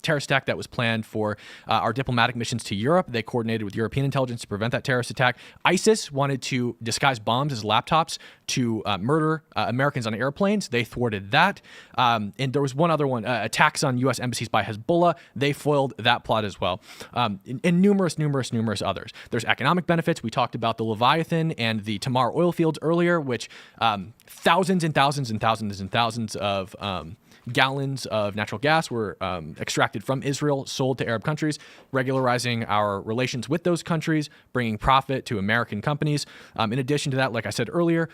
terrorist attack that was planned for our diplomatic missions to Europe. They coordinated with European intelligence to prevent that terrorist attack. ISIS wanted to disguise bombs as laptops to murder Americans on airplanes. They thwarted that. And there was one other one, attacks on U.S. embassies by Hezbollah. They foiled that plot as well. And numerous others. There's economic benefits. We talked about the Leviathan and the Tamar oil fields earlier, which thousands and thousands and thousands and thousands of gallons of natural gas were extracted from Israel, sold to Arab countries, regularizing our relations with those countries, bringing profit to American companies. In addition to that, like I said earlier,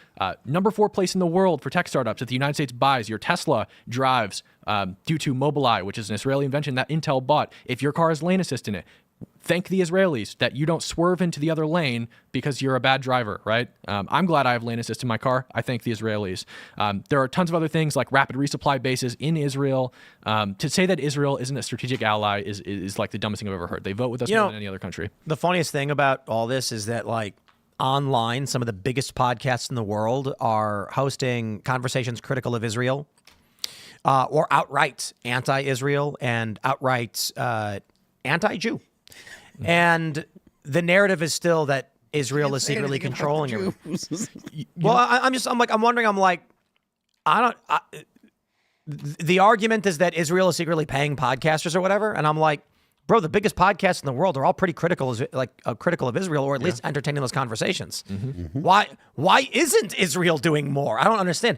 number 4 place in the world for tech startups that the United States buys. Your Tesla drives due to Mobileye, which is an Israeli invention that Intel bought. If your car has lane assist in it, thank the Israelis that you don't swerve into the other lane because you're a bad driver, right? I'm glad I have lane assist in my car. I thank the Israelis. There are tons of other things like rapid resupply bases in Israel. To say that Israel isn't a strategic ally is like the dumbest thing I've ever heard. They vote with us more than any other country. The funniest thing about all this is that, like, online, some of the biggest podcasts in the world are hosting conversations critical of Israel or outright anti-Israel and outright anti-Jew. And the narrative is still that Israel is secretly controlling him. Well, I'm wondering, the argument is that Israel is secretly paying podcasters or whatever. And I'm like, bro, the biggest podcasts in the world are all pretty critical of Israel, or at least entertaining those conversations. Mm-hmm. Why isn't Israel doing more? I don't understand.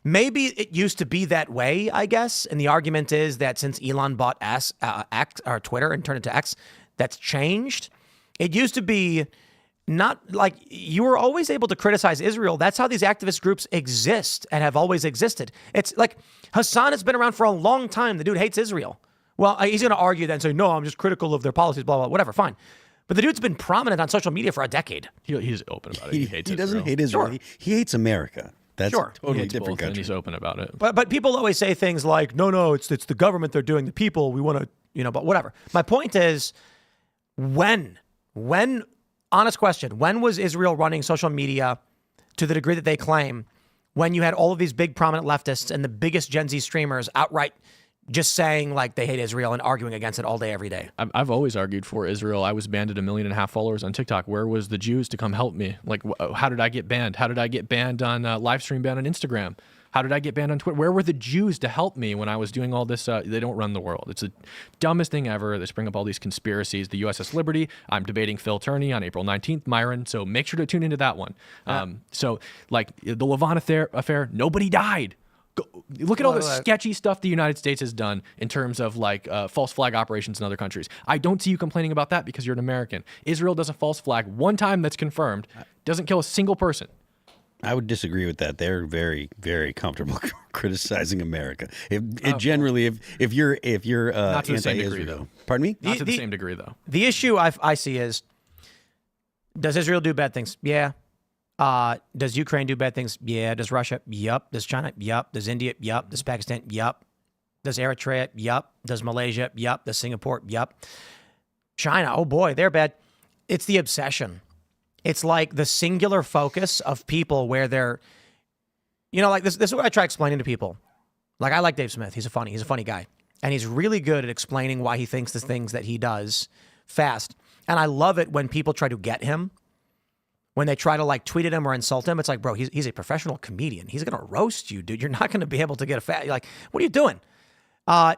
Maybe it used to be that way, I guess. And the argument is that since Elon bought X or Twitter and turned it to X, that's changed. It used to be not like you were always able to criticize Israel. That's how these activist groups exist and have always existed. It's like Hassan has been around for a long time. The dude hates Israel. Well, he's going to argue then and say, no, I'm just critical of their policies, blah, blah, whatever, fine. But the dude's been prominent on social media for a decade. He's open about it. He hates Israel. He doesn't hate Israel. Sure. He hates America. That's a totally different country. And he's open about it. But people always say things like, no, it's the government they're doing, the people, we want to, but whatever. My point is, when, honest question, when was Israel running social media to the degree that they claim, when you had all of these big prominent leftists and the biggest Gen Z streamers outright just saying like they hate Israel and arguing against it all day, every day? I've always argued for Israel. I was banned at 1.5 million followers on TikTok. Where was the Jews to come help me? Like, how did I get banned? How did I get banned on live stream ban on Instagram? How did I get banned on Twitter? Where were the Jews to help me when I was doing all this? They don't run the world. It's the dumbest thing ever. They spring up all these conspiracies. The USS Liberty. I'm debating Phil Turney on April 19th, Myron. So make sure to tune into that one. So like the Levant affair, nobody died. Look at all the sketchy stuff the United States has done in terms of like false flag operations in other countries. I don't see you complaining about that because you're an American. Israel does a false flag one time that's confirmed, doesn't kill a single person. I would disagree with that. They're very, very comfortable criticizing America. If you're not to the same degree, Israel. though. Pardon me? Not to the same degree, though. The issue I see is, does Israel do bad things? Yeah. Does Ukraine do bad things? Yeah. Does Russia? Yup. Does China? Yup. Does India? Yup. Does Pakistan? Yup. Does Eritrea? Yup. Does Malaysia? Yup. Does Singapore? Yup. China? Oh boy, they're bad. It's the obsession. It's like the singular focus of people where they're, like this is what I try explaining to people. Like, I like Dave Smith. He's a funny guy. And he's really good at explaining why he thinks the things that he does fast. And I love it when people try to get him. When they try to like tweet at him or insult him, it's like, bro, he's a professional comedian. He's going to roast you, dude. You're not going to be able to get like, what are you doing?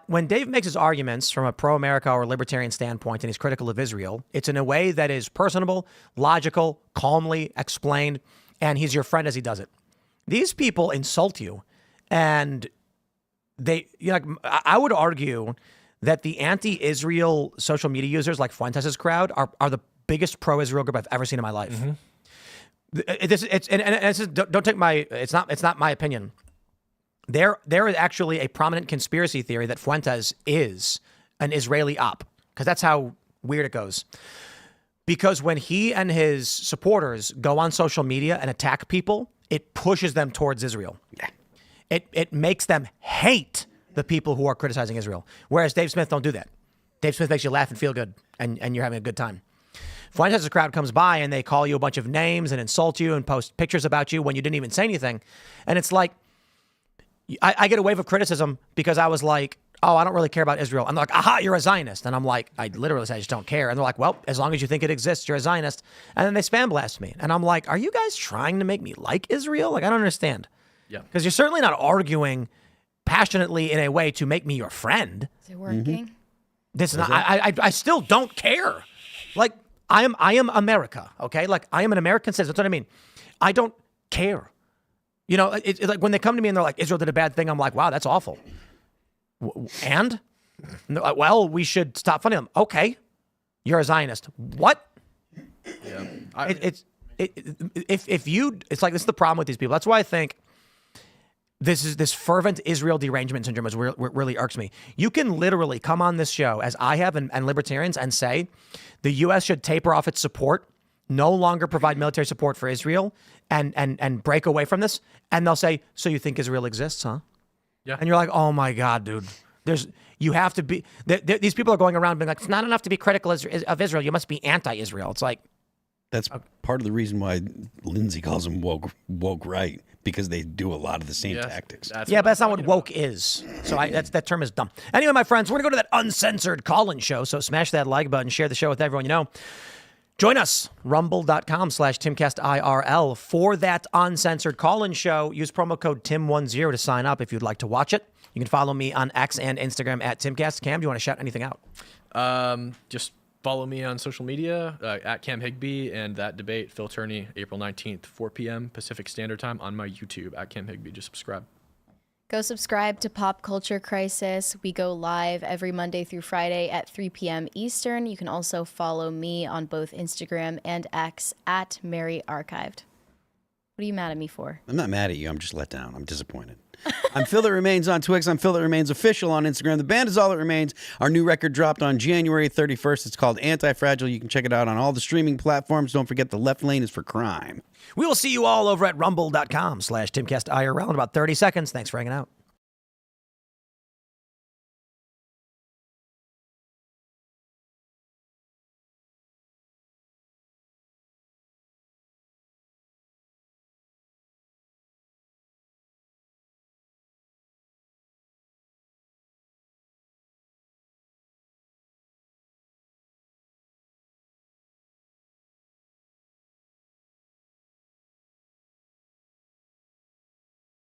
When Dave makes his arguments from a pro-America or libertarian standpoint and he's critical of Israel, it's in a way that is personable, logical, calmly explained, and he's your friend as he does it. These people insult you and I would argue that the anti-Israel social media users like Fuentes' crowd are the biggest pro-Israel group I've ever seen in my life. Don't take my, it's not my opinion. There is actually a prominent conspiracy theory that Fuentes is an Israeli op, because that's how weird it goes. Because when he and his supporters go on social media and attack people, it pushes them towards Israel. It makes them hate the people who are criticizing Israel. Whereas Dave Smith don't do that. Dave Smith makes you laugh and feel good, and you're having a good time. Fuentes' crowd comes by and they call you a bunch of names and insult you and post pictures about you when you didn't even say anything. And it's like, I get a wave of criticism because I was like, oh, I don't really care about Israel. I'm like, aha, you're a Zionist. And I'm like, I literally said, I just don't care. And they're like, well, as long as you think it exists, you're a Zionist. And then they spam blast me. And I'm like, are you guys trying to make me like Israel? Like, I don't understand. Yeah. Because you're certainly not arguing passionately in a way to make me your friend. Is it working? This is not, I still don't care. Like, I am America, okay? Like, I am an American citizen. That's what I mean. I don't care. You know, it's like when they come to me and they're like, Israel did a bad thing, I'm like, wow, that's awful. And? Well, we should stop funding them. Okay. You're a Zionist. What? Yeah. It's like, this is the problem with these people. That's why I think this fervent Israel derangement syndrome is really irks me. You can literally come on this show, as I have, and libertarians, and say the U.S. should taper off its support, no longer provide military support for Israel, and break away from this. And they'll say, so you think Israel exists, huh? Yeah. And you're like, oh my God, dude. You have to be, these people are going around being like, it's not enough to be critical of Israel. You must be anti-Israel. It's like. That's part of the reason why Lindsay calls them woke right, because they do a lot of the same tactics. But that's not what woke is. So that term is dumb. Anyway, my friends, we're going to go to that uncensored call-in show. So smash that like button, share the show with everyone you know. Join us, rumble.com/Timcast IRL for that uncensored call-in show. Use promo code TIM10 to sign up if you'd like to watch it. You can follow me on X and Instagram at Timcast. Cam, do you want to shout anything out? Just follow me on social media at Cam Higby, and that debate, Phil Turney, April 19th, 4 p.m. Pacific Standard Time on my YouTube at Cam Higby. Just subscribe. Go subscribe to Pop Culture Crisis. We go live every Monday through Friday at 3 p.m. Eastern. You can also follow me on both Instagram and X at Mary Archived. What are you mad at me for? I'm not mad at you. I'm just let down. I'm disappointed. I'm Phil That Remains on Twix. I'm Phil That Remains Official on Instagram. The band is All That Remains. Our new record dropped on January 31st. It's called Anti-Fragile. You can check it out on all the streaming platforms. Don't forget the left lane is for crime. We will see you all over at rumble.com/Timcast IRL in about 30 seconds. Thanks for hanging out.